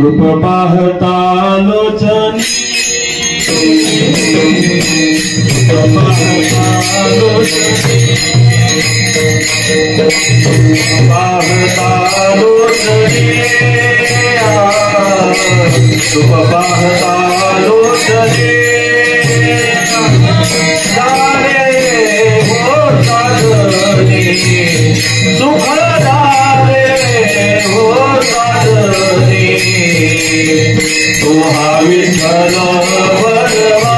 रूप पाहता लोचनी पाहता लोचनी रूप पाहता लोचनी सारे हो साधनी सुख दारे हो साधनी तू हा विठ्ठल बलवा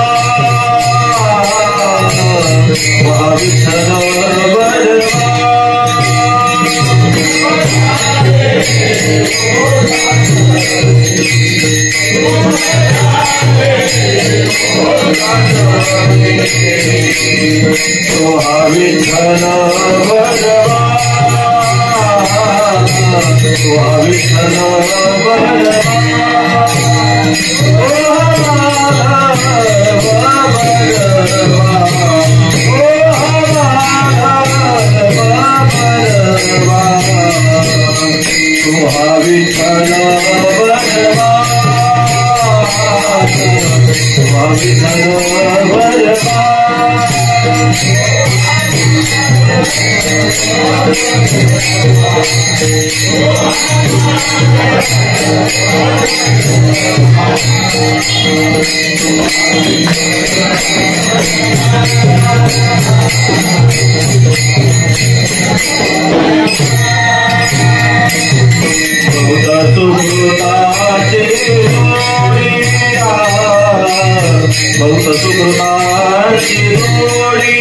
हा विठ्ठल बलवा तू हा विठ्ठल बलवा तू हा विठ्ठल बलवा बहुत सुकृताची जोडी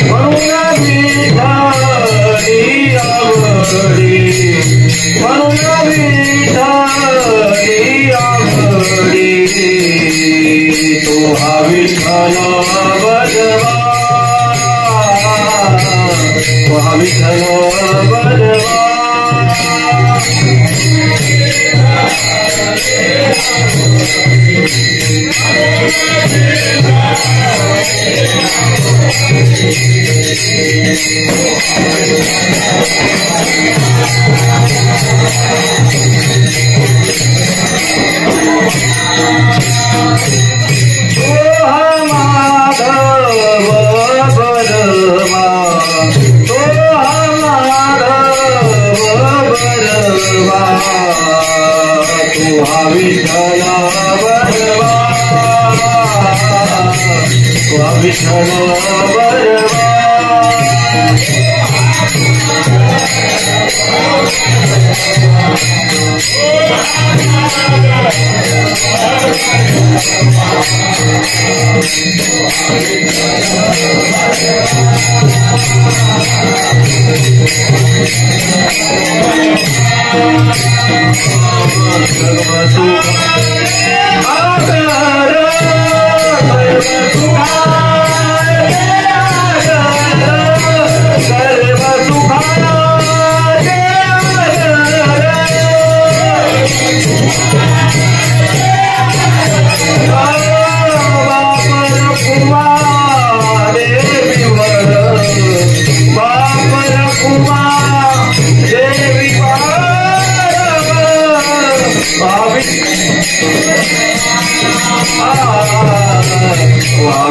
म्हणून विठाली आवडी म्हणून विठाली आवडी तो हा विठ्ठल बलवा हा विठ्ठल बलवा विठ्ठल बलवा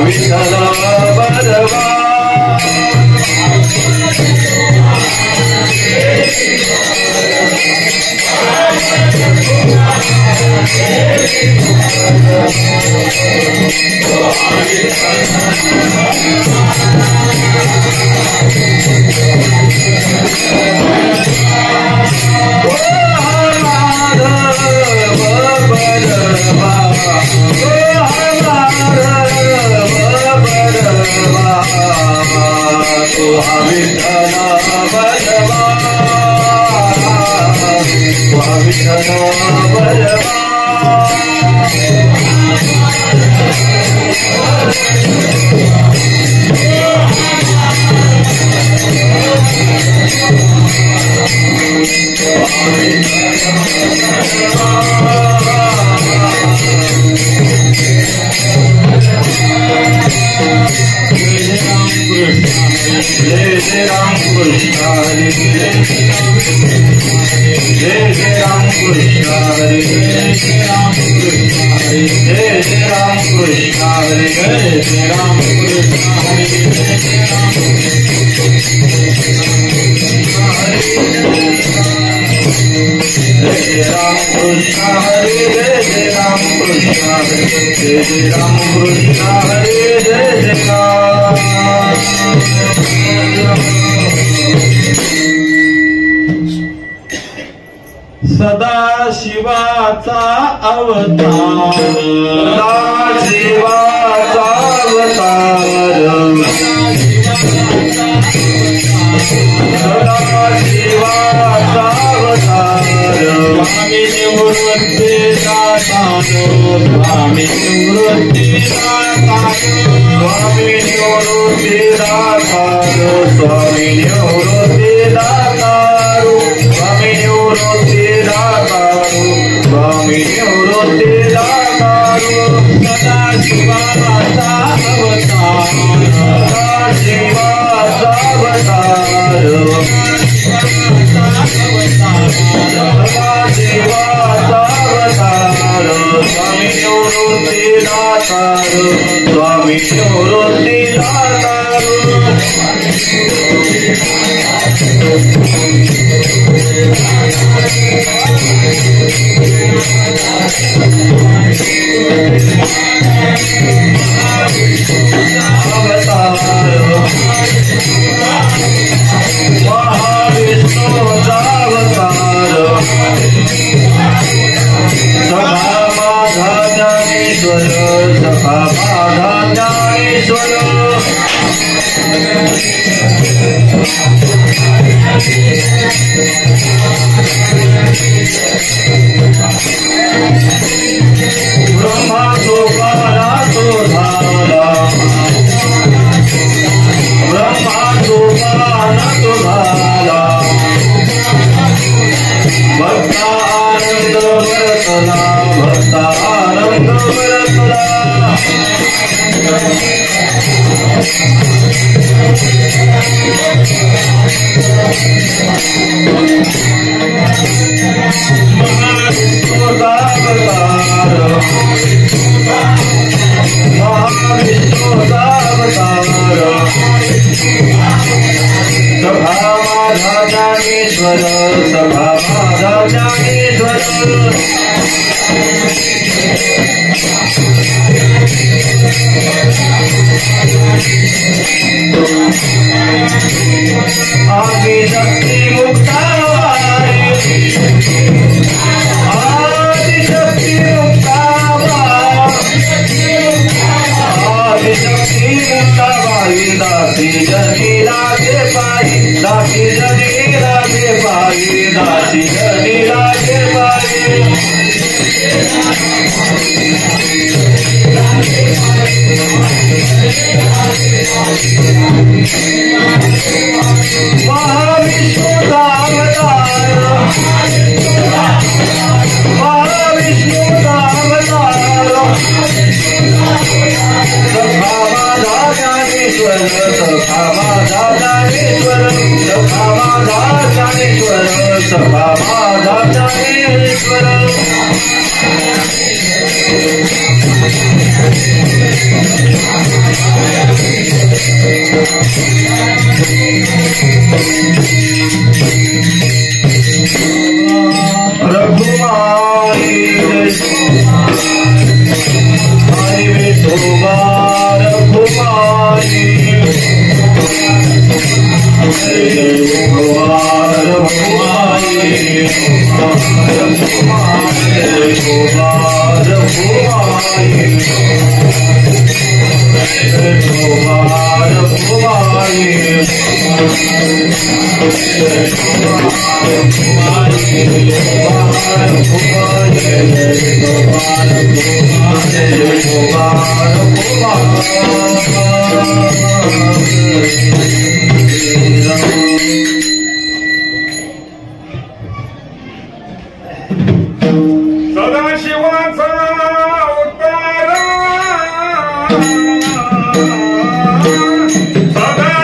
विठ्ठल जय जय राम कृष्ण हरे जय जय राम कृष्ण हरे जय जय राम कृष्ण हरे जय जय राम कृष्ण हरे जय जय राम कृष्ण हरे जय जय राम जय राम कृष्ण हरे जय जय राम कृष्ण हरे जय जय राम कृष्ण हरे जय जय राम सदा शिवाचा अवतार सदा शिवाचा अवतार सदा शिवाचा अवतार स्वामी निवृत्ती दातारो स्वामी निवृत्ती दातारो स्वामी निवृत्ती दातारो स्वामी निवृत्ती दातारो स्वामी निवृत्ती दातारो स्वामी निवृत्ती दातारो सदा शिवाचा अवतार सदा शिवाचा अवतार सदाशिवाचा अवतार स्वामी निवृत्ती दातार स्वामी निवृत्ती दातार महाविष्णूचा अवतार सखा माझा ज्ञानेश्वर सखा माझा ज्ञानेश्वर ब्रह्मा सोपाना तो झाला ब्रह्मा सोपाना तो झाला भक्ता आनंद बरसला भक्ता आनंद बरसला महाविष्णूचा अवतार महाविष्णूचा अवतार सखा माझा ज्ञानेश्वर सखा माझा ज्ञानेश्वर आदिशक्ती मुक्तावारी आदिशक्ती मुक्तावारी आदिशक्ती मुक्तावारी दासी जनी लागे पाई दासी जनी लागे पाई दासी जनी लागे पाई महाविष्णूचा अवतार महाविष्णूचा अवतार सखा माझा ज्ञानेश्वर सखा माझा ज्ञानेश्वर सखा माझा ज्ञानेश्वर सखा माझा ज्ञानेश्वर रघुमाई हरि विठोबा रघुमाई सदाशिवाचा अवतार सदा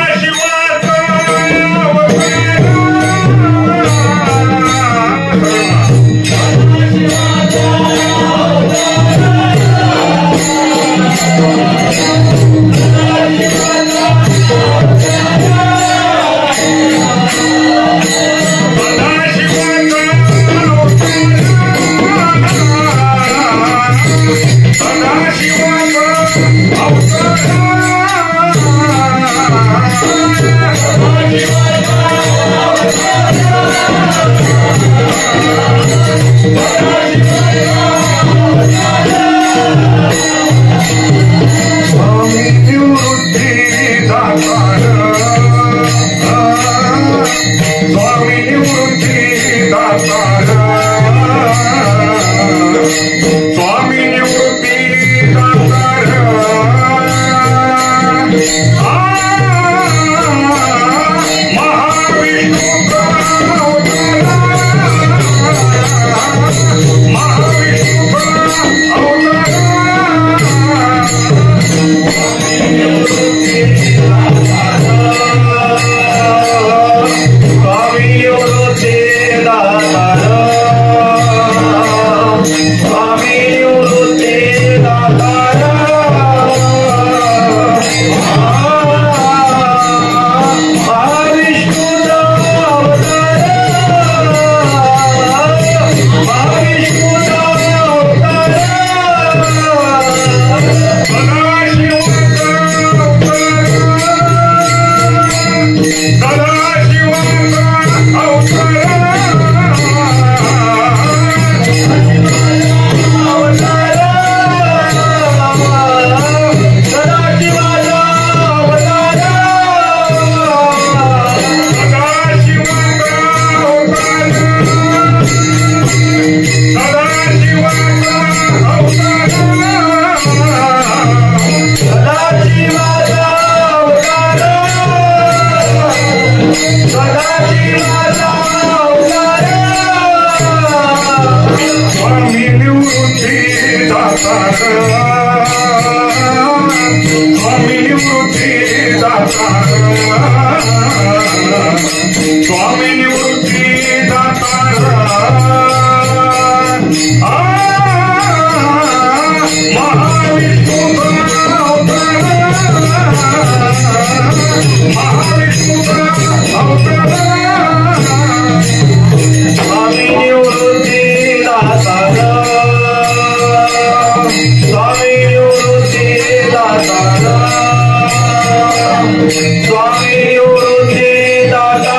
स्वामी निवृत्ती दाता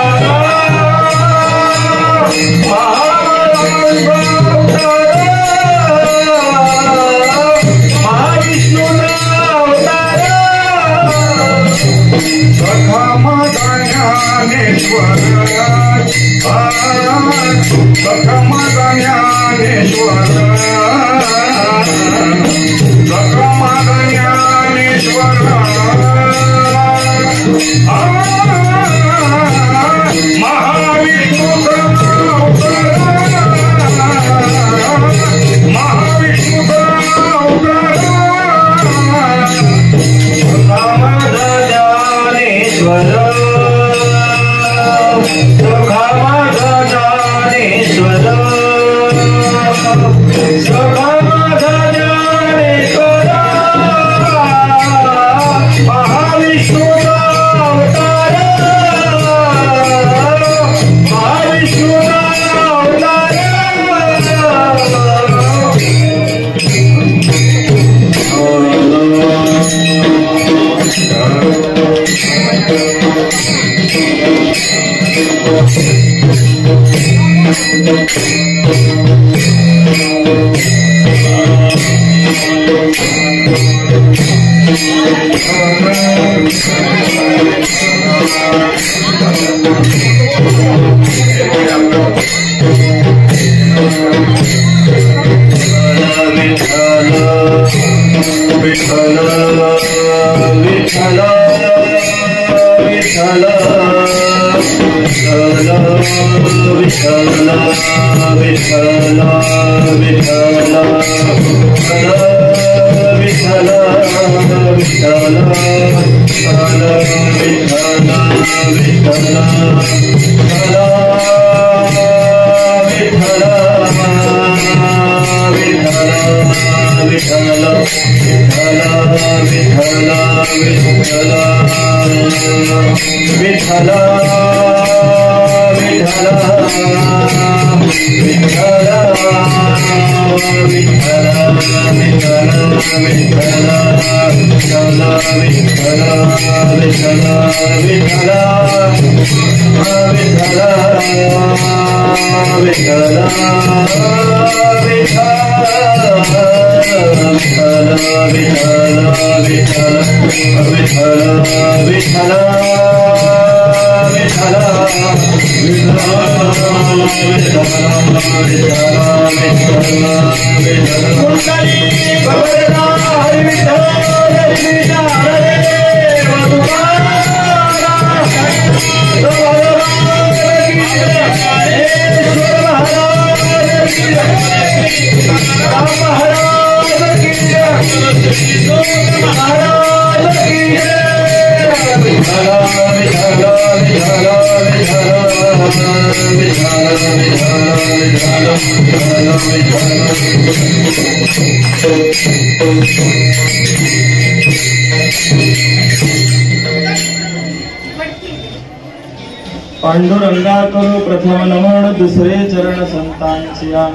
पांडुरंगा करू प्रथम नमन दुसरे चरण संतांच्या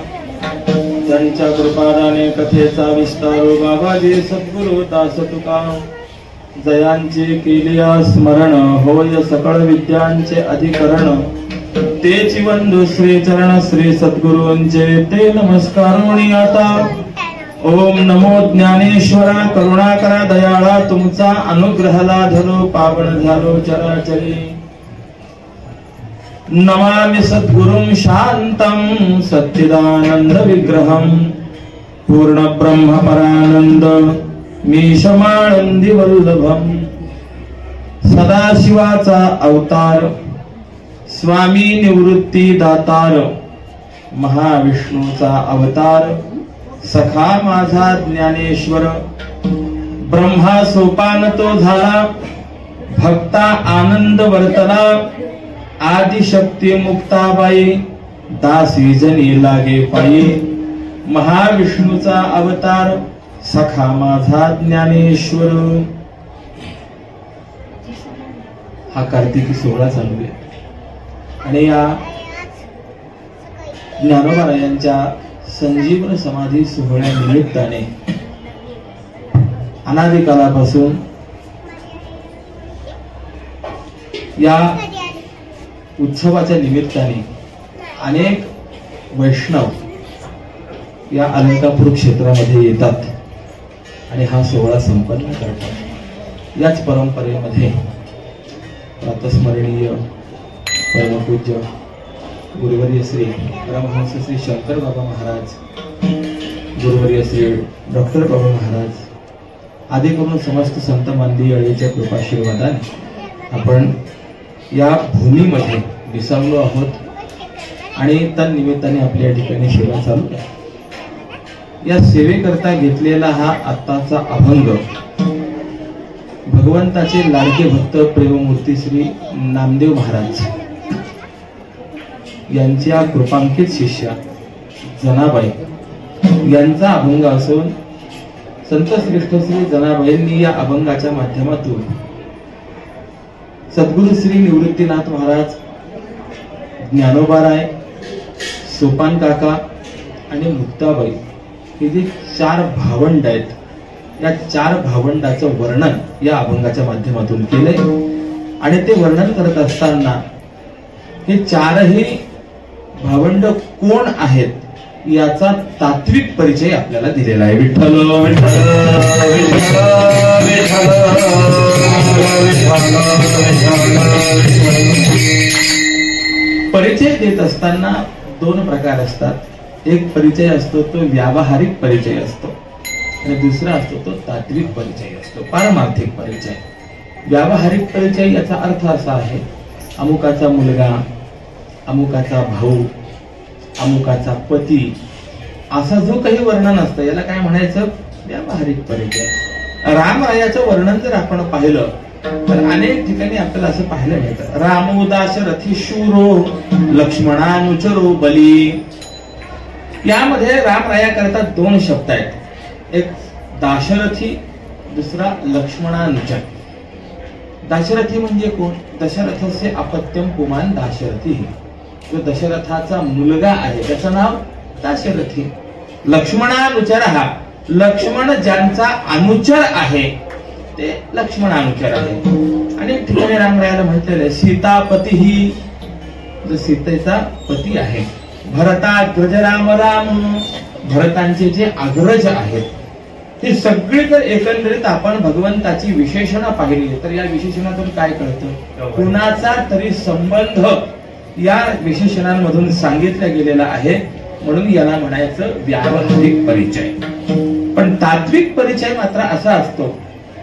त्यांच्या कृपादाने कथेचा विस्तारो बाबाजी सद्गुरु दास तुका जयांचे केलिया स्मरण होय सकळ विद्यांचे अधिकरण तेची वंदू श्री चरण श्री सद्गुरूंचे ते नमस्कारोणी आता ओम नमो ज्ञानेश्वरा करुणाकरा दयाळा तुमचा अनुग्रहला धरो पावन झालो चराचरी नमामि सद्गुरुं शांतं सच्चिदानंद विग्रहं पूर्ण ब्रह्म परानंद मीशमानंदी वल्लभं सदाशिवाचा अवतार स्वामी निवृत्ती दातार महाविष्णूचा अवतार सखा माझा ज्ञानेश्वर ब्रह्मा सोपान तो झाला भक्ता आनंद वर्तला आदिशक्ती मुक्ताबाई दासी जनी लागे पायी महाविष्णूचा अवतार सखा माझा ज्ञानेश्वर। हा कार्तिकी सोहळा चालू आहे आणि या ज्ञानोबा यांच्या संजीवन समाधी सोहळ्या निमित्ताने अनादी कालापासून या उत्सवाच्या निमित्ताने अनेक वैष्णव या अलंकापूर क्षेत्रामध्ये येतात आणि हा सोहळा संपन्न करतात। याच परंपरेमध्ये प्रातस्मरणीय परमपूज्य गुरुवर्य श्री परमहंस श्री शंकर बाबा महाराज, गुरुवर्य श्री डॉक्टर बाबा महाराज आदी करून समस्त संत मंडळीच्या कृपाशीर्वादाने आपण या भूमीमध्ये विसावलो आहोत आणि त्या निमित्ताने आपल्या ठिकाणी सेवा चालू आहे। या सेवेकरता घेतलेला हा आत्ताचा अभंग भगवंताचे लाडके भक्त प्रेममूर्ती श्री नामदेव महाराज यांच्या कृपांकित शिष्या जनाबाई यांचा अभंग असून संत श्रेष्ठ श्री जनाबाईंनी या अभंगाच्या माध्यमातून सद्गुरू श्री निवृत्तीनाथ महाराज, ज्ञानोबाराय, सोपान काका आणि मुक्ताबाई हे जे 4 भावंड आहेत, या 4 भावंडाचं वर्णन या अभंगाच्या माध्यमातून केलंय। आणि ते वर्णन करत असताना हे 4ही भावंड कोण आहेत याचा तात्विक परिचय आपल्याला दिलेला आहे। विठ्ठल विठ्ठल परिचय देत असताना 2 प्रकार असतात। एक परिचय असतो तो व्यावहारिक परिचय असतो आणि दुसरा असतो तो तात्विक परिचय असतो, पारमार्थिक परिचय। व्यावहारिक परिचय याचा अर्थ असा आहे, अमुकाचा मुलगा, अमुकाचा भाऊ, अमुकाचा पती, असा जो काही वर्णन असतं याला काय म्हणायचं, व्यावहारिक परिचय। रामरायाचं वर्णन जर आपण पाहिलं तर अनेक ठिकाणी आपल्याला असं पाहायला मिळतं, रामो दाशरथी शूरो लक्ष्मणानुचरो बली। यामध्ये रामराया करता 2 शब्द आहेत, एक दाशरथी, दुसरा लक्ष्मणानुचर। दाशरथी म्हणजे कोण, दशरथस्य अपत्यम पुमान दाशरथी, जो दशरथाचा मुलगा आहे त्याचं नाव दाशरथी। लक्ष्मणानुचर, हा लक्ष्मण ज्यांचा अनुचर आहे ते लक्ष्मणानुचर आहे। आणि ठिकाणी रामरायाला म्हटलेलं आहे सीतापती, ही जो सीतेचा पती आहे। भरताग्रज राम राम, भरतांचे जे अग्रज आहेत, ही सगळी जर एकंदरीत आपण भगवंताची विशेषणं पाहिली तर या विशेषणातून काय कळतं, कुणाचा तरी संबंध या विशेषणांमधून सांगितलं गेलेला आहे, म्हणून याला म्हणायचं व्यावहारिक परिचय। पण तात्विक परिचय मात्र असा असतो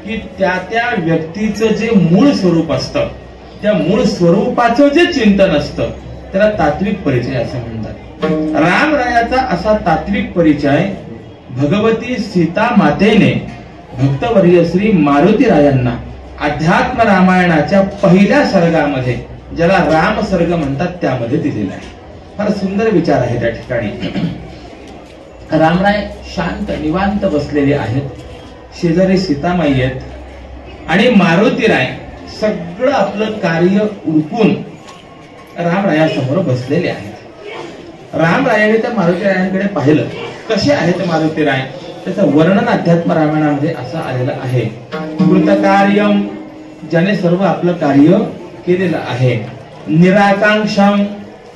की त्या व्यक्तीचं जे मूळ स्वरूप असतं, त्या मूळ स्वरूपाचं जे चिंतन असतं त्याला तात्विक परिचय असं म्हणतात। रामरायाचा असा तात्विक परिचय भगवती सीता मातेने भक्तवर्य श्री मारुतीरायांना अध्यात्म रामायणाच्या पहिल्या सर्गामध्ये, ज्याला राम सर्ग म्हणतात, त्यामध्ये दिलेला आहे। फार सुंदर विचार आहे त्या ठिकाणी। रामराय शांत निवांत बसलेले आहेत, शेजारी सीतामाई आहेत आणि मारुतीराय सगळं आपलं कार्य उरकून रामरायासमोर बसलेले आहेत। रामरायाने त्या मारुतीरायांकडे पाहिलं, कसे आहेत मारुतीराय, त्याचं वर्णन अध्यात्म रामायणामध्ये असं आलेलं आहे, कृतकार्यम, ज्याने सर्व आपलं कार्य केलेलं आहे, निराकांक्षम,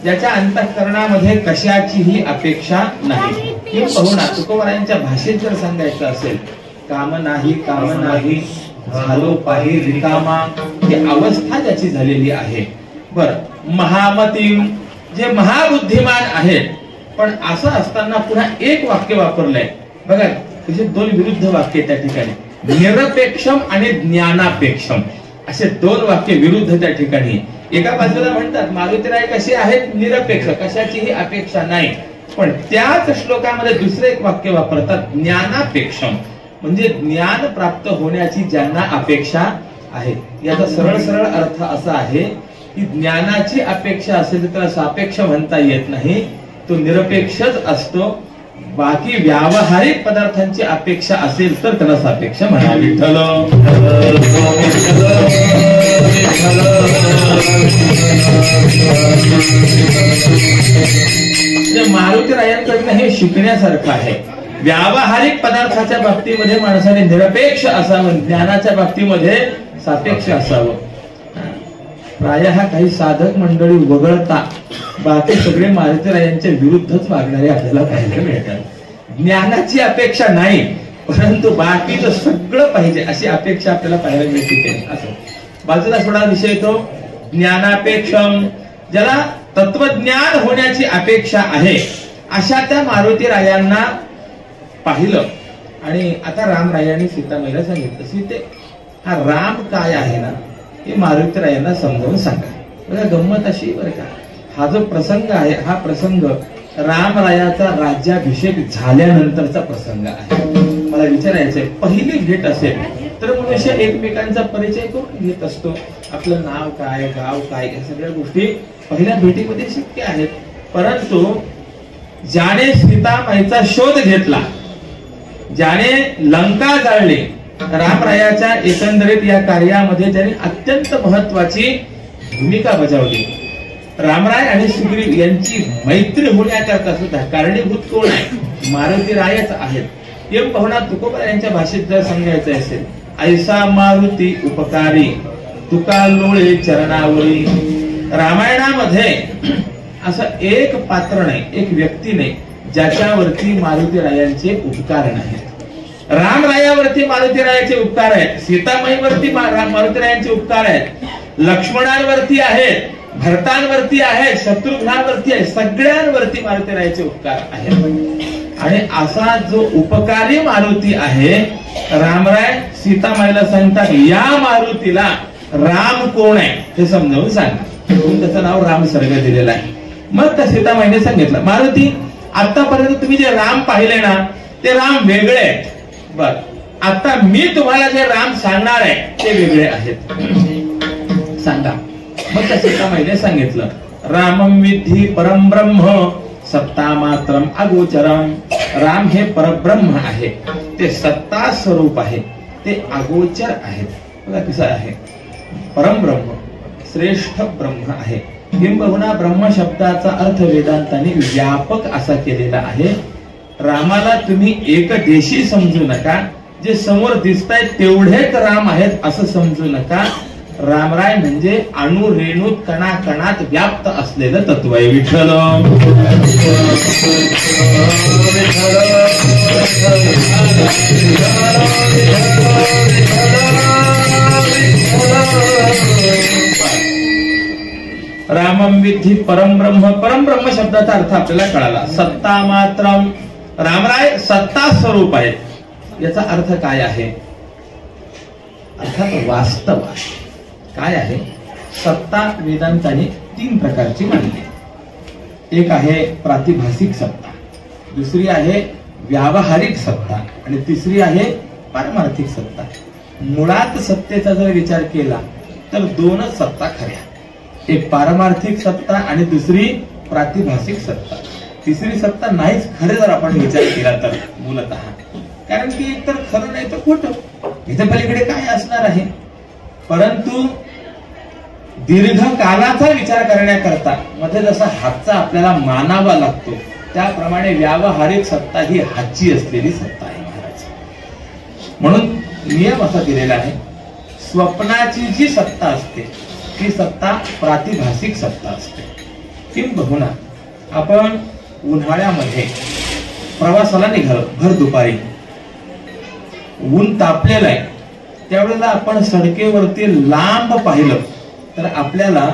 ज्याच्या अंतःकरणामध्ये कशाचीही अपेक्षा नाही। हे पाहुणा तुकोबारायांच्या भाषेत जर सांगायचं असेल, काम नाही झालो पाही रिकामा, ही अवस्था ज्याची झालेली आहे। बर, महामतीम, जे महाबुद्धिमान आहेत, पण असं असताना पुन्हा एक वाक्य वापरलंय बघा, म्हणजे 2 विरुद्ध वाक्य त्या ठिकाणी, निरपेक्षम आणि ज्ञानापेक्षम असे 2 वाक्य विरुद्ध त्या ठिकाणी। एका बाजूला म्हणतात मारुतीराय कसे आहेत, निरपेक्ष, कशाचीही अपेक्षा नाही, पण त्याच श्लोकामध्ये दुसरे एक वाक्य वापरतात, ज्ञानापेक्षम, म्हणजे ज्ञान प्राप्त होण्याची ज्यांना अपेक्षा आहे। याचा सरळ अर्थ असा आहे की ज्ञानाची अपेक्षा असेल तर त्याला सापेक्ष म्हणता येत नाही, तो निरपेक्षच असतो। बाकी व्यावहारिक पदार्थांची अपेक्षा असेल तर त्याला सापेक्ष म्हणा। विठ्ठल मारुतीरायांकडनं हे शिकण्यासारखं आहे। व्यावहारिक पदार्थाच्या बाबतीमध्ये माणसाने निरपेक्ष असावं, ज्ञानाच्या बाबतीमध्ये सापेक्ष असावं। प्रायः काही साधक मंडळी वगळता बाकी सगळे मारुतीरायांच्या विरुद्धच वागणारे आपल्याला पाहायला मिळतात. ज्ञानाची अपेक्षा नाही, परंतु बाकीचं सगळं पाहिजे अशी अपेक्षा आपल्याला पाहायला मिळते. असं बाजूला थोडा विषय तो ज्ञानापेक्षम, ज्याला तत्वज्ञान होण्याची अपेक्षा आहे अशा त्या मारुतीरायांना पाहिलं. आणि आता रामरायांनी सीतामाईला सांगितलं, सीते हा राम काय आहे ना हे मारुतीरायांना समजावून सांगा. बघा गंमत अशी बरं का, हा जो प्रसंग आहे हा प्रसंग रामरायाचा राज्याभिषेक झाल्यानंतरचा प्रसंग आहे. मला विचारायचंय, पहिली भेट असेल तर मनुष्य एकमेकांचा परिचय करून घेत असतो. आपलं नाव काय, गाव काय, या सगळ्या गोष्टी पहिल्या भेटीमध्ये शक्य आहेत. परंतु ज्याने सीतामाईचा शोध घेतला, ज्याने लंका जाळली, रामरायाच्या एकंदरीत या कार्यामध्ये ज्याने अत्यंत महत्वाची भूमिका बजावली. रामराय आणि सुग्रीव यांची मैत्री होण्याकरता सुद्धा कारणीभूत कोण आहे? मारुतीरायच आहेत. एम पाहुणा तुकोबा यांच्या भाषेत जर सांगायचं असेल, ऐसा मारुती उपकारी तुका लोळे चरणावरी. रामायणामध्ये असं एक पात्र नाही, एक व्यक्ती नाही ज्याच्यावरती मारुतीरायांचे उपकार नाहीत. रामरायावरती मारुतीरायाचे उपकार आहेत, सीतामाईवरती मारुतीरायांचे उपकार आहेत, लक्ष्मणांवरती आहेत, भरतांवरती आहेत, शत्रुघ्नांवरती आहेत, सगळ्यांवरती मारुतीरायाचे उपकार आहेत. आणि असा जो उपकारी मारुती आहे, रामराय सीतामाईला सांगतात या मारुतीला राम कोण आहे हे समजावून सांगा. म्हणून त्याचं नाव राम सर्ग दिलेलं आहे. मग त्या सीतामाईने सांगितलं, मारुती आतापर्यंत तुम्ही जे राम पाहिले ना ते राम वेगळे आहेत. बर, आता मी तुम्हाला जे राम सांगणार आहे ते वेगळे आहेत, सांगा. मग त्या सीतामाईने सांगितलं, रामम विद्धी परम ब्रह्म सत्ता मात्रम अगोचरम. राम हे परब्रह्म आहे, ते सत्ता स्वरूप आहे, ते अगोचर आहेत. बघा कसं आहे, परमब्रह्म श्रेष्ठ ब्रह्म आहे. किंबहुना ब्रह्म शब्दाचा अर्थ वेदांतांनी व्यापक असा केलेला आहे. रामाला तुम्ही एकदेशी समजू नका, जे समोर दिसतायत तेवढेच राम आहेत असं समजू नका. रामराय म्हणजे अणु रेणूत कणा कणात व्याप्त असलेलं तत्व आहे. विठ्ठल रामम विद्धी परमब्रह्म. परमब्रह्म शब्दाचा अर्थ आपल्याला कळाला. सत्ता मात्रम, रामराय सत्ता स्वरूप आहेत. याचा अर्थ काय आहे? अर्थात वास्तव आहे. काय आहे? सत्ता वेदांताने 3 प्रकारची मांडली. एक आहे प्रातिभासिक सत्ता, दुसरी आहे व्यावहारिक सत्ता आणि तिसरी आहे पारमार्थिक सत्ता. मुळात सत्तेचा जर विचार केला तर 2च सत्ता खऱ्या, एक पारमार्थिक सत्ता आणि दुसरी प्रातिभासिक सत्ता. तिसरी सत्ता नाहीच खरे जर आपण विचार केला तर मूलतः. कारण की एकतर खरं नाही तर खोटं, इथे पलीकडे काय असणार आहे. परंतु दीर्घकालाचा विचार करण्याकरता मध्ये जसा हातचा आपल्याला मानावा लागतो त्याप्रमाणे व्यावहारिक सत्ता ही हातची असलेली सत्ता आहे महाराज. म्हणून नियम असा दिलेला आहे, स्वप्नाची जी सत्ता असते ती सत्ता प्रातिभासिक सत्ता असते. किंबहुना आपण उन्हाळ्यामध्ये प्रवासाला निघालो, भर दुपारी ऊन तापलेलं आहे, त्यावेळेला आपण सडकेवरती लांब पाहिलं तर आपल्याला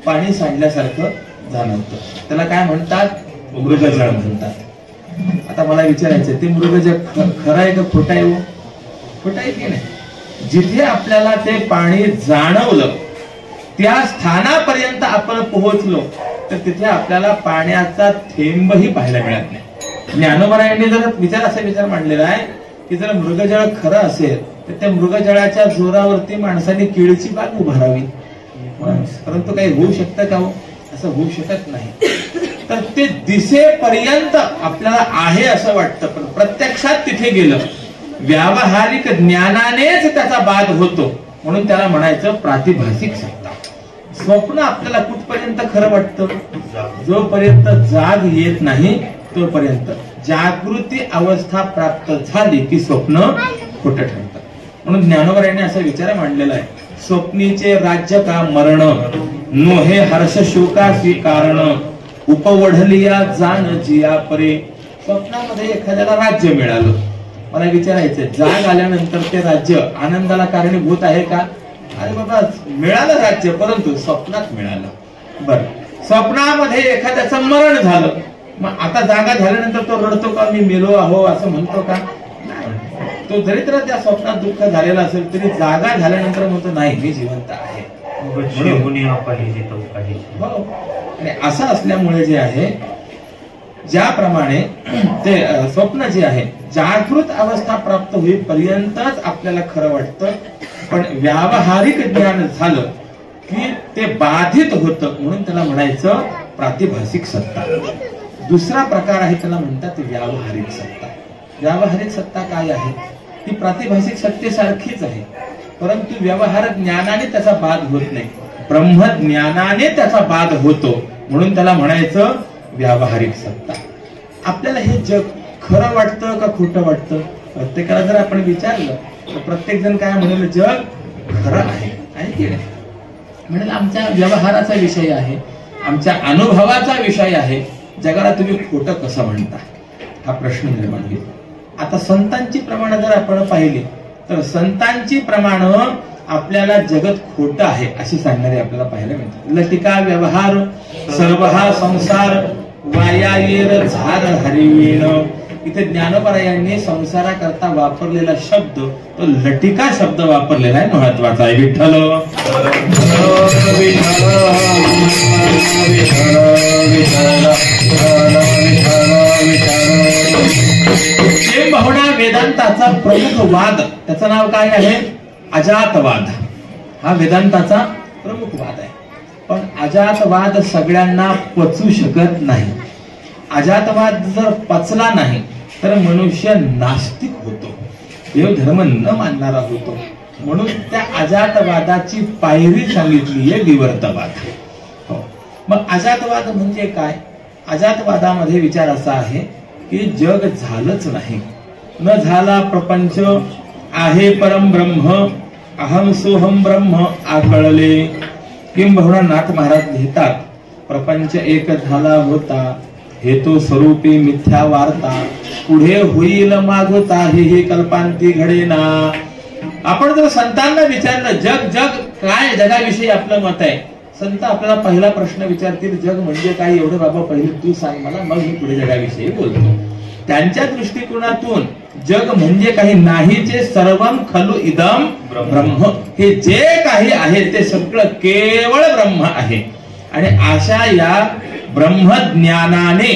पाणी सांडल्यासारखं जाणवतं. त्याला काय म्हणतात? मृगजळ म्हणतात. आता मला विचारायचं, ते मृगजळ खरं आहे का खोटं आहे? खोटं आहे की नाही? जिथे आपल्याला ते पाणी जाणवलं त्या स्थानापर्यंत आपण पोहोचलो तर तिथे आपल्याला पाण्याचा थेंबही पाहायला मिळत नाही. ज्ञानोबरायांनी जर असा विचार मांडलेला आहे की जर मृगजळ खरं असेल तर त्या मृगजळाच्या जोरावरती माणसाने केळीची बाग उभारावी. परंतु काही होऊ शकतं का? असं होऊ शकत नाही. तर ते दिसेपर्यंत आपल्याला आहे असं वाटतं, पण प्रत्यक्षात तिथे गेलं व्यावहारिक ज्ञानानेच त्याचा बाध होतो. म्हणून त्याला म्हणायचं प्रातिभासिक सत्ता. स्वप्न आपल्याला कुठपर्यंत खरं वाटतं? जोपर्यंत जाग येत नाही तोपर्यंत. जागृती अवस्था प्राप्त झाली की स्वप्न खोटं ठरतं. म्हणून ज्ञानोबा यांनी असा विचार मांडलेला आहे, स्वप्नीचे राज्य का मरण, नोहे हर्ष शोकासी कारण, उपवढलिया जाण जिया परे. स्वप्नामध्ये एखाद्याला राज्य मिळालं. मला विचारायचं, जाग आल्यानंतर ते राज्य आनंदाला कारणीभूत आहे का? अरे बाबा, मिळालं राज्य, परंतु स्वप्नात मिळालं. बर, स्वप्नामध्ये एखाद्याचं मरण झालं, मग आता जागा झाल्यानंतर तो रडतो का, मी मेलो आहो असं म्हणतो का? तो जरी तर त्या स्वप्नात दुःख झालेलं असेल तरी जागा झाल्यानंतर म्हणतो नाही, मी जिवंत आहे. हो. आणि असं असल्यामुळे जे आहे, ज्याप्रमाणे ते स्वप्न जे आहे जागृत अवस्था प्राप्त होईपर्यंतच आपल्याला खरं वाटतं, पण व्यावहारिक ज्ञान झालं की ते बाधित होतं, म्हणून त्याला म्हणायचं प्रातिभासिक सत्ता. दुसरा प्रकार आहे, त्याला म्हणतात व्यावहारिक सत्ता. व्यावहारिक सत्ता काय आहे? ही प्रातिभासिक सत्तेसारखीच आहे, परंतु व्यवहार ज्ञानाने त्याचा बाध होत नाही, ब्रह्मज्ञानाने त्याचा बाध होतो, म्हणून त्याला म्हणायचं व्यावहारिक सत्ता. आपल्याला हे जग खरं वाटतं का खोटं वाटतं? प्रत्येकाला जर आपण विचारलं तर प्रत्येक जण काय म्हणेल, जग खरं आहे की नाही? म्हणेल आमच्या व्यवहाराचा विषय आहे, आमच्या अनुभवाचा विषय आहे, जगाला तुम्ही खोटं कसं म्हणता, हा प्रश्न निर्माण होईल. आता संतांची प्रमाण जर आपण पाहिली तर संतांची प्रमाण आपल्याला जगत खोटं आहे अशी सांगणारे आपल्याला पाहायला मिळतात. लटिका व्यवहार सर्व हा संसार वाया येर झार हरिवीण. इथे ज्ञानोबरायांनी संसाराकरता वापरलेला शब्द तो लटिका शब्द वापरलेला आहे, महत्वाचा आहे. विठ्ठल बहुणा वेदांताचा प्रमुख वाद, त्याचं नाव काय आहे? अजातवाद. हा वेदांताचा प्रमुख वाद आहे. पण अजातवाद सगळ्यांना पचू शकत नाही. अजातवाद जर पचला नाही तर मनुष्य नास्तिक होतो, देवधर्म न मानणारा होतो. म्हणून त्या अजातवादाची पायरी सांगितली आहे विवर्तवाद. हो. मग अजातवाद म्हणजे काय? अजातवादामध्ये विचार असा आहे की जग झालंच नाही, न झाला प्रपंच, आहे परम ब्रह्म, अहम सोहम ब्रह्म आकळले. किंबहुना नाथ महाराज लिहितात, प्रपंच एक झाला होता, हेतू स्वरूपी मिथ्या वार्ता, पुढे होईल मागोता, ही कल्पांती घडेना. आपण जर संतांना विचारलं जग जग काय, जगाविषयी आपलं मत आहे, संत आपल्याला पहिला प्रश्न विचारतील, जग म्हणजे काय? एवढं बाबा पहिले तू सांग मला, मग मी पुढे जगाविषयी बोलतो. त्यांच्या दृष्टिकोनातून जग म्हणजे काही नाहीचे, सर्वम खलु इदम ब्रह्म. हे जे काही आहे ते सगळं केवळ ब्रह्म आहे. आणि अशा या ब्रह्मज्ञानाने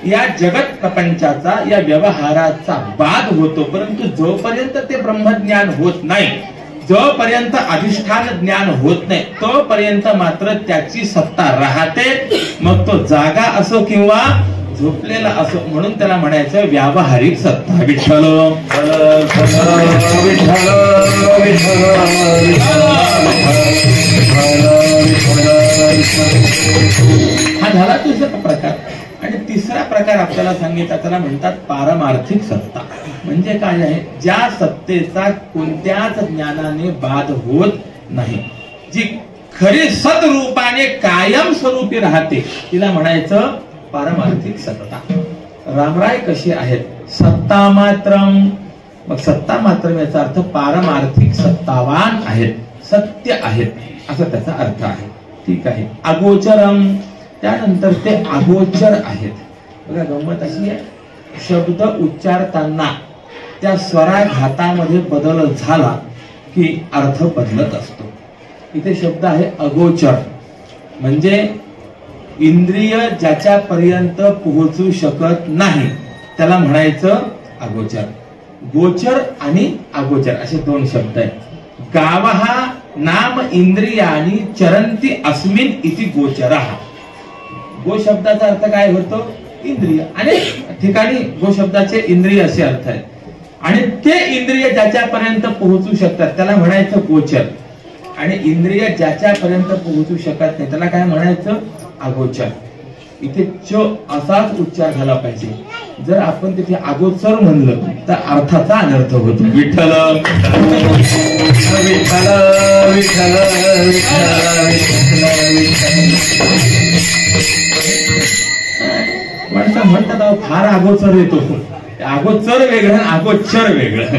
या जगत प्रपंचाचा, या व्यवहाराचा बाध होतो. परंतु जोपर्यंत ते ब्रह्मज्ञान होत नाही, जोपर्यंत अधिष्ठान ज्ञान होत नाही, तोपर्यंत मात्र त्याची सत्ता राहते. मग तो जागा असो किंवा झोपलेला असो, म्हणून त्याला म्हणायचं व्यावहारिक सत्ता. विठ्ठल हा झाला दुसरा प्रकार. आणि तिसरा प्रकार आपल्याला सांगितला, त्याला म्हणतात पारमार्थिक सत्ता. म्हणजे काय आहे? ज्या सत्तेचा कोणत्याच ज्ञानाने बाध होत नाही, जी खरी सद्रूपाने कायम स्वरूपी राहते, तिला म्हणायचं पारमार्थिक सत्ता. रामराय कसे आहेत? सत्ता मात्रम. मग सत्ता मात्रम याचा अर्थ पारमार्थिक सत्तावान आहेत, सत्य आहेत, असा त्याचा अर्थ आहे. ठीक आहे. अगोचरम, त्यानंतर ते अगोचर आहेत. बघा गंमत अशी आहे, शब्द उच्चारताना त्या स्वराघातामध्ये बदल झाला की अर्थ बदलत असतो. इथे शब्द आहे अगोचर, म्हणजे इंद्रिय ज्याच्यापर्यंत पोहोचू शकत नाही त्याला म्हणायचं अगोचर. गोचर आणि अगोचर असे दोन शब्द आहेत. गावः नाम इंद्रियानी चरंती अस्मिन इति गोचरः. गो शब्दाचा अर्थ काय होतो? इंद्रिय. अनेक ठिकाणी गो शब्दाचे इंद्रिय असे अर्थ आहेत. आणि ते इंद्रिय ज्याच्यापर्यंत पोहोचू शकतात त्याला म्हणायचं गोचर. आणि इंद्रिय ज्याच्यापर्यंत पोहोचू शकत नाही त्याला काय म्हणायचं? अगोचर. इथे च असाच उच्चार झाला पाहिजे. जर आपण तिथे अगोचर म्हणलं तर अर्थाचा अनर्थ होतो. विठ्ठल विठ्ठल विठ्ठल विठ्ठल म्हणतात फार अगोचर येतो. अगोचर वेगळं अगोचर वेगळं.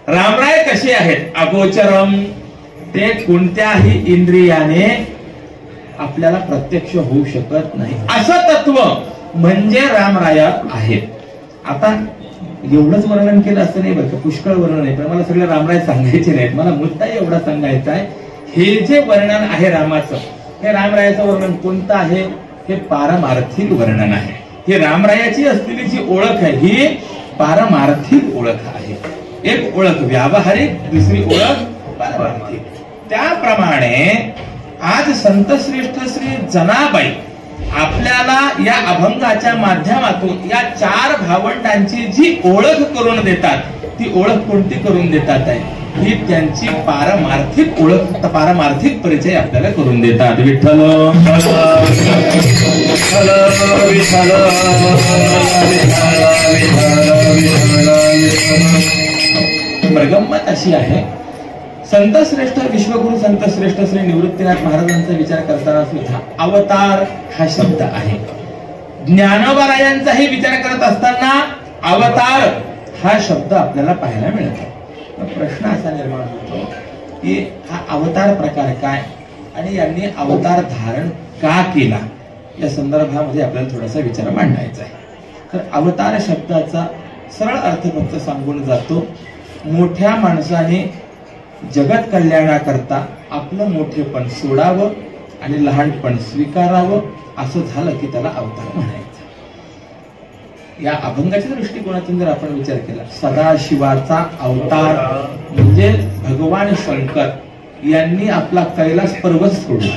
रामराय कसे आहेत? अगोचरम. ते कोणत्याही इंद्रियाने आपल्याला प्रत्यक्ष होऊ शकत नाही असं तत्व म्हणजे रामरायात आहेत. आता एवढंच वर्णन केलं असं नाही बरं का, पुष्कळ वर्णन आहे, पण मला सगळे रामराय सांगायचे नाहीत. मला मुद्दा एवढा सांगायचा आहे, हे जे वर्णन आहे रामाचं, हे रामरायाचं वर्णन कोणतं आहे? हे पारमार्थिक वर्णन आहे. हे रामरायाची असलेली जी ओळख आहे ही पारमार्थिक ओळख आहे. एक ओळख व्यावहारिक, दुसरी ओळख पारमार्थिक. त्याप्रमाणे आज संतश्रेष्ठ श्री जनाबाई आपल्याला या अभंगाच्या माध्यमातून या चार भावंडांची जी ओळख करून देतात, ती ओळख कोणती करून देतात आहे? ही त्यांची पारमार्थिक ओळख, पारमार्थिक परिचय आपल्याला करून देतात. विठ्ठल गंमत अशी आहे, संतश्रेष्ठ विश्वगुरु संतश्रेष्ठ श्री निवृत्तीनाथ महाराजांचा विचार करताना सुद्धा अवतार हा शब्द आहे. ज्ञानोबारायांचाही विचार करत असताना अवतार हा शब्द आपल्याला पाहायला मिळतो. प्रश्न असा निर्माण होतो की हा अवतार प्रकार काय आणि यांनी अवतार धारण का केला, या संदर्भामध्ये आपल्याला थोडासा विचार मांडायचा आहे. तर अवतार शब्दाचा सरळ अर्थ फक्त सांगून जातो, मोठ्या माणसाने जगत कल्याणाकरता आपलं मोठेपण सोडावं आणि लहानपण स्वीकारावं, असं झालं की त्याला अवतार म्हणायचं. या अभंगाच्या दृष्टिकोनातून जर आपण विचार केला, सदाशिवाचा अवतार म्हणजे भगवान शंकर यांनी आपला कैलास पर्वत सोडला,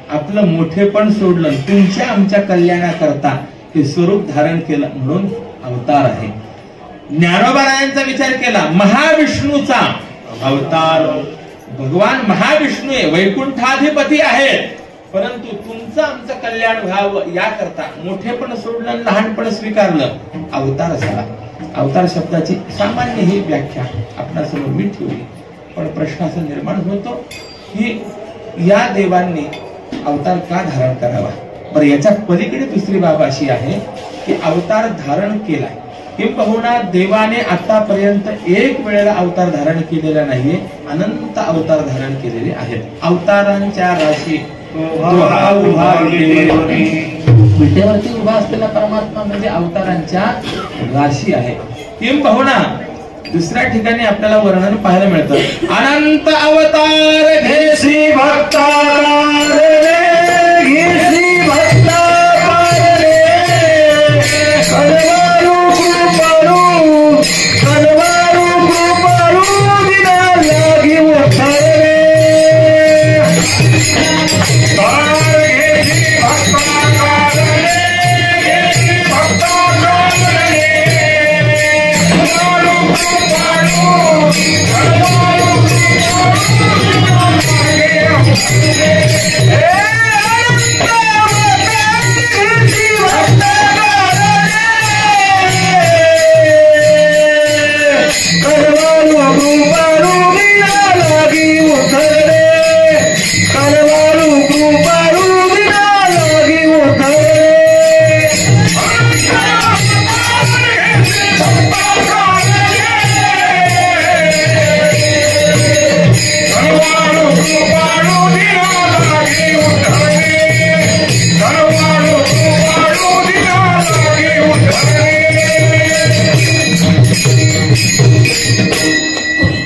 आपलं मोठेपण सोडलं, तुमच्या आमच्या कल्याणाकरता हे स्वरूप धारण केलं म्हणून अवतार आहे. ज्ञानोबारायांचा विचार केला, महाविष्णूचा अवतार. भगवान महाविष्णू आहे, वैकुंठाधिपती आहेत, परंतु तुमचं आमचं कल्याण व्हावं याकरता मोठेपण सोडलं, लहानपण स्वीकारलं, अवतार झाला. अवतार शब्दाची सामान्य ही व्याख्या आपणासमोर मी ठेवली, पण प्रश्न असा निर्माण होतो की या देवांनी अवतार का धारण करावा? बरं, याच्या पलीकडे दुसरी बाब अशी आहे की अवतार धारण केलाय, किंबहुना देवाने आतापर्यंत एक वेळेला अवतार धारण केलेला नाहीये, अनंत अवतार धारण केलेले आहेत. अवतारांच्या राशी विटेवरती उभा असलेला परमात्मा म्हणजे अवतारांच्या राशी आहे. किंबहुना दुसऱ्या ठिकाणी आपल्याला वर्णन पाहायला मिळतं, अनंत अवतार घेसी भक्तार घेसी भक्तार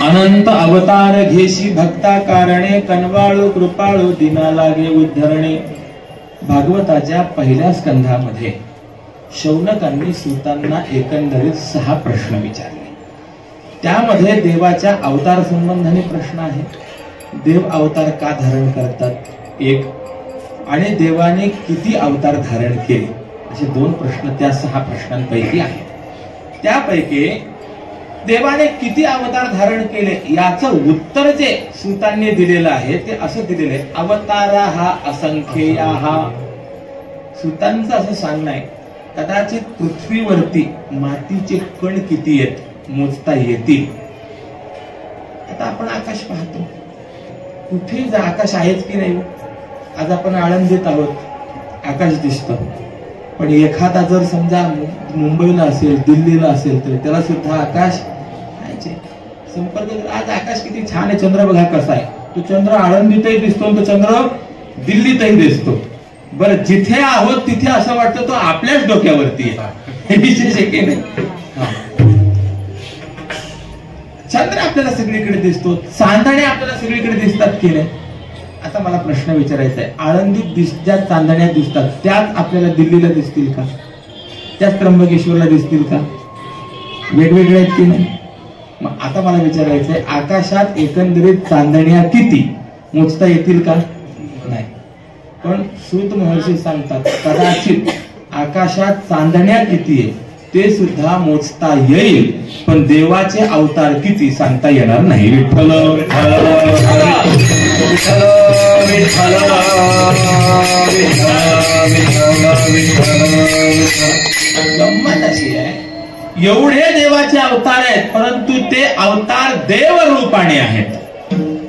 अनंत अवतार घेशी भक्ता कारणे, कनवाळू कृपाळू दिना लागे उद्धरणे. भागवताच्या पहिल्या स्कंधामध्ये शौनकांनी सूतांना एकंदरीत 6 प्रश्न विचारले. त्यामध्ये देवाच्या अवतार संबंधाने प्रश्न आहे, देव अवतार का धारण करतात एक, आणि देवाने किती अवतार धारण केले, असे 2 प्रश्न त्या 6 प्रश्नांपैकी आहेत. त्यापैकी देवाने किती अवतार धारण केले याचं उत्तर जे सूतांनी दिलेलं आहे ते असं दिलेलं आहे, अवतारा हा असंख्येया. सुतांचं असं सांगणं आहे, कदाचित पृथ्वीवरती मातीचे कण किती आहेत मोजता येतील. आता आपण आकाश पाहतो, कुठे जा आकाश आहेच की नाही. आज आपण आळंदीत आहोत, आकाश दिसतं, पण एखादा जर समजा मुंबईला असेल दिल्लीला असेल तर त्याला सुद्धा आकाश नाहीचे. संपर्क आज आकाश किती छान आहे, चंद्र बघा कसा आहे. तो चंद्र आळंदीतही दिसतो, तो चंद्र दिल्लीतही दिसतो. बरं, जिथे आहोत तिथे असं वाटतं तो आपल्याच डोक्यावरती आहे. हे विशेष आहे की नाही. चंद्र आपल्याला सगळीकडे दिसतो, चांदण्या आपल्याला सगळीकडे दिसतात की नाही. आता मला प्रश्न विचारायचा आहे, आळंदीत ज्या चांदण्या दिसतात त्याच आपल्याला दिल्लीला दिसतील का, त्याच त्र्यंबकेश्वरला दिसतील का, वेगवेगळ्या आहेत की नाही. मग आता मला विचारायचं आहे, आकाशात एकंदरीत चांदण्या किती मोजता येतील का, नाही. पण सूत महर्षी सांगतात कदाचित आकाशात चांदण्या किती आहे ते सुद्धा मोजता येईल, पण देवाचे अवतार किती सांगता येणार नाही. विठ्ठल विठ्ठल विठ्ठल विठ्ठल गंमत अशी आहे, एवढे देवाचे अवतार आहेत, परंतु ते अवतार देव रूपाने आहेत.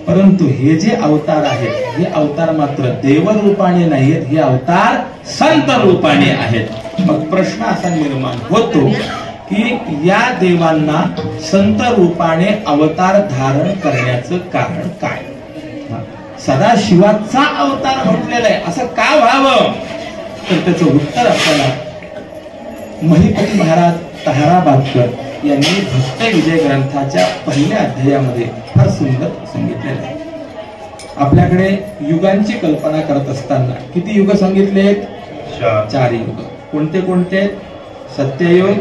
परंतु हे जे अवतार आहेत हे अवतार मात्र देव रूपाने नाहीत, हे अवतार संत रूपाने आहेत. मग प्रश्न असा निर्माण होतो की या देवांना संत रूपाने अवतार धारण करण्याचं कारण काय. सदाशिवाचा अवतार म्हटलेला आहे, असं का व्हावं. तर त्याचं उत्तर आपल्याला महिपती महाराज ताहराबादकर यांनी भक्त विजय ग्रंथाच्या पहिल्या अध्यायामध्ये फार सुंदर सांगितलेलं आहे. आपल्याकडे युगांची कल्पना करत असताना किती युग सांगितले, 4 युग. कोणते कोणते, सत्ययुग,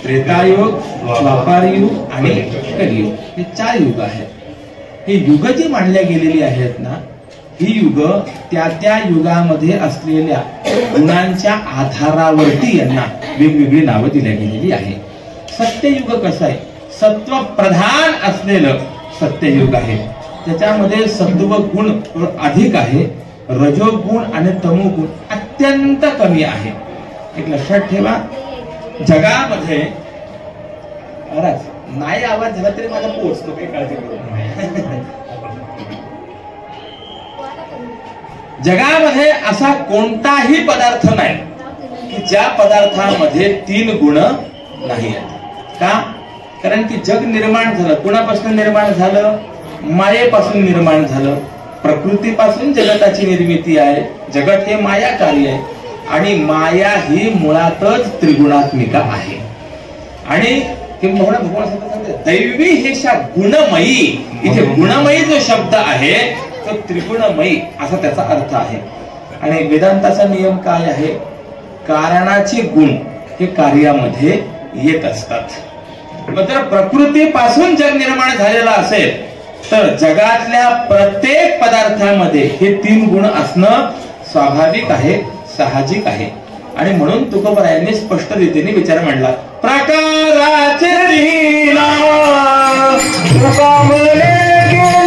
त्रेतायुग, द्वापार युग आणि कलियुग, हे 4 युग आहेत. हे युग जी मांडल्या गेलेली आहेत ना, ही युग त्या त्या युगामध्ये असलेल्या गुणांच्या आधारावरती यांना वेगवेगळी नावं दिल्या गेलेली आहे. सत्ययुग कसं आहे, सत्व प्रधान असलेलं सत्ययुग आहे. त्याच्यामध्ये सत्व गुण अधिक आहे, रजोगुण आणि तमोगुण अत्यंत कमी आहे. एक लक्षात ठेवा, जगामध्ये नाही आवाज झाला तरी मला पोहोचतो, काही काळजी करू नये. जगामध्ये असा कोणताही पदार्थ नाही की ज्या पदार्थामध्ये 3 गुण नाही आहेत. का, कारण की जग निर्माण झालं, कुणापासून निर्माण झालं, मायेपासून निर्माण झालं. प्रकृतीपासून जगताची निर्मिती आहे, जगत हे माया कार्य आहे आणि माया ही मुळातच त्रिगुणात्मिका आहे. आणि किंबहुना भगवान सांगतात दैवी हेशा गुणमयी, इथे गुणमयी जो शब्द आहे तो त्रिगुणमयी असा त्याचा अर्थ आहे. आणि वेदांताचा नियम काय आहे, कारणाचे गुण हे कार्यामध्ये येत असतात. मग जर प्रकृतीपासून जग निर्माण झालेला असेल तर जगातल्या प्रत्येक पदार्थामध्ये हे 3 गुण असणं स्वाभाविक आहे, साहजिक आहे. आणि म्हणून तुकोबरायांनी स्पष्ट रीतीने विचार मांडला, प्रकाराचे 3 तुका म्हणे गेले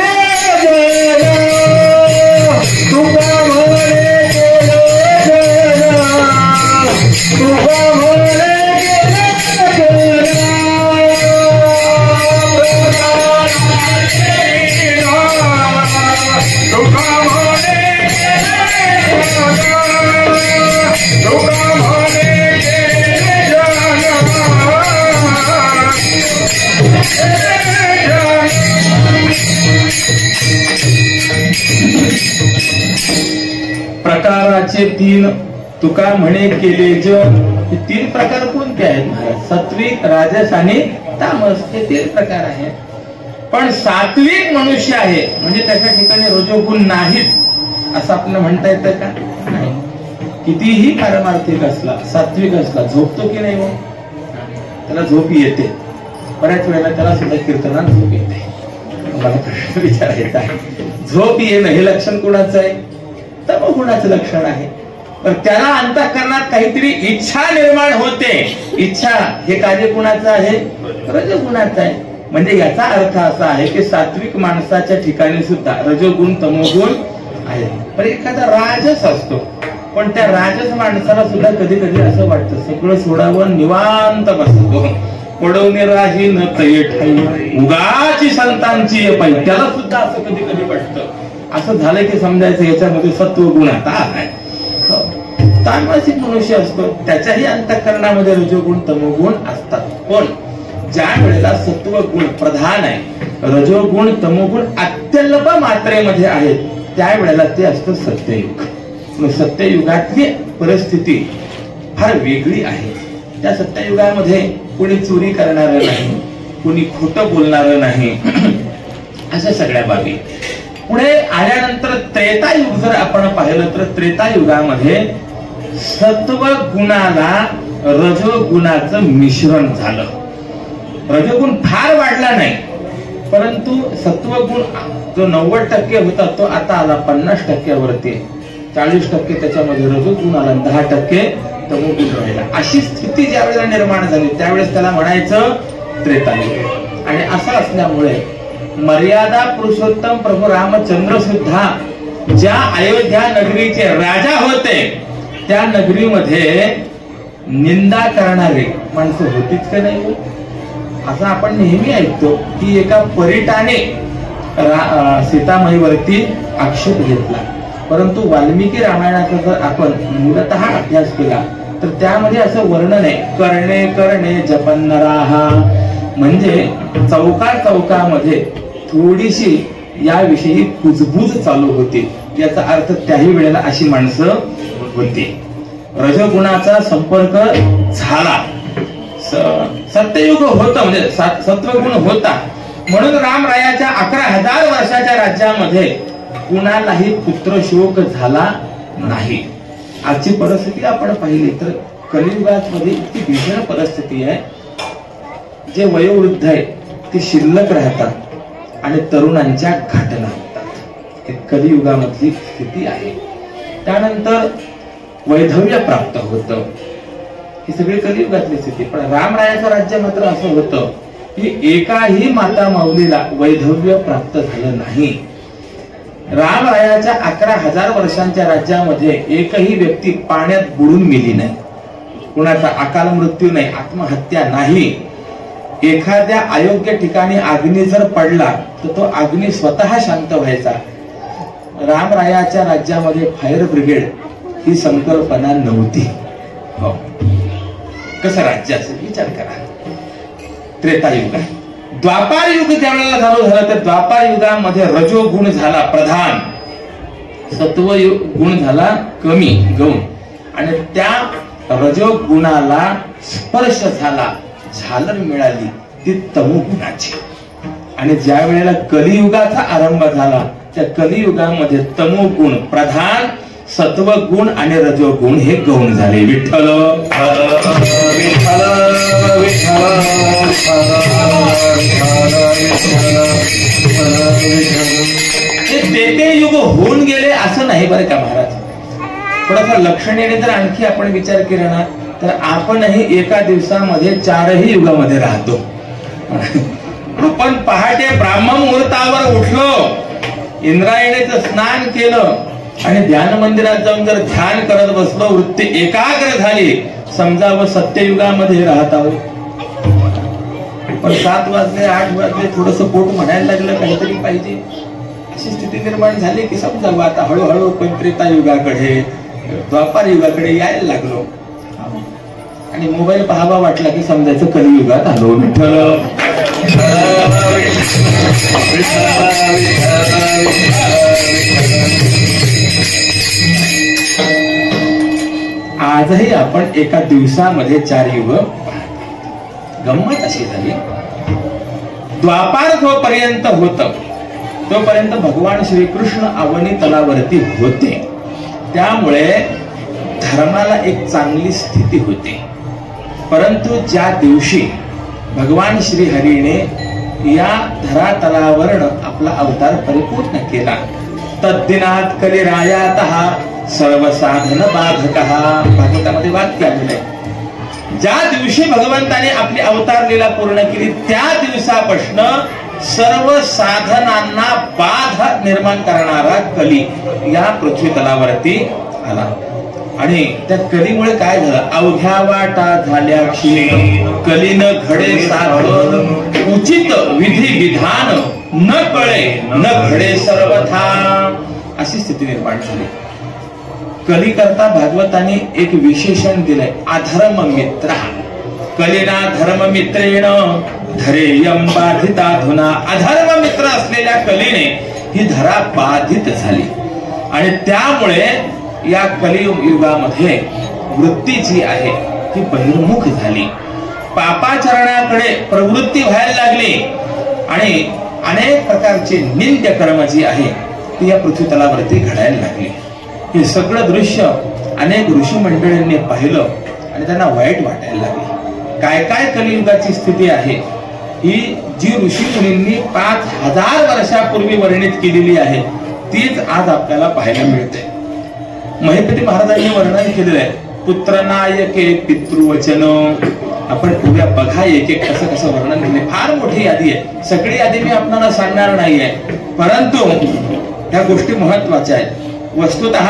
तुका म्हणे गेले तुका म्हणे प्रकाराचे 3 तुका म्हणे केले जग. हे 3 प्रकार कोणते आहेत, सात्विक, राजस आणि तामस, हे 3 प्रकार आहेत. पण सात्विक मनुष्य आहे म्हणजे त्याच्या ठिकाणी रजोगुण नाहीत असं आपल्याला म्हणता येतं का, नाही. कितीही पारमार्थिक असला, सात्विक असला, झोपतो की नाही, मग त्याला झोप येते. बऱ्याच वेळेला त्याला सुद्धा कीर्तनात झोप येते. मला प्रश्न विचारायचा आहे, झोप येणं हे लक्षण कोणाचं आहे, तमोगुणाचं लक्षण आहे. पण त्याला अंतःकरणात काहीतरी इच्छा निर्माण होते, इच्छा हे कार्य कुणाचं आहे, रजोगुणाचं आहे. म्हणजे याचा अर्थ असा आहे की सात्विक माणसाच्या ठिकाणी सुद्धा रजोगुण तमोगुण आहे. पण एखादा राजस असतो, पण त्या राजस माणसाला सुद्धा कधी कधी असं वाटतं सगळं सोडावं निवांत बसतो पडवणे राजी न तये ठाई उगाची संतांची पाई त्याला सुद्धा असं कधी कधी वाटतं असं झालं की समजायचं याच्यामध्ये सत्व गुण आता आहे तामसिक मनुष्य असतो त्याच्याही अंतःकरणामध्ये रजोगुण तमोगुण असतात पण ज्या वेळेला सत्व गुण प्रधान आहे रजोगुण तमोगुण अत्यल्प मात्रेमध्ये आहेत त्यावेळेला ते असतं सत्ययुग सत्ययुगातली परिस्थिती फार वेगळी आहे त्या सत्ययुगामध्ये कोणी चोरी करणारं नाही कोणी खोटं बोलणारं नाही अशा सगळ्या बाबी पुढे आल्यानंतर त्रेतायुग जर आपण पाहिलं तर त्रेतायुगामध्ये सत्व गुणाला रजोगुणाचं मिश्रण झालं रजोगुण फार वाढला नाही परंतु सत्वगुण जो 90% होता तो आता आला 50% वरती 40% त्याच्यामध्ये रजोगुण आला 10% तमोगुण राहिला अशी स्थिती ज्या वेळेला निर्माण झाली त्यावेळेस त्याला म्हणायचं त्रेतायुग आणि असं असल्यामुळे मर्यादा पुरुषोत्तम प्रभू रामचंद्र सुद्धा ज्या अयोध्या नगरीचे राजा होते त्या नगरीमध्ये निंदा करणारे माणसं होतीच का नाही असं आपण नेहमी ऐकतो की एका परिटाने सीतामाईवरती आक्षेप घेतला परंतु वाल्मिकी रामायणाचा जर आपण मूलतः अभ्यास केला तर त्यामध्ये असं वर्णन आहे करणे करणे जपन्नराहा म्हणजे चौका चौकामध्ये थोडीशी याविषयी कुजबूज चालू होती याचा अर्थ त्याही वेळेला अशी माणसं होती रजोगुणाचा संपर्क झाला सत्ययुग होतं म्हणजे सत्वगुण होता म्हणून रामरायाच्या 11,000 वर्षाच्या राज्यामध्ये कुणालाही पुत्रशोक झाला नाही आजची परिस्थिती आपण पाहिली तर कलियुगामध्ये इतकी भीषण परिस्थिती आहे जे वयोवृद्ध आहे ते शिल्लक राहतात आणि तरुणांच्या घटना होतात हे कलियुगामधली स्थिती आहे त्यानंतर वैधव्य प्राप्त होतं ही सगळी कलियुगातली स्थिती पण रामरायाचं राज्य मात्र असं होतं की एकाही माता माऊलीला वैधव्य प्राप्त झालं नाही रामरायाच्या 11,000 वर्षांच्या राज्यामध्ये एकही व्यक्ती पाण्यात बुडून मेली नाही कुणाचा अकाल मृत्यू नाही आत्महत्या नाही एखाद्या अयोग्य ठिकाणी अग्नी जर पडला तर तो अग्नी स्वतः शांत व्हायचा रामरायाच्या राज्यामध्ये फायर ब्रिगेड ही संकल्पना नव्हती हो कसं राज्य असेल विचार करा त्रेतायुग द्वापार युग ज्यावेळेला झालं तर द्वापार युगामध्ये रजोगुण झाला प्रधान सत्व गुण झाला कमी गौण आणि त्या रजोगुणाला स्पर्श झाला झालर मिळाली ती तमोगुणाची आणि ज्या वेळेला कलियुगाचा आरंभ झाला त्या कलियुगामध्ये तमोगुण प्रधान सत्वगुण आणि रजोगुण हे गौण झाले विठ्ठल ते युग होऊन गेले असं नाही बरं का महाराज थोडासा लक्षणीय तर आणखी आपण विचार केला ना तर आपणही एका दिवसामध्ये 4ही युगामध्ये राहतो आपण पहाटे ब्राह्मण मुहूर्तावर उठलो इंद्रायणीचं स्नान केलं आणि ध्यान मंदिरात जाऊन जर ध्यान करत बसलो वृत्ती एकाग्र झाली समजावं सत्ययुगामध्ये राहत आहोत पण 7 वाजले 8 वाजले थोडस पोट म्हणायला लागलं काहीतरी पाहिजे अशी स्थिती निर्माण झाली की समजावं आता हळूहळू पण त्रेतायुगाकडे द्वापार युगाकडे यायला लागलो आणि मोबाईल पाहावा वाटला की समजायचं कलियुगात आलो विठ्ठल आजही आपण एका दिवसामध्ये 4 युग गंमत अशी झाली द्वापार जोपर्यंत होत तोपर्यंत भगवान श्रीकृष्ण अवनी तलावरती होते त्यामुळे धर्माला एक चांगली स्थिती होती परंतु ज्या दिवशी भगवान श्रीहरीने या धरातलावर आपला अवतार परिपूर्ण केला तद्दिनात कलिरायातः सर्व साधन बाधकः भागवतामध्ये वाक्य आलेलं आहे ज्या दिवशी भगवंताने आपली अवतार लीला पूर्ण केली त्या दिवसापासून सर्व साधनांना बाध निर्माण करणारा कली या पृथ्वी तलावरती आला आणि त्या कलीमुळे काय झालं, अवघ्या वाटा झाल्या क्षीण, कलीनं घडे साधन उचित विधी विधान, न कळे न घडे सर्वथा, अशी स्थिती निर्माण झाली. कली करता भागवताने एक विशेषण दिलंय, अधर्म मित्र. कलीना धर्म मित्रेण धरेयम बाधिता धुना. अधर्म मित्र असलेल्या कलीने ही धरा बाधित झाली आणि त्यामुळे या कलियुगामध्ये वृत्ती जी आहे ती बहिर्मुख झाली, पापाचरणाकडे प्रवृत्ती व्हायला लागली आणि अनेक प्रकारची निंद्य कर्म जी आहे ती या पृथ्वी तलावरती घडायला लागली. हे सगळं दृश्य अनेक ऋषी मंडळींनी पाहिलं आणि त्यांना वाईट वाटायला लागले. काय काय कलियुगाची स्थिती आहे ही जी ऋषी मुनींनी 5000 वर्षापूर्वी वर्णित केलेली आहे तीच आज आपल्याला पाहायला मिळते. महिपती महाराजांनी वर्णन केलेलं आहे, पुत्र नायके पितृवचन. आपण उद्या बघा एक एक कसं कसं वर्णन केले, फार मोठी यादी आहे. सगळी यादी मी आपल्याला सांगणार नाहीये, परंतु ह्या गोष्टी महत्वाच्या आहेत. वस्तुतः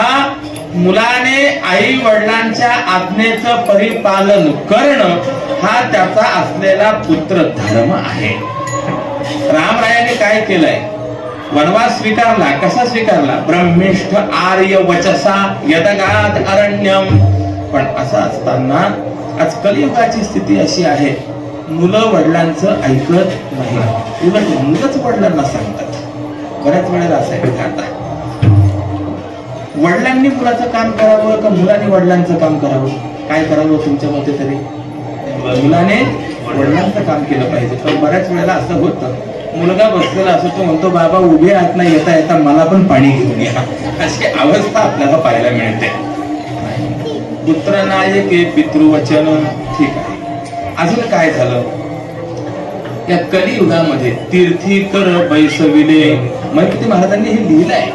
मुलाने आई वडिलांच्या आज्ञेचं परिपालन करणं हा त्याचा असलेला पुत्र धर्म आहे. रामरायाने काय केलंय, वनवास स्वीकारला. कसा स्वीकारला, ब्रह्मिष्ठ आर्य वचसा यदगाद अरण्यम. पण असं असताना आज कलियुगाची स्थिती अशी आहे, मुलं वडिलांचं ऐकत नाही, उलट मुलंच वडिलांना सांगतात. बऱ्याच वेळेला असं आहे का, आता वडिलांनी मुलाचं काम करावं का मुलांनी वडिलांचं काम करावं, काय करावं तुमच्या मते तरी? मुलाने वडिलांचं काम केलं पाहिजे. पण बऱ्याच वेळेला असं होतं, मुलगा बसलेला असतो, तो म्हणतो बाबा उभे आहात ना, येता येता मला पण पाणी घेऊन या, अशी अवस्था आपल्याला पाहायला मिळते. पुत्र नायके पितृवचन, ठीक आहे. अजून काय झालं या कलियुगामध्ये, तीर्थीकर बैसविले. महिपती महाराजांनी हे लिहिलं आहे,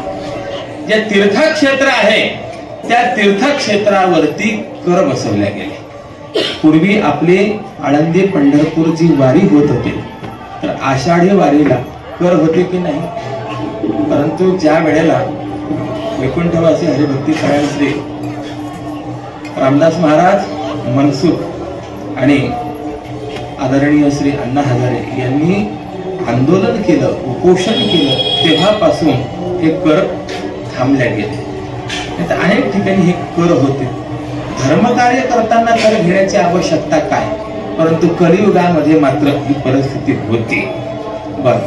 जे तीर्थक्षेत्र आहे त्या तीर्थक्षेत्रावरती कर बसवल्या गेले. पूर्वी आपली आळंदी पंढरपूर जी वारी होत होती तर आषाढी वारीला कर होते की नाही, परंतु ज्या वेळेला वैकुंठवासी हरिभक्ती परायण श्री रामदास महाराज, मनसुख आणि आदरणीय श्री अण्णा हजारे यांनी आंदोलन केलं, उपोषण केलं, तेव्हापासून हे कर थांबल्या गेले. अनेक ठिकाणी हे कर होते. धर्मकार्य करताना कर घेण्याची आवश्यकता काय, परंतु कलियुगामध्ये मात्र ही परिस्थिती होती. बर,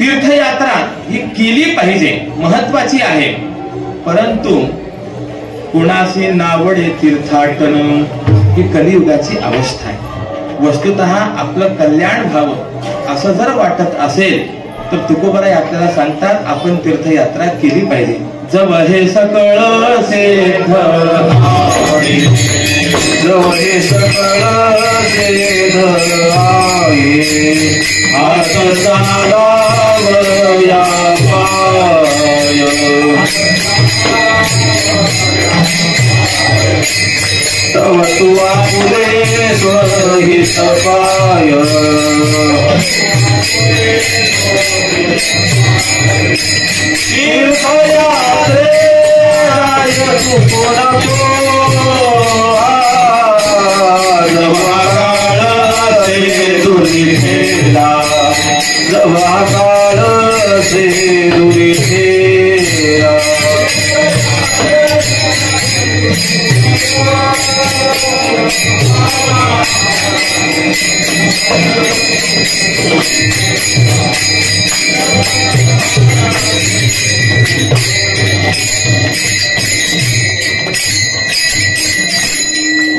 तीर्थयात्रा ही केली पाहिजे, महत्वाची आहे, परंतु कुणाशी नावडे तीर्थाटन ही कलियुगाची अवस्था आहे. वस्तुतः आपलं कल्याण व्हावं असं जर वाटत असेल तर तुकोबाराय आपल्याला सांगतात आपण तीर्थयात्रा केली पाहिजे. जव हे सकळ सेध आहे, जव हे सकळ सेध आहे, हात चालावया पाय, तव तू आपुले स्वहित पाय, तीर्थयात्रे राय तुकोनको, जवा काळ से दुर्निठेला, जवा काळ से दुर्निठेला.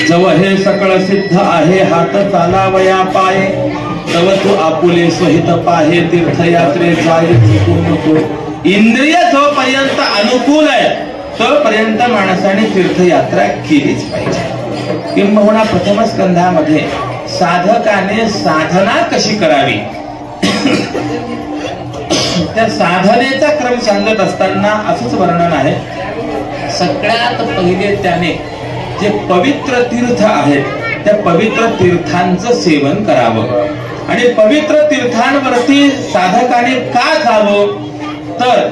जव हे सकळ सिद्ध आहे, हात चालावया पाय, तव तू आपुले सहित पाहे, तीर्थयात्रे जाय चुकू नको. इंद्रिय जोपर्यंत अनुकूल आहे तोपर्यंत माणसाने तीर्थयात्रा केलीच पाहिजे. किंबहुना प्रथम स्कंधामध्ये साधकाने साधना कशी करावी त्या साधनेचा क्रम सांगत असताना असंच वर्णन आहे. सगळ्यात पहिले त्याने जे पवित्र तीर्थ आहेत त्या पवित्र तीर्थांचं सेवन करावं आणि पवित्र तीर्थांवरती साधकाने का जावं तर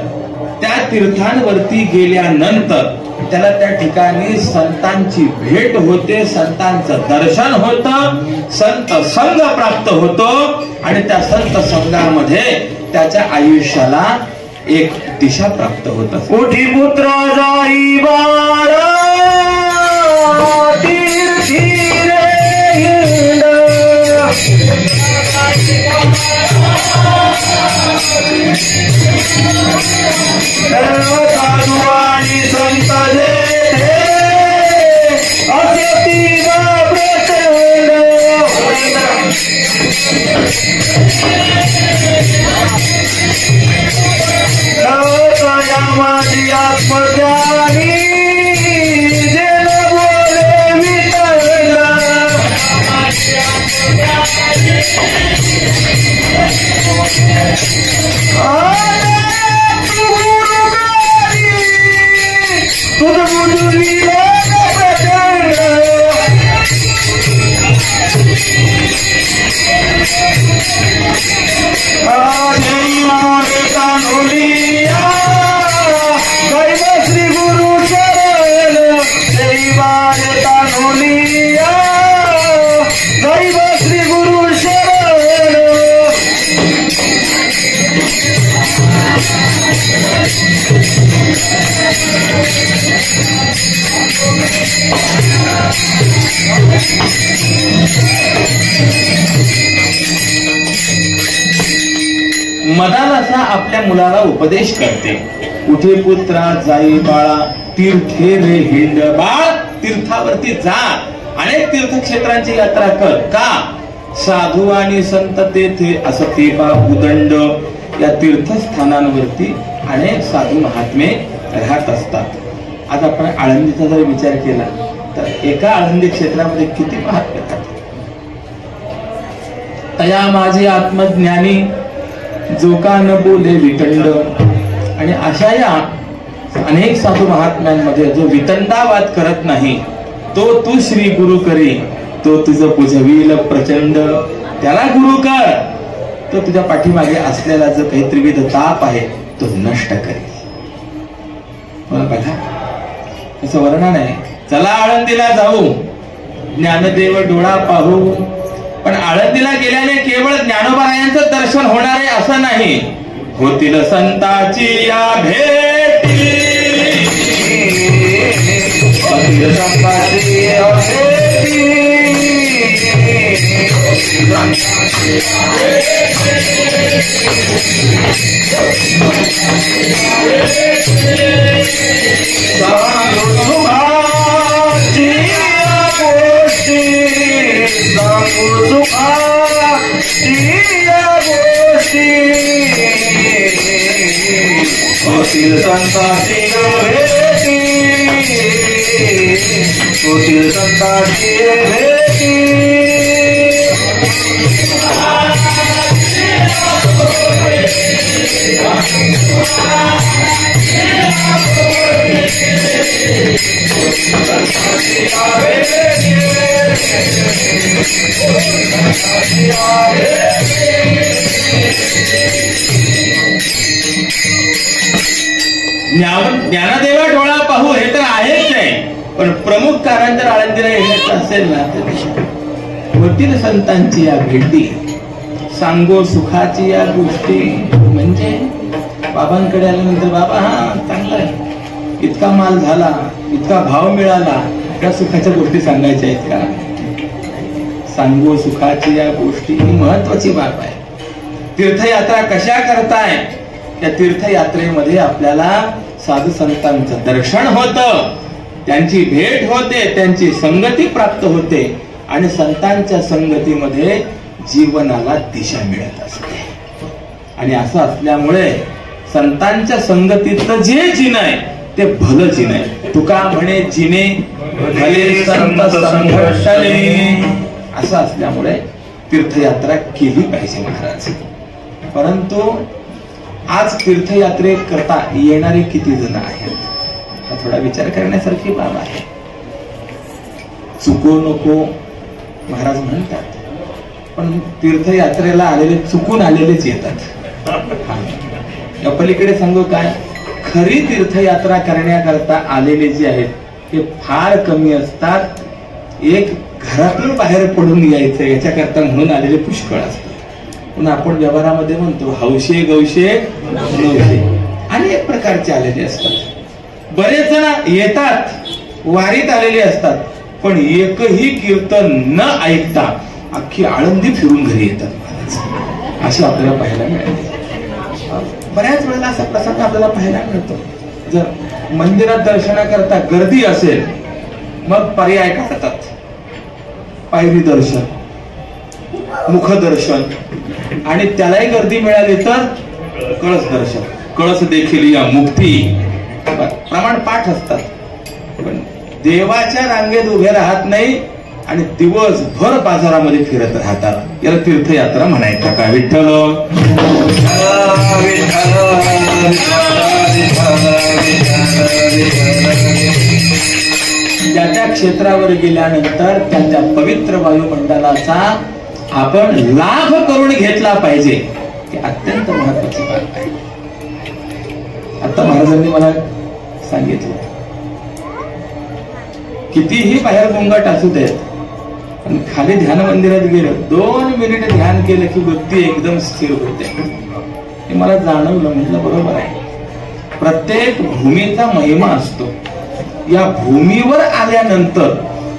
त्या तीर्थांवरती गेल्यानंतर त्याला त्या ठिकाणी संतांची भेट होते, संतांचं दर्शन होतं, संत संग प्राप्त होतो आणि त्या संत संघामध्ये त्याच्या आयुष्याला एक दिशा प्राप्त होत. उठी पुत्र जाई बाळा तीर्थी रे हिंड साधू आणि संत जेथे असती प्रचंड माझी आत्मज्ञानी जेन बोले विठ्ठल तुझ बुजुर्गी श्री गुरु शरण दैवान तानुलिया दैव श्री गुरु शरण मदान असा आपल्या मुलाला उपदेश करते. उठे पुत्रा जाई बाळा तीर्थे रे हिंड. बाळ तीर्थावरती जा, अनेक तीर्थक्षेत्रांची यात्रा कर. का? साधू आणि संत तेथे असते बा उदंड. या तीर्थस्थानांवरती अनेक साधू महात्मे राहत असतात. आज आपण आळंदीचा जर विचार केला तर एका आळंदी क्षेत्रामध्ये किती महात्मे राहतात. तया माझे आत्मज्ञानी जो का न बोले वितंड. आणि अशा या अनेक साधू महात्म्यांमध्ये जो वितंडावाद करत नाही, तो तू श्री गुरु करी, तो तुझं पुजवील प्रचंड. त्याला गुरु कर, तो तुझ्या पाठीमागे असलेला जो काही त्रिविध ताप आहे तो नष्ट करेल. बघा कसं वर्णन आहे. चला आळंदीला जाऊ, ज्ञानदेव डोळा पाहू. पण आळंदीला गेल्याने केवळ ज्ञानोबारायांचं दर्शन होणार आहे असं नाही, होतील संताची या भेटी. होतील संताची भेटी, होतील संताची भेटी. ज्ञानदेवा डोळा पाहू हे तर आहेच नाही, पण प्रमुख कारण जर आळंदीला येण्याचं असेल ना तर होतील संतांची या भेटी. सांगो सुखाची या गोष्टी. म्हणजे बाबांकडे आल्यानंतर बाबा हा चांगला आहे, इतका माल झाला, इतका भाव मिळाला, त्या सुखाच्या गोष्टी सांगायच्या आहेत का? सांगो सुखाची या गोष्टी ही महत्वाची बाब आहे. तीर्थयात्रा कशा करताय? त्या तीर्थयात्रेमध्ये आपल्याला साधू संतांचं दर्शन होतं, त्यांची भेट होते, त्यांची संगती प्राप्त होते आणि संतांच्या संगतीमध्ये जीवनाला दिशा मिळत असते. आणि असं असल्यामुळे संतांच्या संगतीतलं जे जिणं आहे ते भलं जिणं आहे. तुका म्हणे जिने भले संत संघर्षले. असं असल्यामुळे तीर्थयात्रा केली पाहिजे महाराज. परंतु आज तीर्थयात्रे करता येणारे किती जण आहेत हा थोडा विचार करण्यासारखी बाब आहे. चुको नको महाराज म्हणतात, पण तीर्थयात्रेला आलेले चुकून आलेलेच येतात. या पलीकडे सांगू काय, खरी तीर्थयात्रा करण्याकरता आलेले जे आहेत ते फार कमी असतात. एक घरातून बाहेर पडून यायचं याच्याकरता म्हणून आलेले पुष्कळ असतात. पण आपण व्यवहारामध्ये म्हणतो हौशे गौशे नवशे अनेक प्रकारचे आलेले असतात. बरेच जण येतात, वारीत आलेले असतात, पण एकही कीर्तन न ऐकता अख्खी आळंदी फिरून घरी येतात महाराज. असे आपल्याला पाहायला मिळते. बऱ्याच वेळेला असा प्रसंग आपल्याला पाहायला मिळतो. जर मंदिरात दर्शनाकरता गर्दी असेल मग पर्याय काढतात. पायरी दर्शन, मुखदर्शन आणि त्यालाही गर्दी मिळाली तर कळस दर्शन. कळस देखील या मुक्ती प्रमाण पाठ असतात. पण देवाच्या रांगेत उभे राहत नाही आणि दिवसभर बाजारामध्ये फिरत राहतात. याला तीर्थयात्रा म्हणायचं का? विठ्ठल ज्या त्या क्षेत्रावर गेल्यानंतर त्या पवित्र वायुमंडलाचा आपण लाभ करून घेतला पाहिजे. ही अत्यंत महत्वाची बात आहे. आता महाराजांनी मला सांगितलं कितीही बाहेर गोंगाट असू देत पण खाली ध्यान मंदिरात गेलं 2 मिनिट ध्यान केलं की बुद्धी एकदम स्थिर होते. हे मला जाणवलं. म्हटलं बरोबर आहे. प्रत्येक भूमीचा महिमा असतो. या भूमीवर आल्यानंतर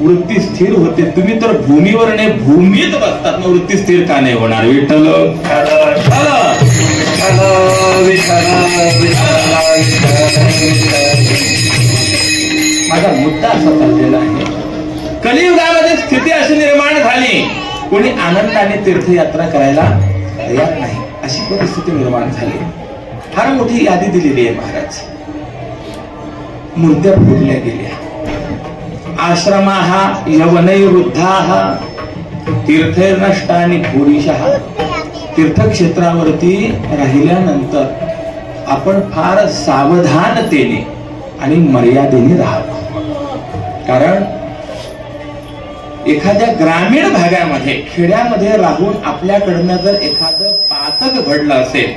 वृत्ती स्थिर होते. तुम्ही तर भूमीवर नाही भूमीत बसतात, मग वृत्ती स्थिर का नाही होणार? विठ्ठल माझा मुद्दा असा चाललेला आहे. कलियुगामध्ये स्थिती अशी निर्माण झाली, कोणी आनंदाने तीर्थयात्रा करायला तयार नाही अशी परिस्थिती निर्माण झाली. फार मोठी यादी दिलेली आहे महाराज. मूर्त्या फोडल्या गेल्या. आश्रमाहा यवनैरुद्धाः तीर्थैर्नष्टानि भूरिशः. तीर्थक्षेत्रावरती राहिल्यानंतर आपण फार सावधानतेने आणि मर्यादेने राहावं. कारण एखाद्या ग्रामीण भागामध्ये खेड्यामध्ये राहून आपल्याकडनं जर एखादं पातक घडलं असेल,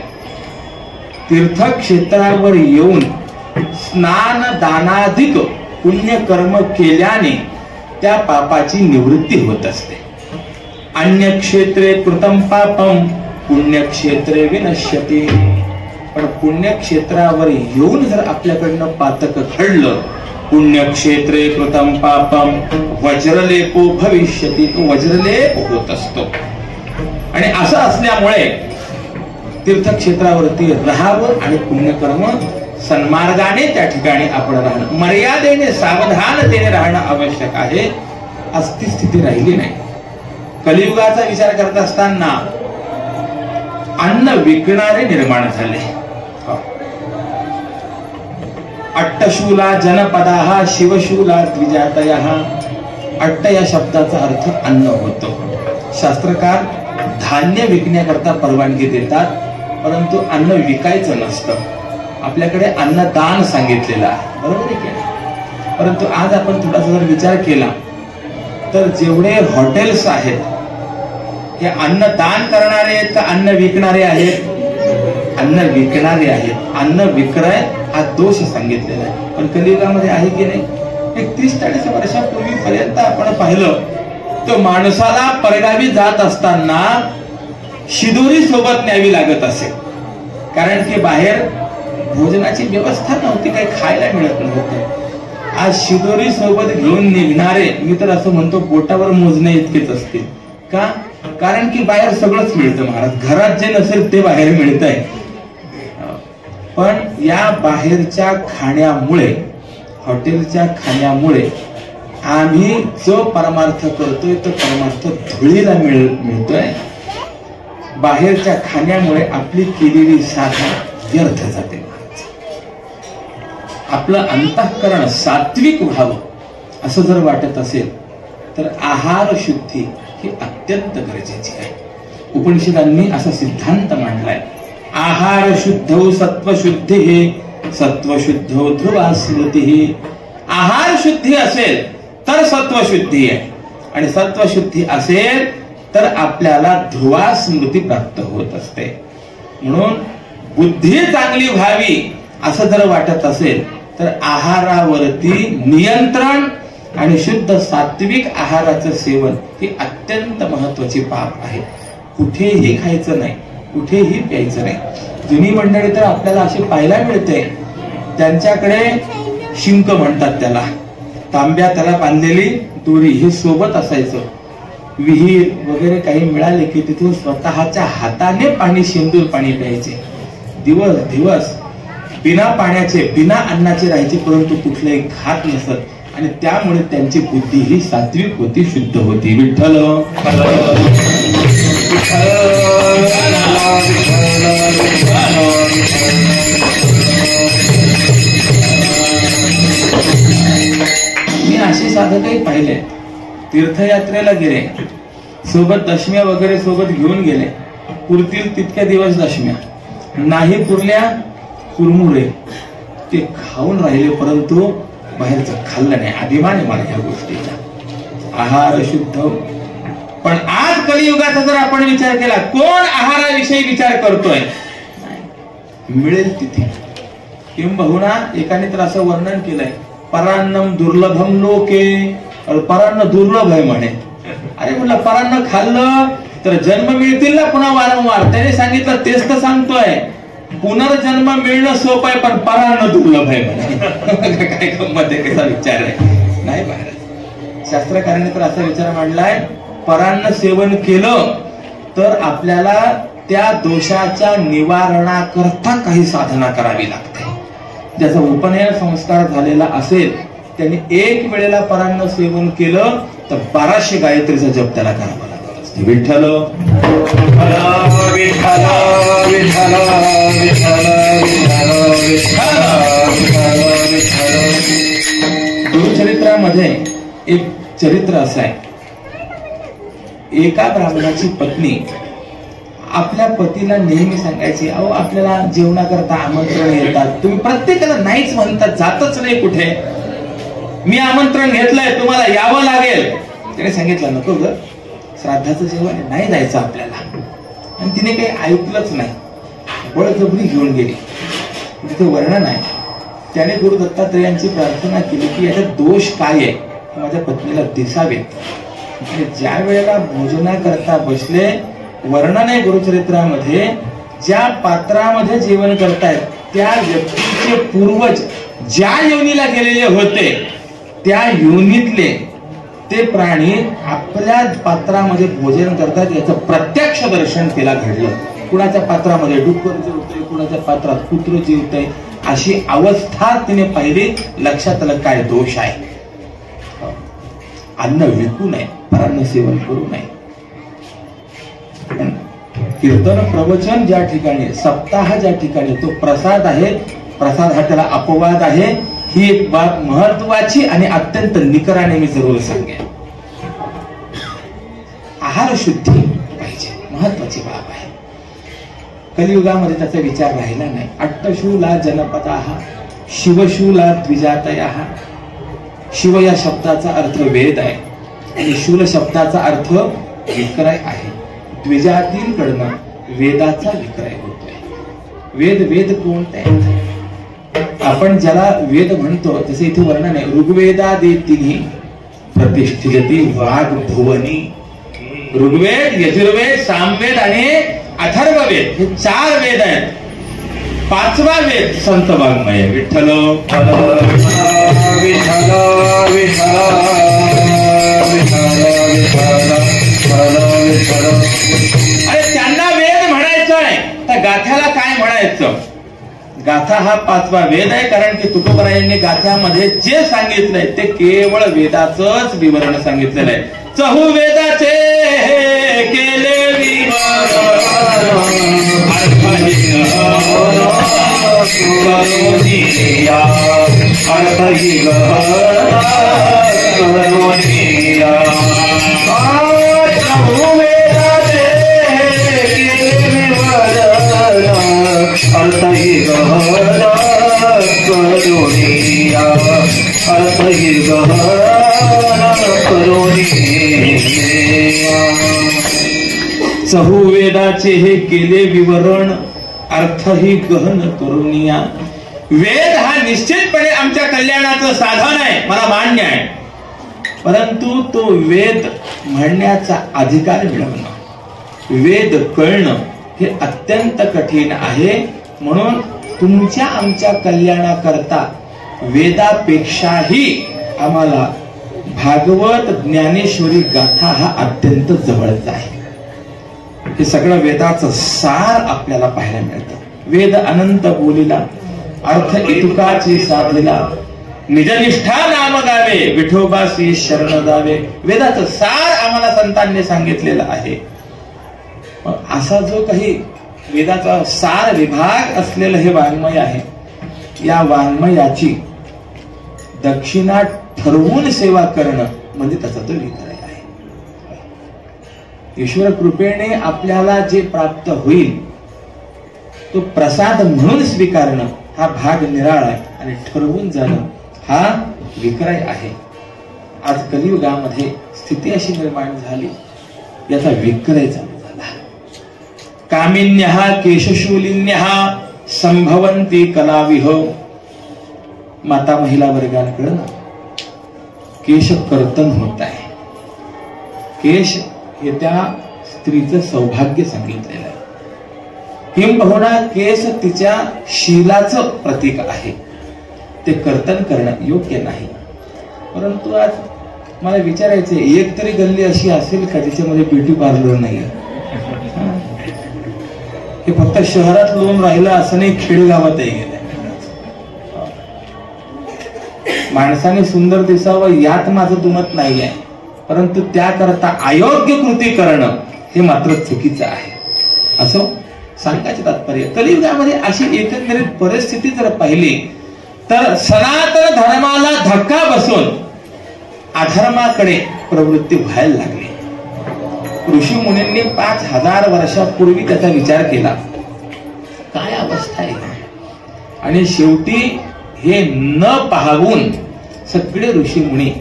तीर्थक्षेत्रावर येऊन स्नान दानाधिक पुण्यकर्म केल्याने त्या पापाची निवृत्ती होत असते. अन्य क्षेत्रे कृतम पापम पुण्यक्षेत्रे विनश्यते. पण पुण्यक्षेत्रावर येऊन जर आपल्याकडनं पातक घडलं, पुण्यक्षेत्रे कृतम पापम वज्रलेपो भविष्यती, तो वज्रलेप होत असतो. आणि असं असल्यामुळे तीर्थक्षेत्रावरती राहावं आणि पुण्यकर्म सन्मार्गाने त्या ठिकाणी आपण राहणं, मर्यादेने सावधानतेने राहणं आवश्यक आहे. आज ती स्थिती राहिली नाही. कलियुगाचा विचार करत असताना अन्न विकणारे निर्माण झाले. अट्टशूला जनपदाः शिवशूला द्विजातयः. अट्ट या शब्दाचा अर्थ अन्न होतो. शास्त्रकार धान्य विकण्याकरता परवानगी देतात, परंतु अन्न विकायचं नसतं. आपल्याकडे अन्नदान सांगितलेलं आहे, बरोबर आहे की? परंतु आज आपण थोडासा जर विचार केला तर जेवढे हॉटेल्स आहेत हे अन्नदान करणारे आहेत का अन्न विकणारे आहेत? अन्न विकणारे आहेत. अन्न विक्रय हा दोष सांगितलेला आहे. पण कलियुगामध्ये आहे की नाही? एक 30-40 वर्षापूर्वी पर्यंत आपण पाहिलं तर माणसाला परगावी जात असताना शिदोरी सोबत न्यावी लागत असेल. कारण की बाहेर भोजनाची व्यवस्था नव्हती, काही खायला मिळत नव्हतं. आज शिदोरी सोबत घेऊन निघणारे मी तर असं म्हणतो बोटावर मोजणे इतकेच असतील. का? कारण की बाहेर सगळंच मिळतं महाराज. घरात जे नसेल ते बाहेर मिळत आहे. पण या बाहेरच्या खाण्यामुळे, हॉटेलच्या खाण्यामुळे आम्ही जो परमार्थ करतोय तो परमार्थ धुळीला मिळतोय. बाहेरच्या खाण्यामुळे आपली केलेली साधना व्यर्थ जाते. आपलं अंतःकरण सात्विक व्हावं असं जर वाटत असेल तर आहार शुद्धी ही अत्यंत गरजेची आहे. उपनिषदांनी असा सिद्धांत मांडलाय. आहार शुद्धौ सत्वशुद्धी, सत्वशुद्धौ ध्रुवा स्मृती. आहार शुद्धी असेल तर सत्वशुद्धी आहे, आणि सत्वशुद्धी असेल तर आपल्याला ध्रुवा स्मृती प्राप्त होत असते. म्हणून बुद्धी चांगली व्हावी असं जर वाटत असेल तर आहारावरती नियंत्रण आणि शुद्ध सात्विक आहाराचं सेवन ही अत्यंत महत्वाची बाब आहे. कुठेही खायचं नाही, कुठेही प्यायचं नाही. जुनी मंडळी तर आपल्याला अशी पाहायला मिळते, त्यांच्याकडे शिंक म्हणतात त्याला, तांब्या त्याला बांधलेली दोरी हे सोबत असायचं. विहीर वगैरे काही मिळाले की तिथून स्वतःच्या हाताने पाणी शेंदूर पाणी प्यायचे. दिवस दिवस बिना पाण्याचे बिना अन्नाचे राहायचे, परंतु कुठलेही खात नसत आणि त्यामुळे त्यांची बुद्धी ही सात्विक होती, शुद्ध होती. विठ्ठल मी अशी साधकही पाहिले, तीर्थयात्रेला गेले, सोबत दशम्या वगैरे सोबत घेऊन गेले, पुरतील तितक्या दिवस दशम्या, नाही पुरल्या कुरमुरे, ते खाऊन राहिले, परंतु बाहेरचं खाल्लं नाही. अभिमान आहे मला ह्या गोष्टीचा. आहार शुद्ध. पण आज कलियुगाचा जर आपण विचार केला, कोण आहाराविषयी विचार करतोय? मिळेल तिथे. किंबहुना एकाने तर असं वर्णन केलंय, परान्नम दुर्लभम लोके, परान्न दुर्लभ आहे म्हणे. अरे म्हटलं परान्न खाल्लं तर जन्म मिळतील ना पुन्हा वारंवार. त्याने सांगितलं तेच तर सांगतोय, पुनर्जन्म मिळणं सोपं आहे पण परान्न दुर्लभ आहे म्हणे. काय गंमत आहे, कसा विचार आहे. नाही बाहेर शास्त्रकारांनी तर असा विचार मांडलाय, परान्न सेवन केलं तर आपल्याला त्या दोषाच्या निवारणाकरता काही साधना करावी लागते. ज्याचा उपनयन संस्कार झालेला असेल त्यांनी एक वेळेला परान्न सेवन केलं तर 1200 गायत्रीचा जप त्याला करावा लागत असते. विठ्ठल गुरुचरित्रामध्ये एक चरित्र असं आहे, एका ब्राह्मणाची पत्नी आपल्या पतीला नेहमी सांगायची, अहो आपल्याला जेवणाकरता आमंत्रण येतात, तुम्ही प्रत्येकाला नाहीच म्हणतात, जातच नाही कुठे, मी आमंत्रण घेतलंय तुम्हाला यावं लागेल. त्याने सांगितलं नको ग, श्राद्धाचं जेवण नाही जायचं आपल्याला. आणि तिने काही ऐकलंच नाही, बळजबरी घेऊन गेली. तिथे वर्णन आहे, त्याने गुरु दत्तात्रेयांची प्रार्थना केली की याच्यात दोष काय आहे माझ्या पत्नीला दिसावेत. आणि ज्या वेळेला भोजनाकरता बसले, वर्णन आहे गुरुचरित्रामध्ये, ज्या पात्रामध्ये जेवण करतायत त्या व्यक्तीचे पूर्वज ज्या योनीला गेलेले होते त्या योनीतले ते प्राणी आपल्या पात्रामध्ये भोजन करतात, याचं प्रत्यक्ष दर्शन तिला घडलं. कुणाच्या पात्रामध्ये डुक्कर जेवतंय, कुणाच्या पात्रात कुत्र जेवतंय, अशी अवस्था तिने पाहिली. लक्षात आलं काय दोष आहे. अन्न विकू नये, परान्न सेवन करू नये. कीर्तन प्रवचन ज्या ठिकाणी, सप्ताह ज्या ठिकाणी, तो प्रसाद आहे, प्रसाद हा त्याला अपवाद आहे. ही एक बाब महत्वाची आणि अत्यंत निकराने मी जरूर सांगेन. आहार शुद्धी पाहिजे, महत्वाची बाब आहे. कलियुगामध्ये त्याचा विचार राहिला नाही. अट्टशूला जनपदाः शिवशूला द्विजातयाः. शिव या शब्दाचा अर्थ वेद आहे आणि शूल शब्दाचा अर्थ विक्रय आहे. द्विजातींकडनं वेदाचा विक्रय होतोय. वेद वेद कोणते? आपण ज्याला वेद म्हणतो तसे इथे वर्णन आहे, ऋग्वेदादी तिन्ही प्रतिष्ठिती वाघ भुवनी. ऋग्वेद, यजुर्वेद, सामवेद आणि अथर्ववेद हे 4 वेद आहेत. 5वा वेद संत वाङ्मय. विठ्ठल अरे त्यांना वेद म्हणायचं आहे, तर गाथ्याला काय म्हणायचं? गाथा हा 5वा वेद आहे, कारण की तुकोबरायांनी गाथ्यामध्ये जे सांगितलंय ते केवळ वेदाचंच विवरण सांगितलेलं आहे. चहू वेदाचे केले चहू वेदाचे हे केले विवरण, अर्थ ही गहन करुनिया. वेद हा निश्चितपणे आमच्या कल्याणाचं साधन आहे, मला मान्य आहे. परंतु तो वेद म्हणण्याचा अधिकार मिळवणं, वेद कळणं हे अत्यंत कठीण आहे. म्हणून तुमच्या आमच्या कल्याणाकरता वेदापेक्षाही आम्हाला भागवत ज्ञानेश्वरी गाथा हा अत्यंत जवळचा आहे. हे सगळं वेदाचं सार आपल्याला पाहायला मिळतं. वेद अनंत बोलिला, अर्थ इतुकाची साधिला, निजनिष्ठा नाम गावे, विठोबासी शरण जावे. वेदाचं सार आम्हाला संतांनी सांगितलेलं आहे. असा जो काही वेदाचा सार विभाग असलेलं हे वाङ्मय आहे, या वाङ्मयाची दक्षिणा ठरवून सेवा करणं म्हणजे त्याचा तो विक्रय आहे. ईश्वर कृपेने आपल्याला जे प्राप्त होईल तो प्रसाद म्हणून स्वीकारणं हा भाग निराळा आहे आणि ठरवून जाणं हा विक्रय आहे. आज कलियुगामध्ये स्थिती अशी निर्माण झाली, याचा विक्रय चालू झाला. कामिन्यः केशशूलिन्यः संभवन्ति कलाविह. माता महिला वर्गांकडे केश कर्तन होत आहे. केश हे त्या स्त्रीचं सौभाग्य सांगितलेलं आहे. किंबहुना केस तिच्या शीलाचं प्रतीक आहे. ते कर्तन करणं योग्य नाही. परंतु आज मला विचारायचं, एक तरी गल्ली अशी असेल का ज्याच्यामध्ये ब्युटी पार्लर नाही? हे फक्त शहरात लोन राहिलं असं नाही, खेडेगावातही गेलंय. माणसाने सुंदर दिसावं यात माझं दुमत नाहीये, परंतु त्याकरता अयोग्य कृती करणं हे मात्र चुकीचं आहे. असं सांगायचे तात्पर्य, कलियुगामध्ये अशी एकंदरीत परिस्थिती जर पाहिली तर सनातन धर्माला धक्का बसून अधर्माकडे प्रवृत्ती व्हायला लागली. ऋषी मुनींनी 5000 वर्षापूर्वी त्याचा विचार केला, काय अवस्था आहे. आणि शेवटी हे न पाहून सगळे ऋषी मुनी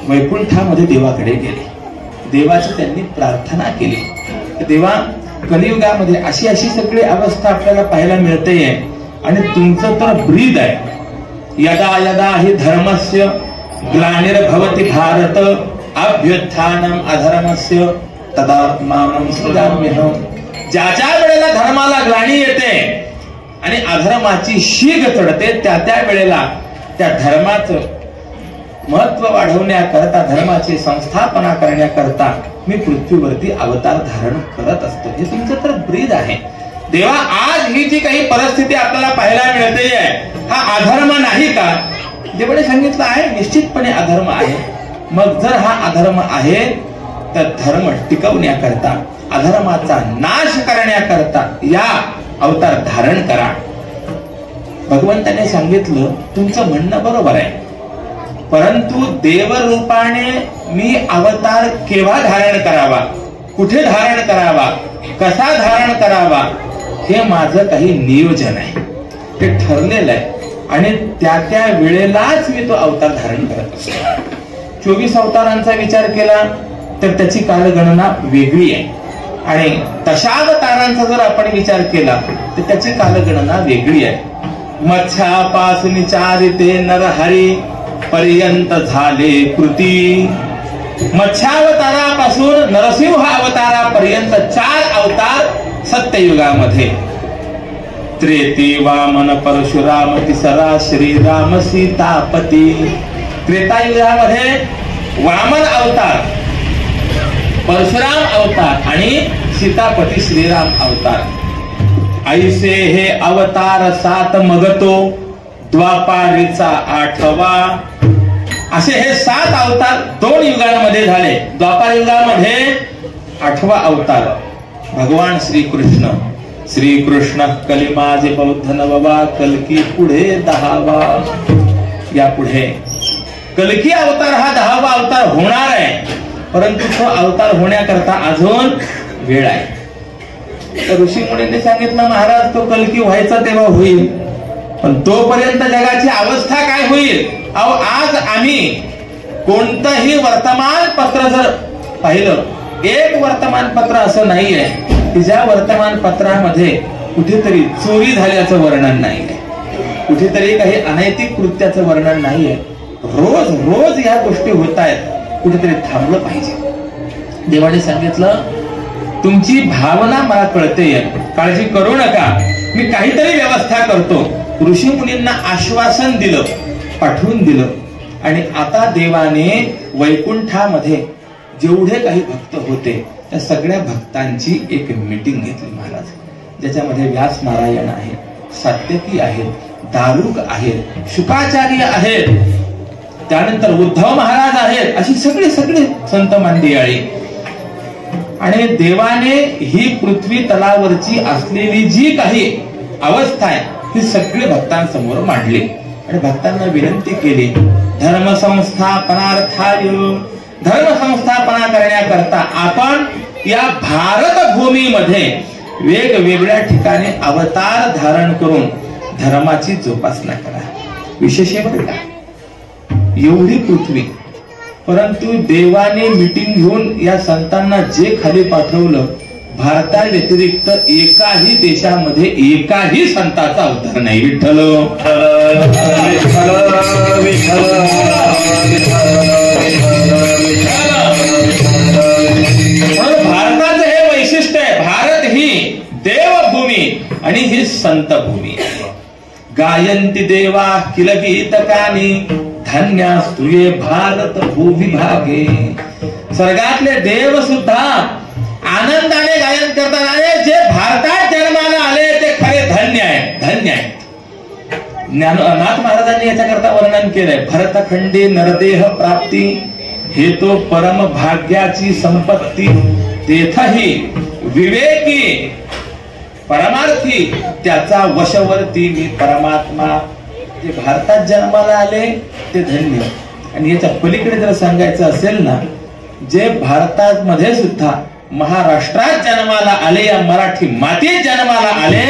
वैकुंठामध्ये देवाकडे गेले. देवाची त्यांनी प्रार्थना केली, देवा कलियुगामध्ये अशी अशी सगळी अवस्था आपल्याला पाहायला मिळते आणि तुमचं तर ब्रीद आहे. यदा यदा हि धर्मस्य ग्लानिर्भवति भारत अभ्युत्थानम अधर्मस्य तदात्मानं सृजाम्यहम्. ज्या वेळेला धर्माला ग्लानी येते आणि अधर्माची शीग चढते, त्या वेळेला त्या धर्माचं महत्व वाढवण्याकरता, धर्माची संस्थापना करण्याकरता मी पृथ्वीवरती अवतार धारण करत असतो. हे तुमचं तर ब्रीद आहे. देवा, आज ही जी काही परिस्थिती आपल्याला पाहायला मिळते हा अधर्म नाही का? देवाने सांगितलं आहे, निश्चितपणे अधर्म आहे. मग जर हा अधर्म आहे तर धर्म टिकवण्याकरता, अधर्माचा नाश करण्याकरता या अवतार धारण करा. भगवंताने सांगितलं, तुमचं म्हणणं बरोबर आहे, परंतु देवरूपाने मी अवतार केव्हा धारण करावा, कुठे धारण करावा, कसा धारण करावा, हे माझं काही नियोजन आहे. ते ठरलेलं आहे आणि त्या वेळेलाच मी तो अवतार धारण करत असतो. 24 अवतारांचा विचार केला तर त्याची कालगणना वेगळी आहे आणि दशावतारांचा जर आपण विचार केला तर त्याची कालगणना वेगळी आहे. मत्स्यापासून चारिते नरहरी पर्यंत झाले कृती. मत्स्यावतारापासून नरसिंह अवतारापर्यंत 4 अवतार सत्ययुगामध्ये. त्रेती वामन परशुराम, तिसरा श्रीराम सीतापती. त्रेतायुगामध्ये वामन अवतार, परशुराम अवतार आणि सीतापती श्रीराम अवतार. ऐसे हे अवतार 7 मगतो, द्वापारीचा 8वा. असे हे 7 अवतार 2 युगांमध्ये झाले. द्वापार युगामध्ये 8वा अवतार भगवान श्रीकृष्ण. श्रीकृष्ण कलिमाजे बौद्ध नववा, कल्की पुढे 10वा. या पुढे कल्की अवतार हा 10वा अवतार होणार आहे, परंतु तो अवतार होण्याकरता अजून वेळ आहे. तर ऋषी मुनींनी सांगितलं, महाराज तो कल्की व्हायचा तेव्हा होईल, पण तोपर्यंत जगाची अवस्था काय होईल? अहो, आज आम्ही कोणतंही वर्तमानपत्र जर पाहिलं, एक वर्तमानपत्र असं नाहीये की ज्या वर्तमानपत्रामध्ये कुठेतरी चोरी झाल्याचं वर्णन नाहीये. कुठेतरी काही अनैतिक कृत्याचं वर्णन नाहीये. रोज रोज या गोष्टी होत आहेत, कुठेतरी थांबलं पाहिजे. देवाने सांगितलं तुमची भावना मला कळतेय, काळजी करू नका, मी काहीतरी व्यवस्था करतो. ऋषी मुनींना आश्वासन दिलं, पाठवून दिलं. आणि आता देवाने वैकुंठामध्ये जेवढे काही भक्त होते त्या सगळ्या भक्तांची एक मीटिंग घेतली महाराज, ज्याच्यामध्ये व्यास नारायण आहेत, सात्यकी आहेत, दारुक आहेत, शुकाचार्य आहेत, त्यानंतर उद्धव महाराज आहेत, अशी सगळे संत मंडळी. आणि देवाने ही पृथ्वी तलावरची असलेली जी काही अवस्था आहे ही सगळी भक्तांसमोर मांडली आणि भक्तांना विनंती केली, धर्मसंस्थापना करण्याकरता आपण या भारत भूमीमध्ये वेगवेगळ्या ठिकाणी अवतार धारण करून धर्माची जोपासना करा. विशेष बरं का, एवढी पृथ्वी, परंतु देवाने मीटिंग घेऊन या संतांना जे खाली पाठवलं, भारता व्यतिरिक्त एकाही देशामध्ये एकाही संताचा अवतार नाही. विठ्ठल भारताचं हे वैशिष्ट्य आहे. भारत ही देवभूमी आणि ही संत भूमी. गायंती देवा किल गीतकानी धन्यास्तुये भारत भूविभागे. स्वर्गातले देव सुद्धा आनंदाने गायन करतात, अरे जे भारतात जन्माला आले ते खरे धन्य आहे, धन्य आहे. नाथ महाराजांनी याच्याकरता वर्णन केलंय, भरतखंडी नरदेह प्राप्ती हे तो परम भाग्याची संपत्ती, तेथही विवेकी परमार्थी त्याचा वशवर्ती मी परमात्मा. जे भारतात जन्माला आले ते धन्य. आणि याच्या पलीकडे जर सांगायचं असेल ना, जे भारतात मध्ये सुद्धा महाराष्ट्रात जन्माला आले, या मराठी मातीत जन्माला आले,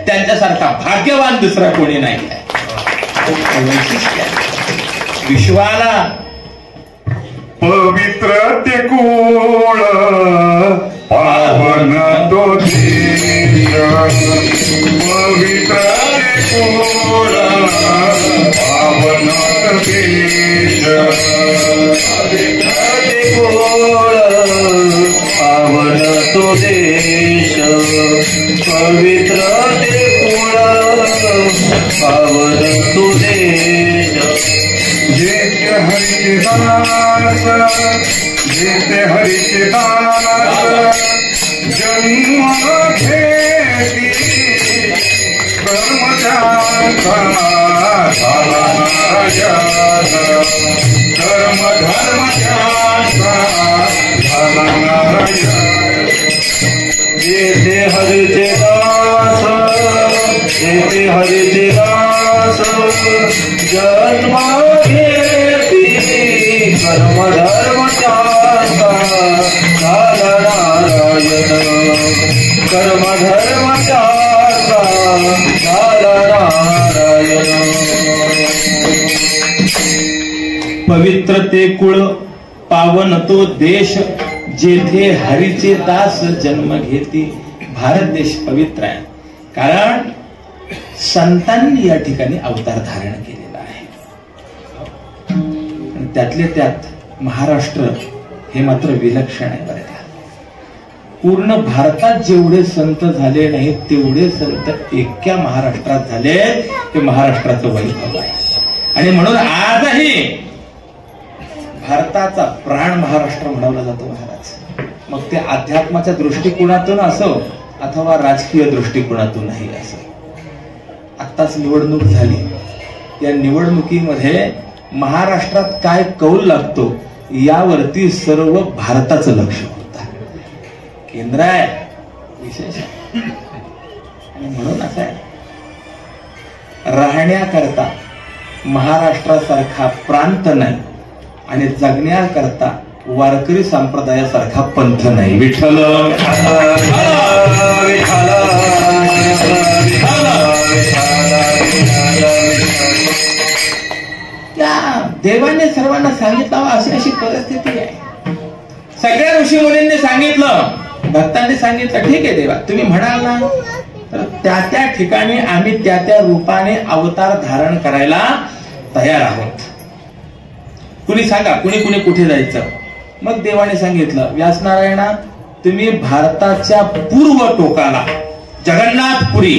त्यांच्यासारखा भाग्यवान दुसरा कोणी नाही. विश्वाला पवित्र ते कुळ पावन तो देश, पवित्र ते कुळ पावन तो देश, पवित्र ते कुळ पावन तो देश, पवित्र ते कुळ पावन तो देश. जेते हरिचे दास, जेते हरिचे दास जन्म घेती, कर्मजाचा झाला नारायण, कर्म धर्मजाचा झाला नारायण. जेते हरिचे दास, जेते हरिचे दास जन्म घेती, कर्म धर्म त्याचा झाला नारायण, कर्म धर्म त्याचा झाला नारायण. पवित्र ते कुळ पावन तो देश, जेथे हरीचे दास जन्म घेती. भारत देश पवित्र आहे, कारण संतांनी या ठिकाणी अवतार धारण केलेला आहे. आणि त्यातले त्यात महाराष्ट्र हे मात्र विलक्षण आहे बरं का. पूर्ण भारतात जेवढे संत झाले नाहीत तेवढे संत एका महाराष्ट्रात झाले. ते महाराष्ट्राचं वैभव आहे. आणि म्हणून आजही भारताचा प्राण महाराष्ट्र म्हणवला जातो महाराज. मग ते अध्यात्माच्या दृष्टिकोनातून असो अथवा राजकीय दृष्टिकोनातूनही असो. आत्ताच निवडणूक झाली, या निवडणुकीमध्ये महाराष्ट्रात काय कौल लागतो यावरती सर्व भारताचं लक्ष होतं. केंद्र आहे विशेष आहे. आणि म्हणून असं आहे, राहण्याकरता महाराष्ट्रासारखा प्रांत नाही आणि जगण्याकरता वारकरी संप्रदायासारखा पंथ नाही. विठ्ठल देवाने सर्वांना सांगितलं अशी अशी परिस्थिती आहे. सगळ्या ऋषी मुनींनी सांगितलं, भक्तांनी सांगितलं, ठीक आहे देवा तुम्ही म्हणाल ना तर त्या त्या ठिकाणी आम्ही त्या त्या रूपाने अवतार धारण करायला तयार आहोत. कुणी सांगा कुणी कुणी कुठे जायचं. मग देवाने सांगितलं, व्यासनारायणा तुम्ही भारताच्या पूर्व टोकाला जगन्नाथपुरी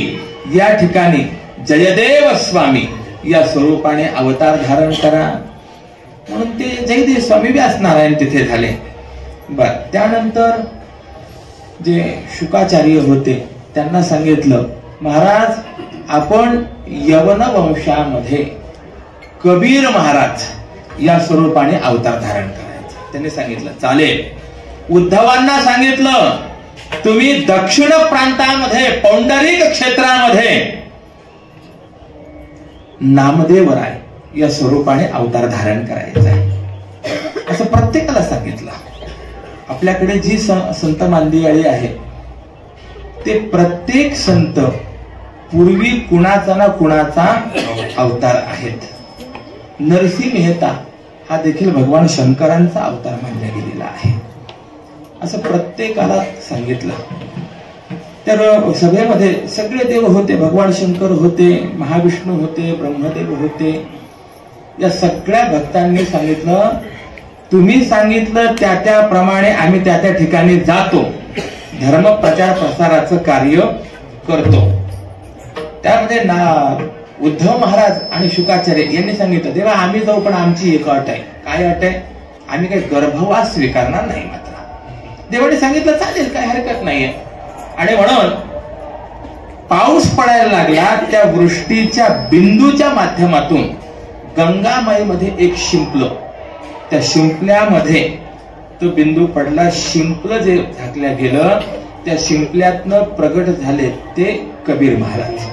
या ठिकाणी जयदेव स्वामी या स्वरूपाने अवतार धारण करा. म्हणून ते जयदेव स्वामी व्यासनारायण तिथे झाले. बर, त्यानंतर जे शुकाचार्य होते त्यांना सांगितलं, महाराज आपण यवन वंशामध्ये कबीर महाराज या स्वरूपाने अवतार धारण करायचं. त्यांनी सांगितलं चालेल. उद्धवांना सांगितलं तुम्ही दक्षिण प्रांतामध्ये पौंडरिक क्षेत्रामध्ये नामदेवराय या स्वरूपाने अवतार धारण करायचा आहे असं प्रत्येकाला सांगितलं. आपल्याकडे जी संत मंडळी आहे ते प्रत्येक संत पूर्वी कुणाचा ना कुणाचा अवतार आहेत. नरसिंह मेहता हा देखील भगवान शंकरांचा अवतार मानला गेलेला आहे असं प्रत्येकाला सांगितलं. तर सभेमध्ये सगळे देव होते. भगवान शंकर होते, महाविष्णू होते, ब्रह्मदेव होते. या सगळ्या भक्तांनी सांगितलं तुम्ही सांगितलं त्या त्याप्रमाणे आम्ही त्या त्या ठिकाणी जातो, धर्म प्रचार प्रसाराचं कार्य करतो. त्यामध्ये उद्धव महाराज आणि शुकाचार्य यांनी सांगितलं तेव्हा आम्ही जाऊ, पण आमची एक अट आहे. काय अट आहे? आम्ही काही गर्भवास स्वीकारणार नाही. मात्र देवाने सांगितलं चालेल, काही हरकत नाहीये. आणि म्हणून पाऊस पडायला लागला. त्या वृष्टीच्या बिंदूच्या माध्यमातून गंगामाईमध्ये एक शिंपलं, त्या शिंपल्यामध्ये तो बिंदू पडला. शिंपलं जे झाकल्या गेलं त्या शिंपल्यातनं प्रगट झाले ते कबीर महाराज.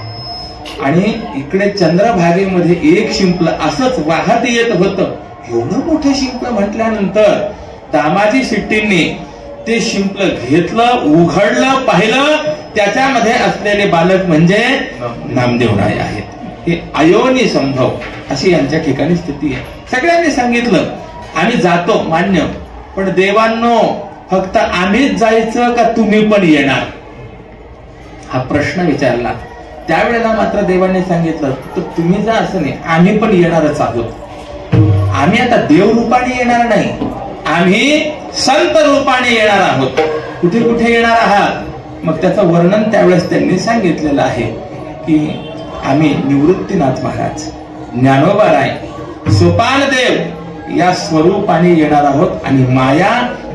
आणि इकडे चंद्रभागेमध्ये एक शिंपलं असंच वाहत येत होतं. एवढं मोठं शिंपलं म्हटल्यानंतर दामाजी शेट्टींनी ते शिंपलं घेतलं, उघडलं, पाहिलं. त्याच्यामध्ये असलेले बालक म्हणजे नामदेवराय आहेत. हे अयोनी संभव अशी यांच्या ठिकाणी स्थिती आहे. सगळ्यांनी सांगितलं आम्ही जातो, मान्य, पण देवांनो फक्त आम्हीच जायचं का तुम्ही पण येणार हा प्रश्न विचारला. त्यावेळेला मात्र देवांनी सांगितलं तर तुम्ही जा असं नाही, आम्ही पण येणारच आहोत. आम्ही आता देव रूपाने येणार नाही, आम्ही संत रूपाने येणार आहोत. कुठे कुठे येणार आहात? मग त्याचं वर्णन त्यावेळेस त्यांनी सांगितलेलं आहे की आम्ही निवृत्तीनाथ महाराज, ज्ञानोबाराय, सोपानदेव या स्वरूपाने येणार आहोत आणि माया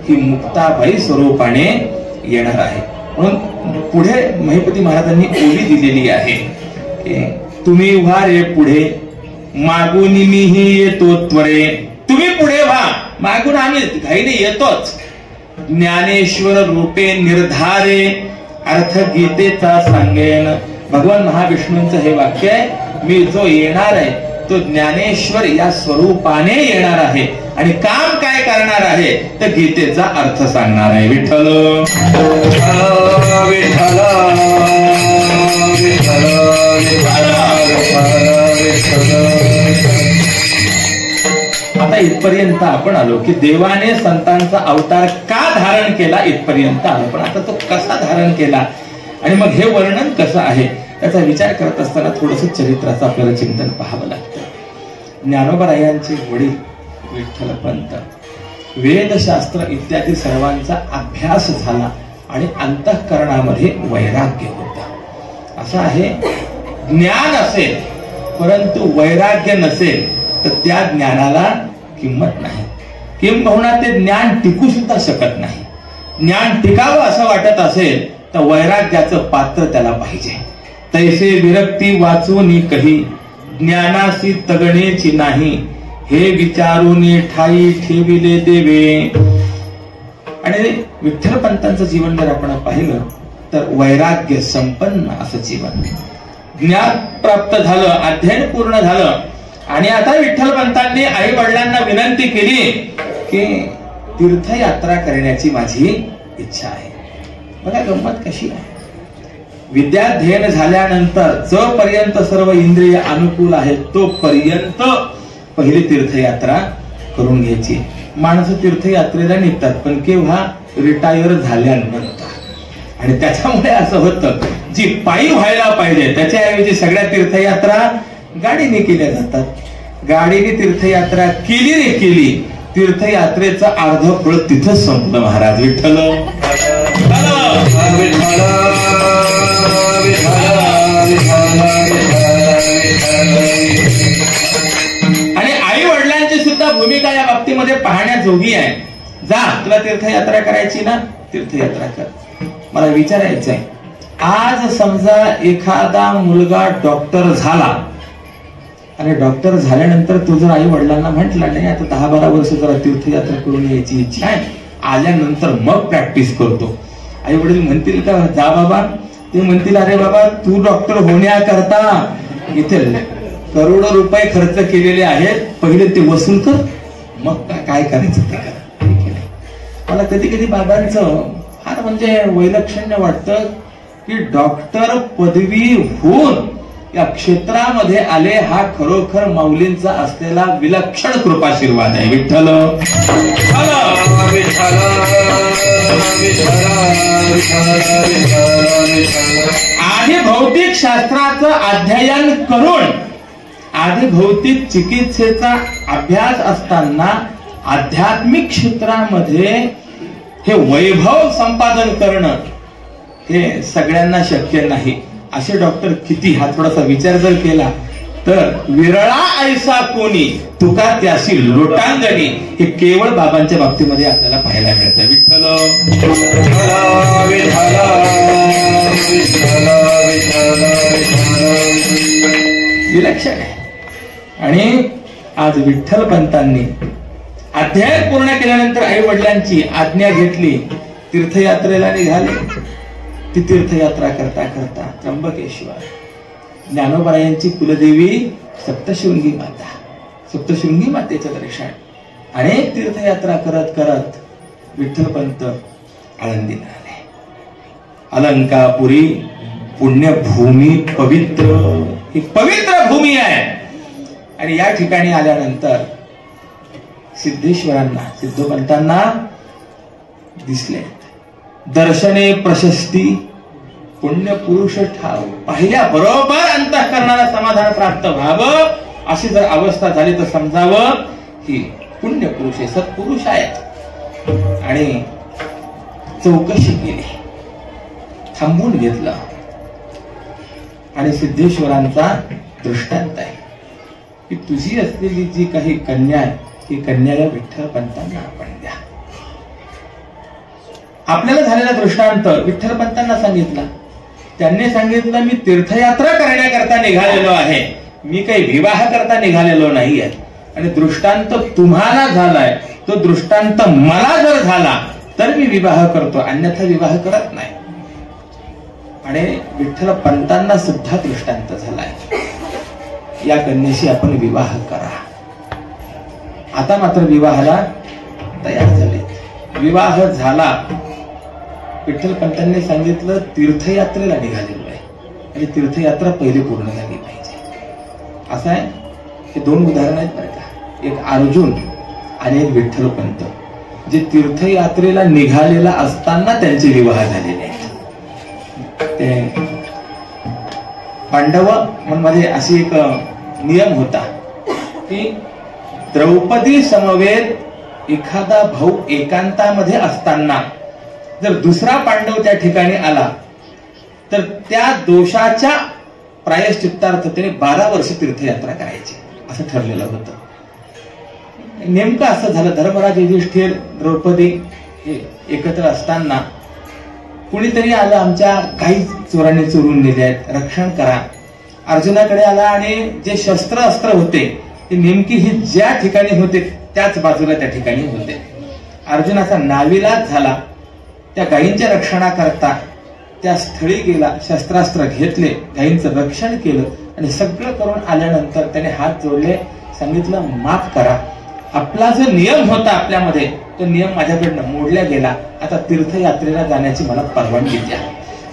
ही मुक्ताबाई स्वरूपाने येणार आहे. म्हणून पुढे महिपती महाराजांनी ओवी दिलेली आहे की तुम्ही व्हा रे पुढे, मागून मीही येतो त्वरे. तुम्ही पुढे व्हा, मागून आम्ही घाईने येतोच. ज्ञानेश्वर रूपे निर्धारे अर्थ गीतेचा सांगेन. भगवान महाविष्णूंचं हे वाक्य आहे. मी जो येणार आहे तो ज्ञानेश्वर या स्वरूपाने येणार आहे आणि काम काय करणार आहे तर गीतेचा अर्थ सांगणार आहे. विठ्ठल विठ्ठल आता इथपर्यंत आपण आलो की देवाने संतांचा अवतार का धारण केला इथपर्यंत आलो. पण आता तो कसा धारण केला आणि मग हे वर्णन कसं आहे त्याचा विचार करत असताना थोडंसं चरित्राचं आपल्याला चिंतन पाहावं लागतं. ज्ञानोबारायांचे वडील विठ्ठलपंत वेदशास्त्र इत्यादी सर्वांचा अभ्यास झाला आणि अंतःकरणामध्ये वैराग्य होता. असं आहे ज्ञान असेल परंतु वैराग्य नसेल तर त्या ज्ञानाला किंमत नाही. किंबहुना ते ज्ञान टिकू सुद्धा शकत नाही. ज्ञान टिकावं असं वाटत असेल तर वैराग्याचं पात्र त्याला पाहिजे. तैसे विरक्ती वाचून कही ज्ञानासी तगणेची नाही, हे विचारून ठाई ठेविले देवे. आणि विठ्ठलपंतांचं जीवन जर आपण पाहिलं तर वैराग्य संपन्न असं जीवन. ज्ञान प्राप्त झालं, अध्ययन पूर्ण झालं आणि आता विठ्ठलपंतांनी आई वडिलांना विनंती केली की तीर्थयात्रा करण्याची माझी इच्छा आहे. बघा गंमत कशी आहे. विद्याध्ययन झाल्यानंतर जोपर्यंत सर्व इंद्रिय अनुकूल आहेत तोपर्यंत पहिली तीर्थयात्रा करून घ्यायची. माणसं तीर्थयात्रेला निघतात पण केव्हा रिटायर झाल्यानंतर. आणि त्याच्यामुळे असं होतं जी पायी व्हायला पाहिजे त्याच्याऐवजी सगळ्या तीर्थयात्रा गाडीने केल्या जातात। गाडीने तीर्थयात्रा केली रे केली, तीर्थयात्रेचं अर्ध फळ तिथंच संपलं महाराज। विठ्ठल आणि आई वडिलांची सुद्धा भूमिका या बाबतीमध्ये पाहण्याजोगी आहे। जा, तुला तीर्थयात्रा करायची ना, तीर्थयात्रा कर। मला विचारायचंय, आज समजा एखादा मुलगा डॉक्टर झाला आणि डॉक्टर झाल्यानंतर तू जर आई वडिलांना म्हटला नाही आता 10-12 वर्ष जरा तीर्थयात्रा करून यायची इच्छा आहे, आल्यानंतर मग प्रॅक्टिस करतो, आई वडील म्हणतील का जा बाबा? ते म्हणतील अरे बाबा तू डॉक्टर होण्याकरता इथे करोडो रुपये खर्च केलेले आहेत, पहिले ते वसूल कर, मग काय करायचं ते कर। मला कधी कधी बाबांचं फार म्हणजे वैलक्षण्य वाटतं की डॉक्टर पदवी होऊन या क्षेत्रामध्ये आले, हा खरोखर माऊलींचा असलेला विलक्षण कृपाशीर्वाद आहे। विठ्ठल आधी भौतिक शास्त्राचं अध्ययन करून, आधी भौतिक चिकित्सेचा अभ्यास असताना आध्यात्मिक क्षेत्रामध्ये हे वैभव संपादन करणं हे सगळ्यांना शक्य नाही। असे डॉक्टर किती, हा थोडासा विचार जर केला तर विरळा ऐसा कोणी तुका त्याशी लोटांगणी, हे केवळ बाबांच्या बाबतीमध्ये आपल्याला पाहायला मिळतं। विठ्ठल विलक्षण आहे। आणि आज विठ्ठल पंतांनी अध्ययन पूर्ण केल्यानंतर आई वडिलांची आज्ञा घेतली, तीर्थयात्रेला निघाले। ती तीर्थयात्रा करता करता त्र्यंबकेश्वर, ज्ञानोबरायांची कुलदेवी सप्तशृंगी माता, सप्तशृंगी मातेचं दर्शन, अनेक तीर्थयात्रा करत करत विठ्ठलपंत आळंदीला आले। अलंकापुरी पुण्यभूमी, पवित्र, ही पवित्र भूमी आहे। आणि या ठिकाणी आल्यानंतर सिद्धेश्वरांना, सिद्धोपंतांना दिसले, दर्शने प्रशस्ती पुण्य पुरुष ठाव, पाहिल्या बरोबर अंतःकरणाला समाधान प्राप्त व्हावं अशी जर अवस्था झाली तर समजावं ही पुण्य पुरुष आहे, सत्पुरुष आहेत। आणि चौकशी केली, थांबून घेतलं आणि सिद्धेश्वरांचा दृष्टांत आहे की तुझी असलेली जी काही कन्या आहे ती कन्याला विठ्ठल पंतांना आपण द्या। आपल्याला झालेला दृष्टांत विठ्ठल पंतांना सांगितला, त्यांनी सांगितलं मी तीर्थयात्रा करण्याकरता निघालेलो आहे, मी काही विवाह करता निघालेलो नाही आहे। आणि दृष्टांत तुम्हाला झालाय, तो दृष्टांत मला जर झाला तर मी विवाह करतो, अन्यथा विवाह करत नाही। आणि विठ्ठल पंतांना सुद्धा दृष्टांत झालाय, या कन्येशी आपण विवाह करा। आता मात्र विवाहाला तयार झाले, विवाह झाला। विठ्ठल पंतांनी सांगितलं तीर्थयात्रेला निघालेलो आहे आणि तीर्थयात्रा पहिली पूर्ण झाली पाहिजे। असं आहे, हे 2 उदाहरण आहेत बरं का, एक अर्जुन आणि एक विठ्ठल पंत, जे तीर्थयात्रेला निघालेला असताना त्यांचे विवाह झालेले आहेत। ते पांडव मध्ये अशी एक नियम होता की द्रौपदी समवेत एखादा भाऊ एकांतामध्ये असताना जर दुसरा पांडव त्या ठिकाणी आला तर त्या दोषाच्या प्रायश्चित्तार्थ त्याने 12 वर्ष तीर्थयात्रा करायची असं ठरलेलं होतं। नेमकं असं झालं, धर्मराज युधिष्ठिर द्रौपदी एकत्र असताना कुणीतरी आलं, आमच्या काही चोरांनी चोरून नेले आहेत, रक्षण करा। अर्जुनाकडे आला आणि जे शस्त्र अस्त्र होते ते नेमकी ही ज्या ठिकाणी होते त्याच बाजूला त्या ठिकाणी होते। अर्जुनाचा नाविलाज झाला, त्या गायींच्या रक्षणाकरता त्या स्थळी गेला, शस्त्रास्त्र घेतले, गायींचं रक्षण केलं आणि सगळं करून आल्यानंतर त्याने हात जोडले, सांगितलं माफ करा, आपला जो नियम होता आपल्यामध्ये तो नियम माझ्याकडनं मोडला गेला, आता तीर्थयात्रेला जाण्याची मला परवानगी द्या।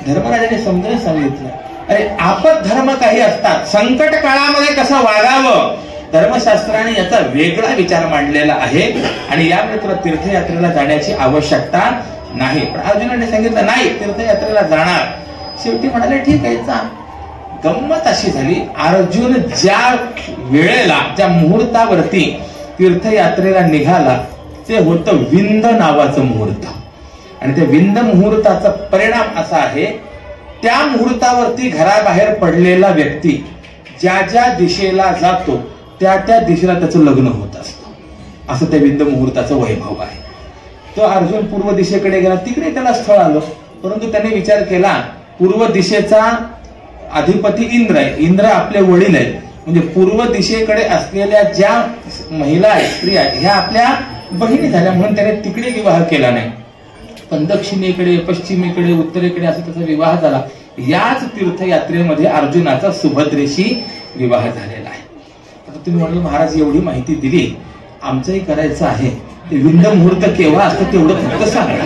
धर्मराजाने समजावून सांगितलं, अरे आपत धर्म काही असतात, संकट काळामध्ये कसं वागावं, धर्मशास्त्राने याचा वेगळा विचार मांडलेला आहे आणि यामुळे तुला तीर्थयात्रेला जाण्याची आवश्यकता नाही। पण अर्जुनाने सांगितलं नाही, तीर्थयात्रेला जाणार। शेवटी म्हणाले ठीक आहे जा. गंमत अशी झाली, अर्जुन ज्या वेळेला ज्या मुहूर्तावरती तीर्थयात्रेला निघाला ते होतं विंद नावाचं मुहूर्त. आणि त्या विंद मुहूर्ताचा परिणाम असा आहे, त्या मुहूर्तावरती घराबाहेर पडलेला व्यक्ती ज्या ज्या दिशेला जातो त्या त्या दिशेला त्याचं लग्न होत असतं. असं त्या विंद मुहूर्ताचं वैभव आहे. तो अर्जुन पूर्व दिशेकडे गेला, तिकडे त्याला स्थळ आलं. परंतु त्याने विचार केला पूर्व दिशेचा अधिपती इंद्र आहे, इंद्र आपले वडील आहेत, म्हणजे पूर्व दिशेकडे असलेल्या ज्या महिला आहेत, स्त्रिया आहेत, ह्या आपल्या बहिणी झाल्या, म्हणून त्याने तिकडे विवाह केला नाही. पण दक्षिणेकडे, पश्चिमेकडे, उत्तरेकडे असा त्याचा विवाह झाला. याच तीर्थयात्रेमध्ये अर्जुनाचा सुभद्रेशी विवाह झालेला आहे. आता तुम्ही म्हणाल महाराज एवढी माहिती दिली, आमचंही करायचं आहे, ते विंद मुहूर्त केव्हा असतं तेवढं फक्त सांगा.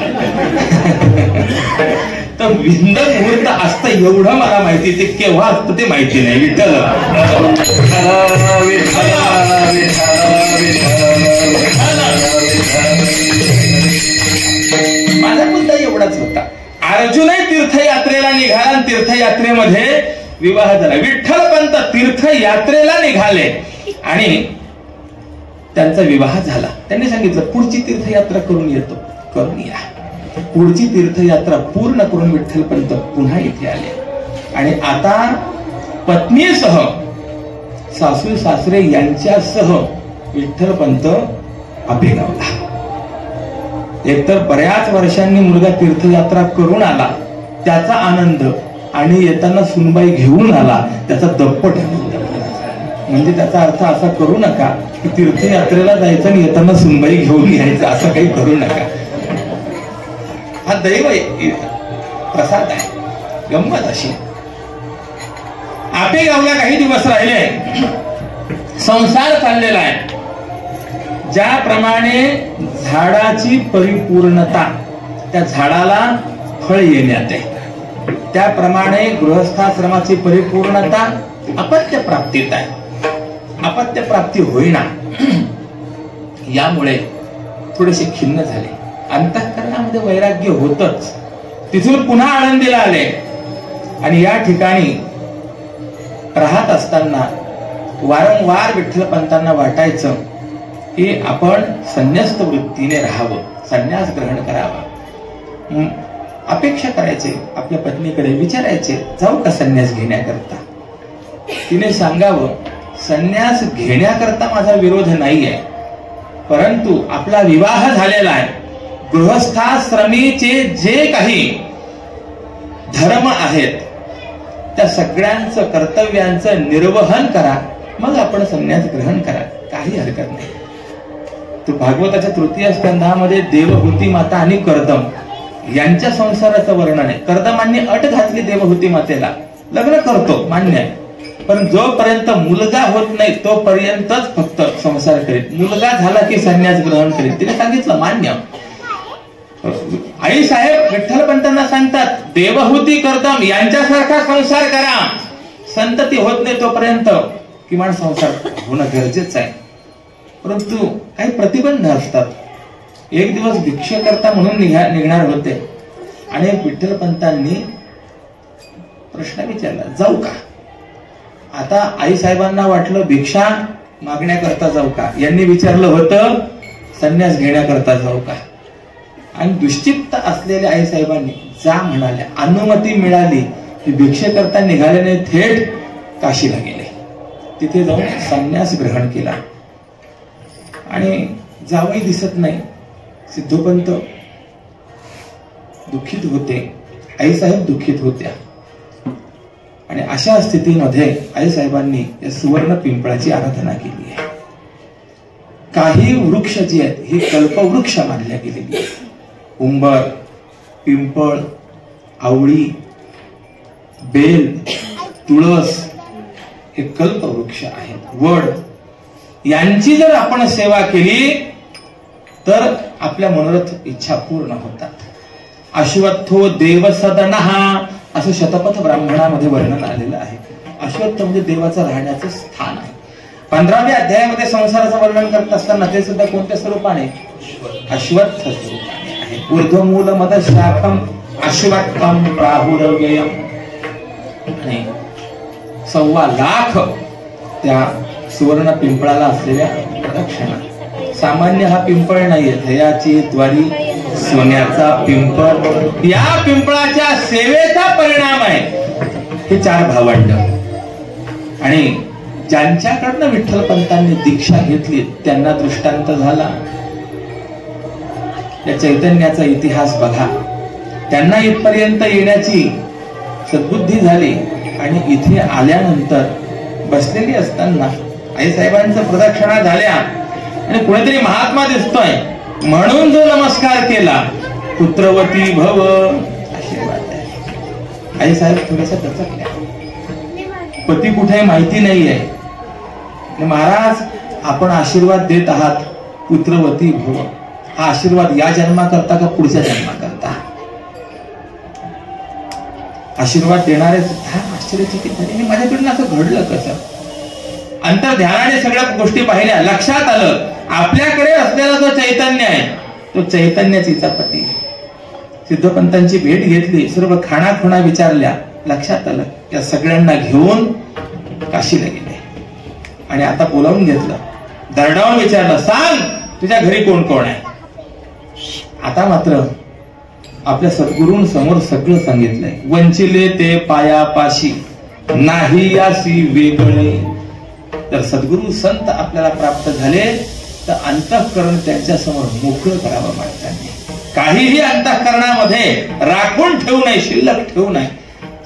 तर विंद मुहूर्त असतं एवढं मला माहिती, ते केव्हा असतं ते माहिती नाही. विठ्ठल माझा मुद्दा एवढाच होता. अर्जुनही तीर्थयात्रेला निघाला आणि तीर्थयात्रेमध्ये विवाह झाला. विठ्ठल पंत तीर्थयात्रेला निघाले आणि त्यांचा विवाह झाला. त्यांनी सांगितलं पुढची तीर्थयात्रा करून येतो. करून या. पुढची तीर्थयात्रा पूर्ण करून विठ्ठल पंत पुन्हा इथे आले आणि आता पत्नीसह, सासू सासरे यांच्यासह विठ्ठल पंत आपेगावला. एकतर बऱ्याच वर्षांनी मुलगा तीर्थयात्रा करून आला त्याचा आनंद, आणि येताना सुनबाई घेऊन आला त्याचा दप्पट आनंद. म्हणजे त्याचा अर्थ असा करू नका की तीर्थयात्रेला जायचं आणि येताना सुनबाई घेऊन यायचं, असं काही करू नका. हा दैव प्रसाद आहे. गंमत अशी, आपेगावला काही दिवस राहिले, संसार चाललेला आहे. ज्याप्रमाणे झाडाची परिपूर्णता त्या झाडाला फळ येण्यात आहे, त्याप्रमाणे गृहस्थाश्रमाची परिपूर्णता अपत्य प्राप्तीत आहे. अपत्य प्राप्ती होईना, यामुळे थोडेसे खिन्न झाले. अंतःकरणामध्ये वैराग्य होतच. तिथून पुन्हा आळंदीला आले आणि या ठिकाणी राहत असताना वारंवार विठ्ठलपंतांना वाटायचं की आपण संन्यस्त वृत्तीने राहावं, संन्यास ग्रहण करावा. अपेक्षा करायचे, आपल्या पत्नीकडे विचारायचे जाऊ का संन्यास घेण्याकरता. तिने सांगावं संन्यास घेण्याकरता माझा विरोध नाहीये, परंतु आपला विवाह झालेला आहे, गृहस्थाश्रमीचे जे काही धर्म आहेत त्या सगळ्यांचं कर्तव्यांचं निर्वहन करा, मग आपण संन्यास ग्रहण करा, काही हरकत नाही. तो भागवताच्या तृतीय स्कंधामध्ये देवहूती माता आणि कर्दम यांच्या संसाराचं वर्णन आहे. कर्दमांनी अट घातली देवहूती मातेला, लग्न करतो मान्य आहे, पण जोपर्यंत मुलगा होत नाही तोपर्यंतच फक्त संसार करीत, मुलगा झाला की संन्यास ग्रहण करीत. तिने सांगितलं मान्य. आई साहेब विठ्ठलपंतांना सांगतात देवहूती कर्दम यांच्यासारखा संसार करा, संतती होत नाही तोपर्यंत किमान संसार होणं गरजेचं आहे. परंतु काही प्रतिबंध असतात. एक दिवस भिक्षेकर्ता म्हणून निघणार होते आणि विठ्ठलपंतांनी प्रश्न विचारला जाऊ का. आता आई साहेबांना वाटलं भिक्षा मागण्याकरता जाऊ का, यांनी विचारलं होतं संन्यास घेण्याकरता जाऊ का. आणि दुश्चित्त असलेल्या आई साहेबांनी जा म्हणाल्या. अनुमती मिळाली की भिक्षेकरता निघाल्याने थेट काशीला गेले. तिथे जाऊन संन्यास ग्रहण केला आणि जावई दिसत नाही. सिद्धोपंत दुःखित होते, आईसाहेब दुःखित होत्या. आणि अशा स्थितीमध्ये आईसाहेबांनी या सुवर्ण पिंपळाची आराधना केली आहे. काही वृक्ष जे आहेत हे कल्पवृक्ष मानल्या गेलेली आहेत. उंबर, पिंपळ, आवळी, बेल, तुळस हे कल्पवृक्ष आहेत. वड यांची जर आपण सेवा केली तर आपल्या मनोरथ इच्छा पूर्ण होतात. अश्वत्थो देवसदनः असं शतपथ ब्राह्मणामध्ये वर्णन आलेलं आहे. अश्वत्थ म्हणजे देवाचं राहण्याचं स्थान आहे. 15व्या अध्यायामध्ये संसाराचं वर्णन करत असताना ते सुद्धा कोणत्या स्वरूपाने, अश्वत्थ स्वरूपाने आहे. ऊर्ध्वमूल मद शाखम अश्वत्थम प्राहुरव्ययम. आणि 1.25 लाख त्या सुवर्ण पिंपळाला असलेल्या प्रदक्षिणा. सामान्य हा पिंपळ नाहीये, दयाची द्वारी सोन्याचा पिंपळ. या पिंपळाच्या सेवेचा परिणाम आहे हे 4 भावंड. आणि ज्यांच्याकडनं विठ्ठलपंतांनी दीक्षा घेतली त्यांना दृष्टांत झाला. या चैतन्याचा इतिहास बघा. त्यांना इथपर्यंत येण्याची सद्बुद्धी झाली आणि इथे आल्यानंतर बसलेली असताना आई साहेबांचं प्रदक्षिणा झाल्या आणि कुणीतरी महात्मा दिसतोय म्हणून जो नमस्कार केला, पुत्रवती भव, आशीर्वाद आहे. आई साहेब थोडंसं दचकल्या. पती कुठे माहिती नाहीये. महाराज आपण आशीर्वाद देत आहात पुत्रवती भव, हा आशीर्वाद या जन्मा करता का पुढच्या जन्मा करता? आशीर्वाद देणारे सुद्धा आश्चर्यचकित झाले. माझ्याकडून असं घडलं कसं? अंतर्ध्यानाने सगळ्या गोष्टी पाहिल्या. लक्षात आलं आपल्याकडे असलेला जो चैतन्य आहे तो चैतन्याचा पती. सिद्धपंतांची भेट घेतली, सर्व खाणाखुणा विचारल्या. लक्षात आलं या सगळ्यांना घेऊन काशीला गेले आणि आता बोलावून घेतलं, दरडावून विचारलं, सांग तुझ्या घरी कोण कोण आहे? आता मात्र आपल्या सद्गुरूंसमोर सगळं सांगितलंय. वंचिले ते पायापाशी नाही यासी वेगळे. तर सद्गुरू संत आपल्याला प्राप्त झाले तर अंतःकरण त्यांच्या समोर मोकळं करावं माणसांनी. काहीही अंतःकरणामध्ये राखून ठेवू नये, शिल्लक ठेवू नये.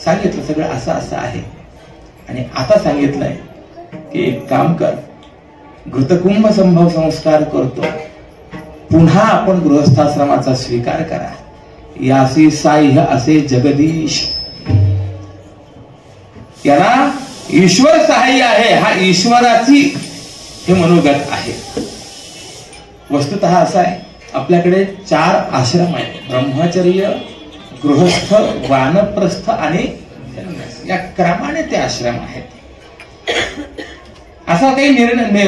सांगितलं सगळं असं असं आहे. आणि आता सांगितलंय की एक काम कर, घृतकुंभ संभव संस्कार करतो, पुन्हा आपण गृहस्थाश्रमाचा स्वीकार करा. यासी साह्य असे जगदीश. याला ईश्वर सहाय्य आहे, हा ईश्वराची हे मनोगत आहे. वस्तुतः असं आहे आपल्याकडे 4 आश्रम आहेत, ब्रह्मचर्य, गृहस्थ, वानप्रस्थ आणि संन्यास. या क्रमाने ते आश्रम आहेत. असा काही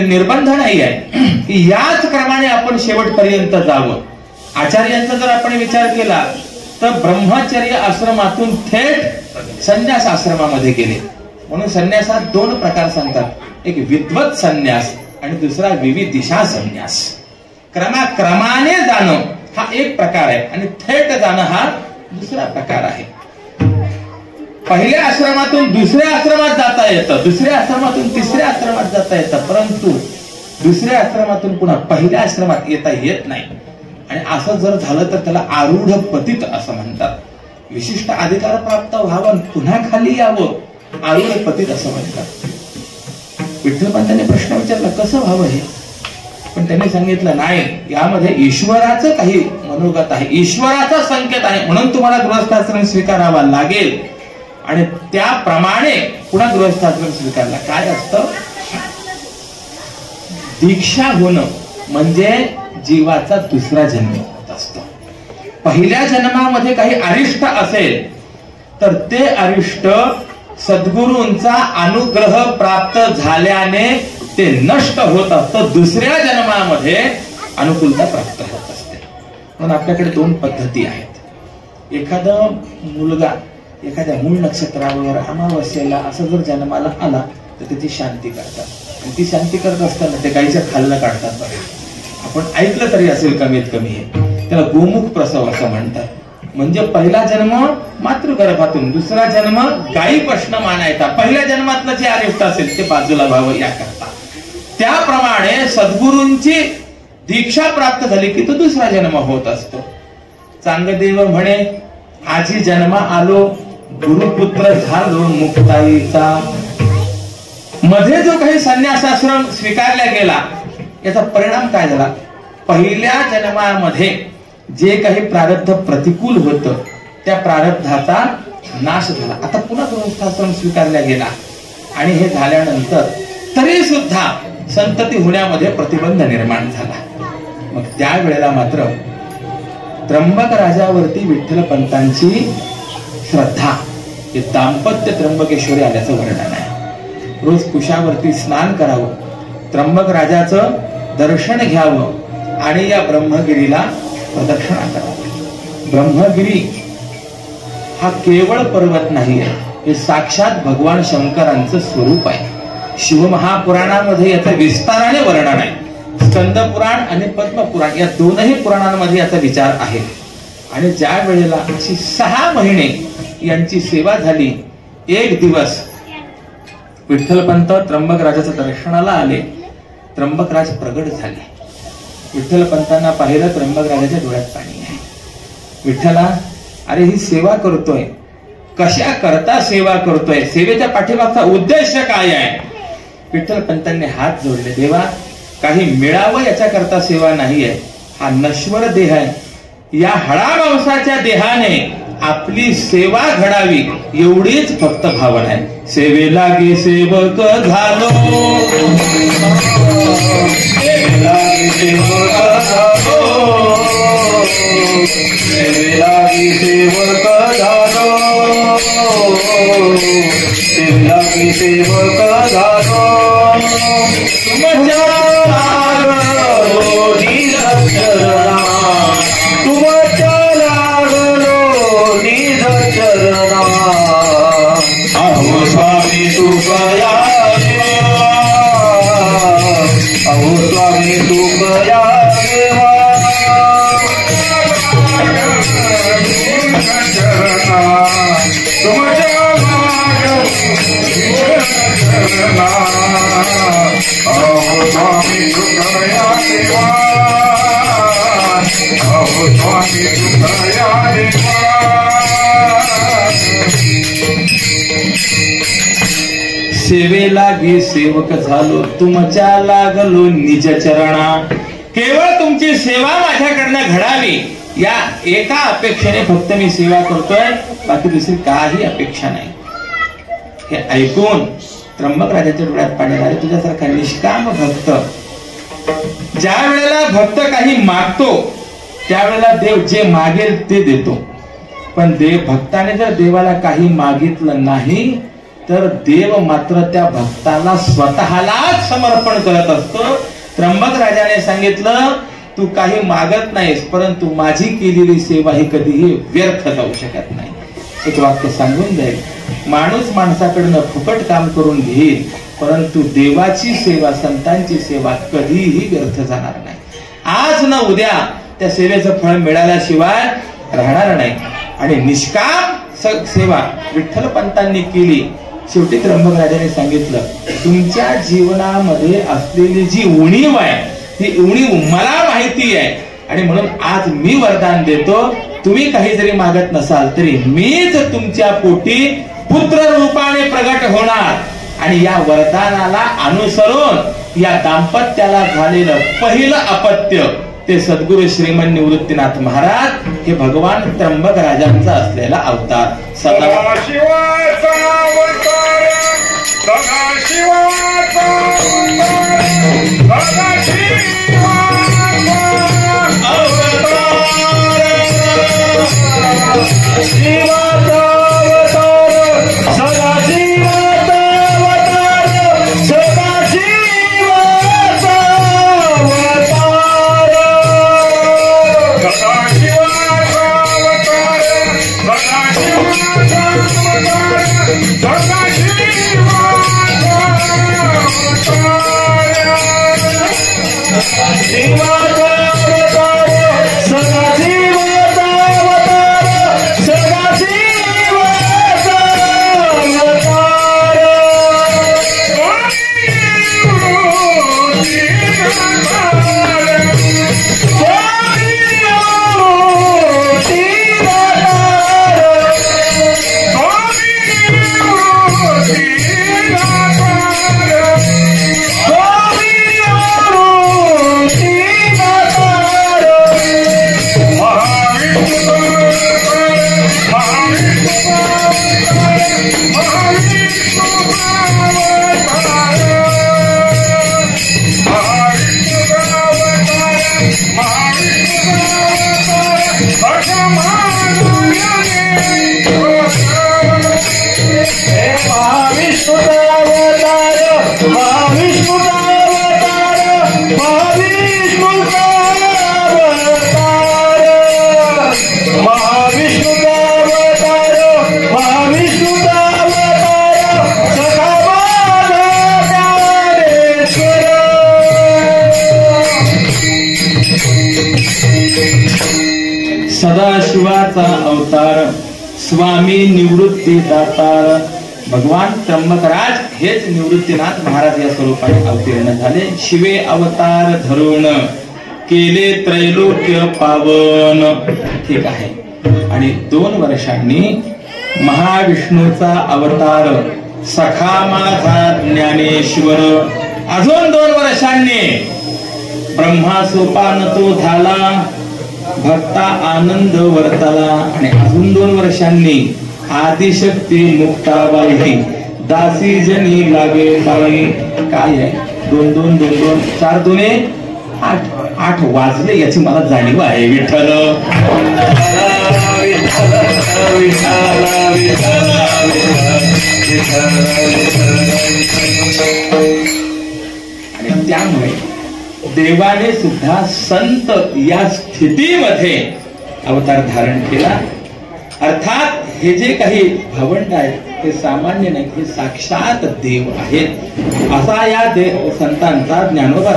निर्बंध नाही आहे की याच क्रमाने आपण शेवटपर्यंत जावं. आचार्यांचा जर आपण विचार केला तर ब्रह्मचर्य आश्रमातून थेट संन्यास आश्रमामध्ये गेले. म्हणून संन्यासात 2 प्रकार सांगतात, एक विद्वत संन्यास आणि दुसरा विविदिशा संन्यास. क्रमाक्रमाने जाणं हा एक प्रकार आहे आणि थेट जाणं हा दुसरा प्रकार आहे. पहिल्या आश्रमातून दुसऱ्या आश्रमात जाता येतं, दुसऱ्या आश्रमातून तिसऱ्या आश्रमात जाता येतं, परंतु दुसऱ्या आश्रमातून पुन्हा पहिल्या आश्रमात येता येत नाही. आणि असं जर झालं तर त्याला आरूढ पतित असं म्हणतात. विशिष्ट अधिकार प्राप्त व्हावं पुन्हा खाली यावं, आरूढ पतित असं म्हणतात. विठ्ठलपंतांनी प्रश्न विचारला कसं व्हावं हे, पण त्यांनी सांगितलं नाही, यामध्ये ईश्वराचं काही मनोगत आहे, ईश्वराचा संकेत आहे, म्हणून तुम्हाला गृहस्थाश्रम स्वीकारावा लागेल. आणि त्याप्रमाणे पुन्हा गृहस्थाश्रम स्वीकारला. काय असतं? दीक्षा होणं म्हणजे जीवाचा दुसरा जन्म होत असतो. पहिल्या जन्मामध्ये काही अरिष्ट असेल तर ते अरिष्ट सद्गुरूंचा अनुग्रह प्राप्त झाल्याने ते नष्ट होत असतं. दुसऱ्या जन्मामध्ये अनुकूलता प्राप्त होत असते. म्हणून आपल्याकडे 2 पद्धती आहेत. एखादा मुलगा एखाद्या मूळ नक्षत्रावर अमावस्येला असं जर जन्माला आला तर त्याची शांती करतात. आणि ती शांती करत असताना ते गाईच्या खालनं काढतात. आपण ऐकलं तरी असेल कमीत कमी. त्याला गोमुख प्रसव असं म्हणतात. म्हणजे पहिला जन्म मातृगर्भातून, दुसरा जन्म गायीपासून मानायचा. पहिल्या जन्मातलं जे अरिष्ट असेल ते बाजूला व्हावं याकरता. त्याप्रमाणे सद्गुरूंची दीक्षा प्राप्त झाली की तो दुसरा जन्म होत असतो. चांगदेव म्हणे आजी जन्म आलो, गुरुपुत्र झालो मुक्ताईचा. मध्ये जो काही संन्यासाश्रम स्वीकारला गेला याचा परिणाम काय झाला? पहिल्या जन्मामध्ये जे काही प्रारब्ध प्रतिकूल होतं त्या प्रारब्धाचा नाश झाला. आता पुन्हा गृहस्थाश्रम स्वीकारला गेला आणि हे झाल्यानंतर तरी सुद्धा संतती होण्यामध्ये प्रतिबंध निर्माण झाला. मग त्यावेळेला मात्र त्र्यंबक राजावरती विठ्ठलपंतांची श्रद्धा, हे दाम्पत्य त्र्यंबकेश्वरी आल्याचं वर्णन आहे. रोज कुशावरती स्नान करावं, त्र्यंबक राजाचं दर्शन घ्यावं आणि या ब्रह्मगिरीला प्रदक्षिणा करावी. ब्रह्मगिरी हा केवळ पर्वत नाहीये, हे साक्षात भगवान शंकरांचं स्वरूप आहे. शिवमहापुराणामध्ये याचं विस्ताराने वर्णन आहे. स्कंद पुराण आणि पद्मपुराण या दोनही पुराणांमध्ये याचा विचार आहे. आणि ज्या वेळेला अशी 6 महिने यांची सेवा झाली, एक दिवस विठ्ठलपंत त्र्यंबकराजाच्या दर्शनाला आले. त्र्यंबकराज प्रगट झाले. विठ्ठलपंतांना पाहिलं, त्र्यंबकराजाच्या डोळ्यात पाणी आहे. विठ्ठला, अरे ही सेवा करतोय, कशा करता सेवा करतोय, सेवेच्या पाठीमागचा उद्देश काय आहे? विठ्ठलपंतांनी हात जोडले. देवा, काही मिळावं याच्याकरता सेवा नाहीये. हा नश्वर देह आहे. या हळामांसाच्या देहाने आपली सेवा घडावी एवढीच फक्त भावना आहे. सेवेलागी सेवक झालो, सेवेलागी सेवक झालो, सेवेलागी सेवक झालो, सेवेलागी सेवक झालो. तुमच्या लागलो निरक्षरणा, तुमच्या लागलो निरक्षरणा. अहो स्वामी तुकया देवा, अहो स्वामी तुकया देवा. तुमच्या अहो स्वामी तुकया देवा, अहो स्वामी तुकया देवा. सेवेला गे सेवक झालो, तुमच्या लागलो निज चरणा. केवळ तुमची सेवा माझ्याकडनं घडावी या एका अपेक्षेने फक्त मी सेवा करतोय, बाकी दुसरी काही अपेक्षा नाही. हे ऐकून त्र्यंबकराजाच्या डोळ्यात पाणी आले. तुझ्यासारखा निष्काम भक्त, ज्या वेळेला भक्त काही मागतो त्यावेळेला देव जे मागेल ते देतो. पण भक्ताने जर देवाला काही मागितलं नाही तर देव मात्र त्या भक्ताला स्वतःलाच समर्पण करत असतो. त्र्यंबकराजाने सांगितलं, तू काही मागत नाहीस, परंतु माझी केलेली सेवा ही कधीही व्यर्थ जाऊ शकत नाही. एक वाक्य सांगून जाईल, माणूस माणसाकडनं फुकट काम करून घेईल, परंतु देवाची सेवा, संतांची सेवा कधीही व्यर्थ जाणार नाही. आज न उद्या त्या सेवेचं फळ मिळाल्याशिवाय राहणार नाही. आणि निष्काम सेवा विठ्ठलपंतांनी केली. शेवटी त्र्यंबकराजाने सांगितलं, तुमच्या जीवनामध्ये असलेली जी उणीव आहे ती उणीव मला माहिती आहे, आणि म्हणून आज मी वरदान देतो, तुम्ही काही जरी मागत नसाल तरी मीच तुमच्या पोटी पुत्र रूपाने प्रगट होणार. आणि या वरदानाला अनुसरून या दाम्पत्याला झालेलं पहिलं अपत्य ते सद्गुरु श्रीमन निवृत्तीनाथ महाराज हे भगवान त्र्यंबकराजांचा असलेला अवतार. सदाशिवाचा अवतार, सदाशिवाचा अवतार, सदाशिवाचा अवतार, शिवाचा अवतार, सदाशिवाचा अवतार, सदाशिवाचा अवतार, सदाशिवाचा अवतार, सदाशिवाचा अवतार, सदाशिवाचा अवतार. सदाशिवाचा अवतार स्वामी निवृत्ती दातार भगवान त्र्यंबकराज हेच निवृत्तीनाथ महाराज या स्वरूपाने अवतीर्ण झाले. शिवे अवतार धरून केले त्रैलोक्य पावन. ठीक आहे. आणि 2 वर्षांनी महाविष्णूचा अवतार सखा माझा ज्ञानेश्वर. अजून 2 वर्षांनी ब्रह्मासोपान तो झाला भक्ता आनंद वर्ताला. आणि अजून 2 वर्षांनी आदिशक्ती मुक्ताबाई दासी जनी लागे बाई. काय आहे 2 2 2 2 4 दुने 8 वाजले याची मला जाणीव आहे. विठ्ठल आणि त्यामुळे देवाने सुद्धा संत या स्थितीमध्ये अवतार धारण केला. अर्थात हे जे काही भावंड आहेत हे सामान्य नाही, हे साक्षात देव आहेत. असा या संतांचा ज्ञानोबा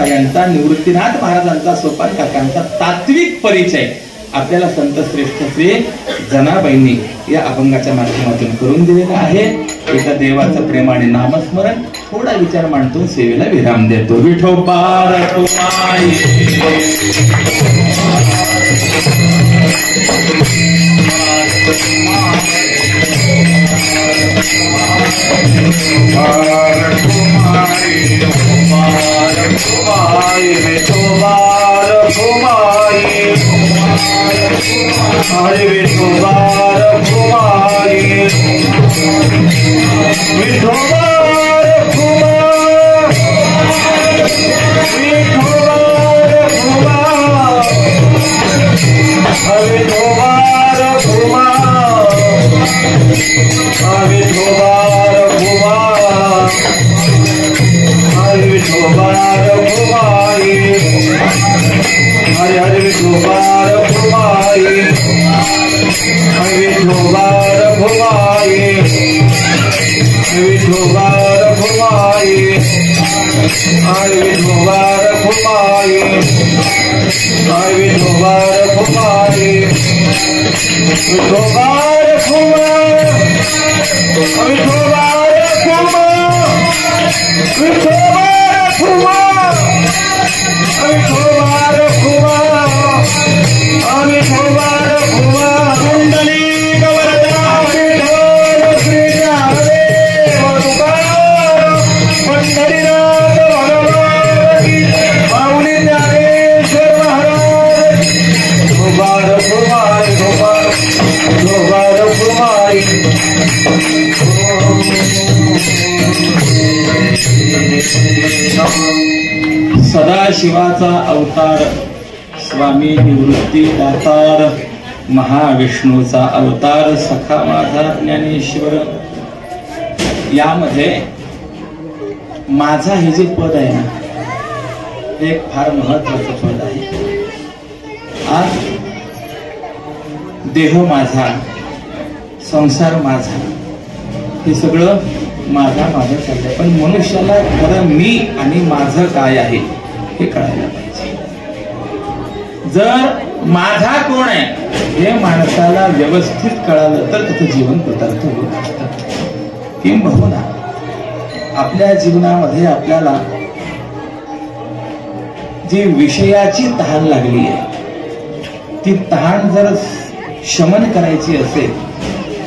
निवृत्तीनाथ महाराजांचा सोपान काकांचा तात्विक परिचय आपल्याला संत श्रेष्ठ श्री जनाबाईंनी या अभंगाच्या माध्यमातून करून दिलेला आहे. एका देवाचं प्रेमाने नामस्मरण थोडा विचार मांडतो सेवेला विराम देतो. विठोबा रखुमाई सदाशिवाचा अवतार स्वामी निवृत्ती दातार महाविष्णूचा अवतार सखा माझा ज्ञानेश्वर. यामध्ये माझा हे जे पद आहे ना हे एक फार महत्वाचं पद आहे. आज देह माझा संसार माझा हे सगळं माझा चाललंय, पण मनुष्याला खरं मी आणि माझं काय आहे हे कळायला पाहिजे. जर माझा कोण आहे हे माणसाला व्यवस्थित कळालं तर त्याचं जीवन कृतार्थ होत असतं. किंबहुना आपल्या जीवनामध्ये आपल्याला जी विषयाची तहान लागली आहे ती तहान जर शमन करायची असेल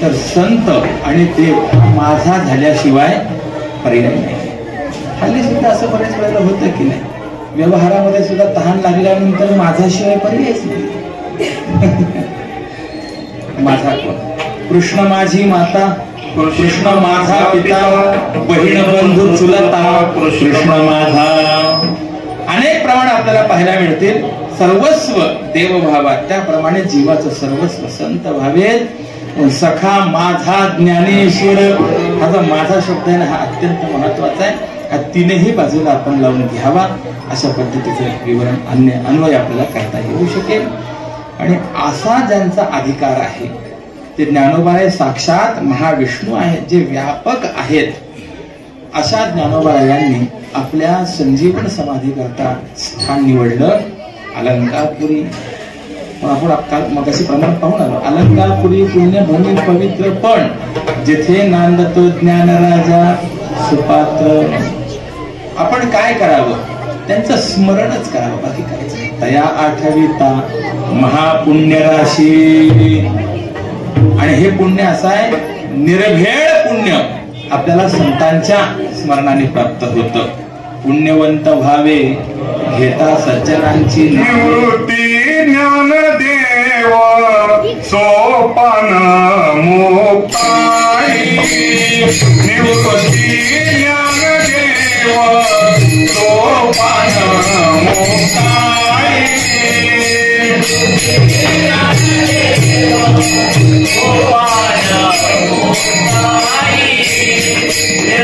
तर संत आणि देव माझा झाल्याशिवाय पर्याय नाही. हल्ली सुद्धा असं बऱ्याच वेळेला होतं की नाही, व्यवहारामध्ये सुद्धा तहान लागल्यानंतर माझ्याशिवाय पर्यायच नाही. माझा कोण? कृष्ण माझी माता, कृष्ण माझा पिता, बहीण बंधू चुलता, कृष्ण माझा. अनेक प्रमाण आपल्याला पाहायला मिळतील. सर्वस्व देवभावात त्याप्रमाणे जीवाचं सर्वस्व संत व्हावेत. सखा माझा ज्ञानेश्वर हा जो माझा शब्द आहे ना हा अत्यंत महत्वाचा आहे. हा तीनही बाजूला आपण लावून घ्यावा अशा पद्धतीचं विवरण अन्वय आपल्याला करता येऊ शकेल. आणि असा ज्यांचा अधिकार आहे ते ज्ञानोबा हे साक्षात महाविष्णू आहेत जे व्यापक आहेत. अशा ज्ञानोबा यांनी आपल्या संजीवन समाधी करता स्थान निवडलं अलंकारपुरी. आपण मगाशी प्रमाण पाहून आलो. अलंकारपुरी पुण्यभूमी पवित्र पण जेथे नांदतो ज्ञान राजा सुपात्र. आपण काय करावं? त्यांचं स्मरणच करावं, बाकी काहीच नाही. तया आठविता महापुण्य राशी. आणि हे पुण्य असं आहे, निर्भेळ पुण्य आपल्याला संतांच्या स्मरणाने प्राप्त होतं. पुण्यवंत व्हावे घेता सज्जनांची निवृत्ती ज्ञानदेव सोपान मुक्ताई. निवृत्ती ज्ञानदेव सोपान मुक्ताई.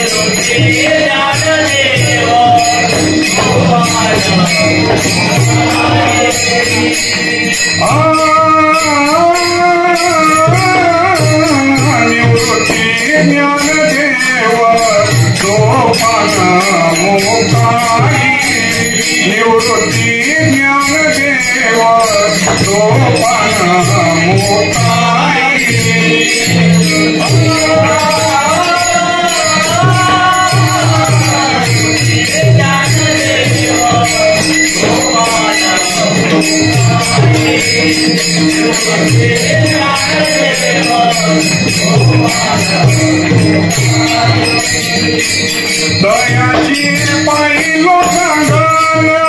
निवृत्ती ज्ञानदेव सोपान मुक्ताई. निवृत्ती ज्ञानदेव सोपान मुक्ताई. दयाची पाहिलो गंगाला.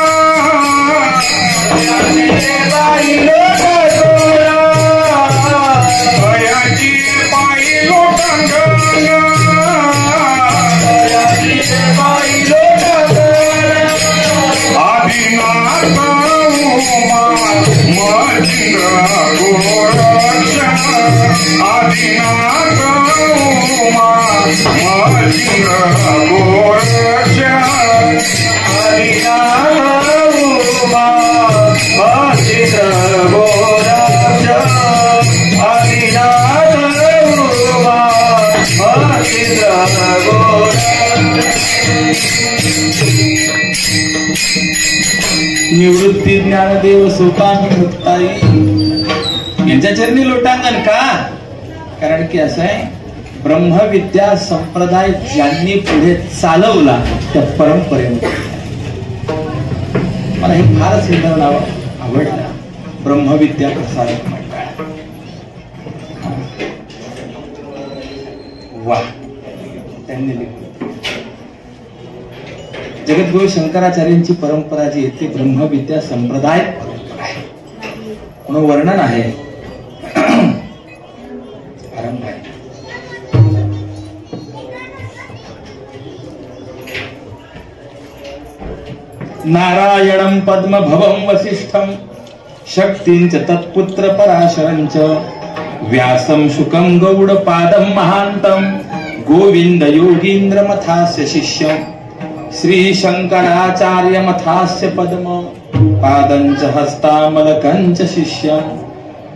दयाची पाहिलो गंगाला. आदिनाथ उमा महेंद्र गोरक्ष. आदिनाथ उमा महेंद्र गोरक्ष. आदिनाथ उमा महेंद्र गोरक्ष. आदिनाथ उमा महेंद्र गोरक्ष. निवृत्ती ज्ञानदेव सोपान मुक्ताई. यांच्या चरणी लोटांगण का? कारण की असं आहे, ब्रह्मविद्या संप्रदाय ज्यांनी पुढे चालवला त्या परंपरेमध्ये. मला हे फारच सुंदर नाव आवडलं, ब्रह्मविद्या प्रसारक मंडळ. वा, त्यांनी लिहिलं. जगद्गुरु शंकराचार्यांची परंपरा जी आहे ती ब्रह्मविद्या संप्रदाय परंपरा आहे. म्हणून वर्णन आहे, आरंभ आहे. नारायणं पद्मभवं वसिष्ठं शक्तिंच तत्पुत्र पराशरंच व्यासं शुकं गौडपादं महान्तं गोविंद योगींद्र मथास्य शिष्यं श्री शंकराचार्य मथास्य पद्म पादंच हस्तामलकंच शिष्यं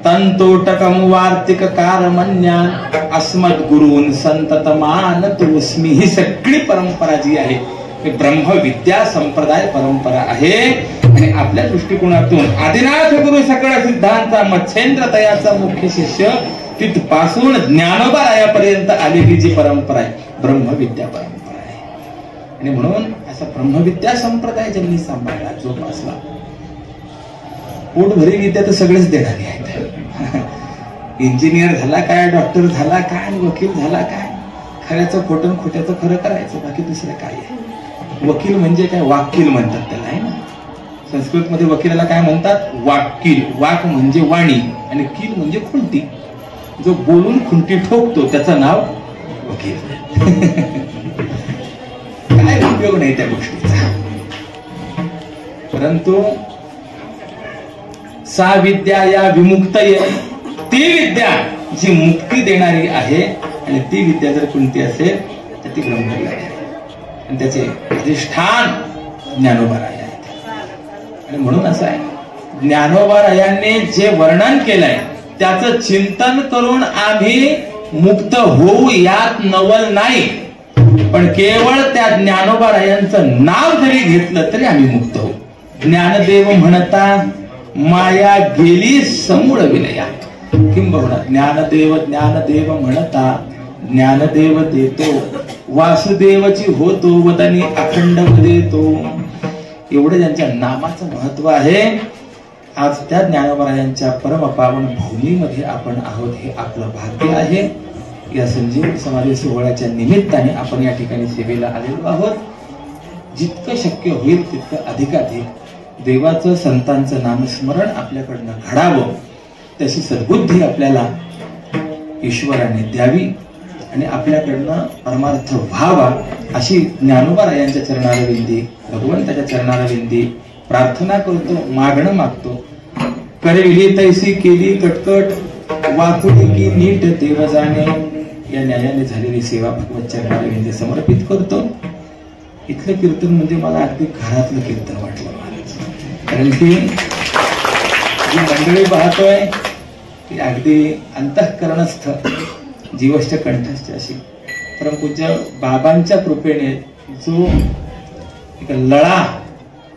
तंतोटकं वार्तिक कारमन्यान अस्मद्गुरून् संततमानतोस्मि. ही सगळी परंपरा जी आहे ही ब्रह्मविद्या संप्रदाय परंपरा आहे. आणि आपल्या दृष्टिकोनातून आदिनाथ गुरु सकळ सिद्धांचा मच्छेंद्र तयाचा मुख्य शिष्य तिथपासून ज्ञानोबा रायापर्यंत आलेली जी परंपरा आहे ब्रह्मविद्या परंपरा आहे. आणि म्हणून असा ब्रह्मविद्या संप्रदाय ज्यांनी सांभाळला, जोपासला, पोटभरी विद्या तर सगळेच देणारे आहेत. इंजिनियर झाला काय, डॉक्टर झाला काय, वकील झाला काय, खऱ्याचं खोटं खोट्याचं खरं करायचं, बाकी दुसरं काय आहे. वकील म्हणजे काय, वाकील म्हणतात त्याला, आहे ना. संस्कृत मध्ये वकिलाला काय म्हणतात, वाकील. वाक म्हणजे वाणी आणि कील म्हणजे खुंटी. जो बोलून खुंटी ठोकतो त्याचं नाव वकील. काय उपयोग नाही त्या गोष्टीचा. परंतु सा विद्या या विमुक्तये, ती विद्या जी मुक्ती देणारी आहे, आणि ती विद्या जर कोणती असेल तर ती ब्रह्मविद्या आहे. आणि त्याचे अधिष्ठान ज्ञानोबा राय आहेत. आणि म्हणून असं आहे, ज्ञानोबा रायांनी जे वर्णन केलंय त्याचं चिंतन करून आम्ही मुक्त होऊ यात नवल नाही. पण केवळ त्या ज्ञानोबा रायांचं नाव जरी घेतलं तरी आम्ही मुक्त होऊ. ज्ञानदेव म्हणता माया गेली समूळ विलया. किंबहुना ज्ञानदेव ज्ञानदेव म्हणता ज्ञानदेव देतो, वासुदेवची होतो वदनी अखंड देतो. एवढं ज्यांच्या नामाचं महत्व आहे. आज त्या ज्ञानोबरायांच्या परम पावन भूमीमध्ये आपण आहोत, हे आपलं भाग्य आहे. या संजीवन समाधी सोहळ्याच्या निमित्ताने आपण या ठिकाणी सेवेला आलेलो आहोत. जितकं शक्य होईल तितकं अधिकाधिक देवाचं संतांचं नामस्मरण आपल्याकडनं घडावं, तशी सद्बुद्धी आपल्याला ईश्वराने द्यावी आणि आपल्याकडनं परमार्थ व्हावा, अशी ज्ञानोबरायांच्या चरणारविंदी, भगवंताच्या चरणारविंदी प्रार्थना करतो, मागणं मागतो. करविली तैसी केली कटकट, वाकुली की नीट देव जाणे. या न्यायाने झालेली सेवा भगवत चरणारविंदी समर्पित करतो. इथलं कीर्तन म्हणजे मला अगदी घरातलं कीर्तन वाटलं महाराज, कारण की जी मंडळी पाहतोय ती अगदी अंतःकरणस्थ जीवष्ट कंठस्थ अशी परमपूज्य बाबांच्या कृपेने जो एक लळा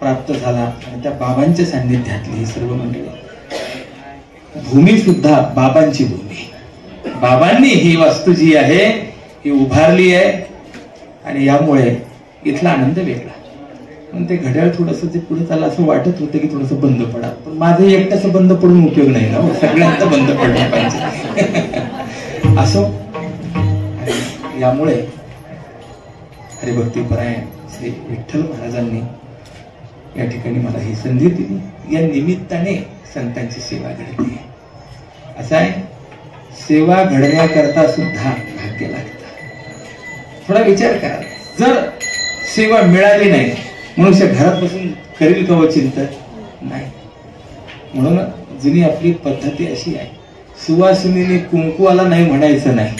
प्राप्त झाला आणि त्या बाबांच्या सान्निध्यातली ही सर्व मंडळी. भूमी सुद्धा बाबांची भूमी, बाबांनी ही वस्तू जी आहे ही उभारली आहे आणि यामुळे इथला आनंद वेगळा. पण ते घड्याळ थोडंसं ते पुढे चाललं असं वाटत होतं की थोडंसं बंद पडा, पण माझं एकटंच बंद पडून उपयोग नाही ना, सगळ्यांना बंद पडलं पाहिजे. असो, यामुळे हरिभक्तीपरायण श्री विठ्ठल महाराजांनी या ठिकाणी मला ही संधी दिली. या निमित्ताने संतांची सेवा घडली. असं आहे, सेवा घडण्याकरता सुद्धा भाग्य लागतं. थोडा विचार करा, जर सेवा मिळाली नाही, मनुष्य घरात बसून करेल का चिंतन नाही. म्हणून जुनी आपली पद्धती अशी आहे, सुवासिनीने कुंकुवाला नाही म्हणायचं नाही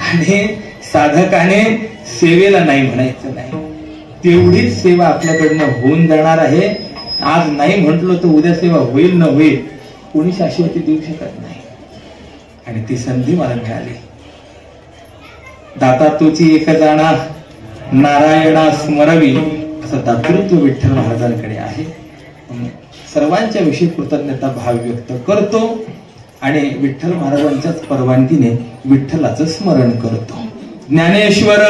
आणि साधकाने सेवेला नाही म्हणायचं नाही. तेवढीच सेवा आपल्याकडनं होऊन जाणार आहे. आज नाही म्हटलो तर उद्या सेवा होईल न होईल कोणी शाश्वती देऊ शकत नाही. आणि ती संधी मला मिळाली. दाता तोची एक जाणा, नारायणा स्मरवी, असं दातृत्व विठ्ठल महाराजांकडे आहे. सर्वांच्या विषयी कृतज्ञता भाव व्यक्त करतो आणि विठ्ठल महाराजांच्याच परवानगीने विठ्ठलाचं स्मरण करतो. ज्ञानेश्वर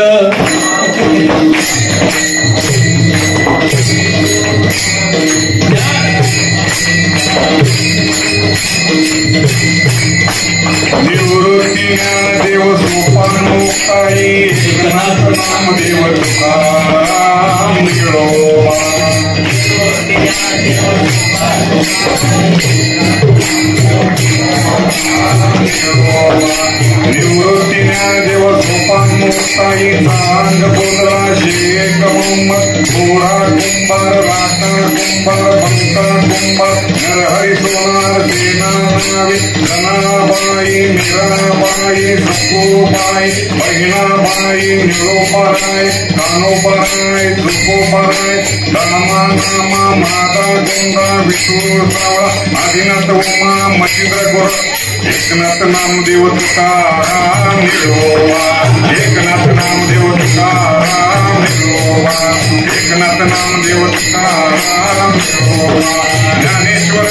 निवृत्ती ज्ञानदेव सोपान मुक्ताई, एकनाथ नामदेव तुकाराम निळोबा. निवृत्ती ज्ञानदेव सोपान मुक्ताई, सांग बोधला शेक मोहम्मद, गोरा कुंभार, राठा कुंभार, बंका कुंभार, नरहरी सोनार, सेना नावे, धनाबाई, मीराबाई, सखूबाई, बहिणाबाई, निळोबाराय, कानोबाराय, झुकोबाराय, दामा नामा, माता गोंदा, विठू सावळा, आदिनाथ उमा, मचिंद्र गोर, एकनाथ नामदेव तुकाराम निळोबा. एकनाथ नामदेव तुकाराम निळोबा. एकनाथ नामदेव तुकाराम निळोबा. ज्ञानेश्वर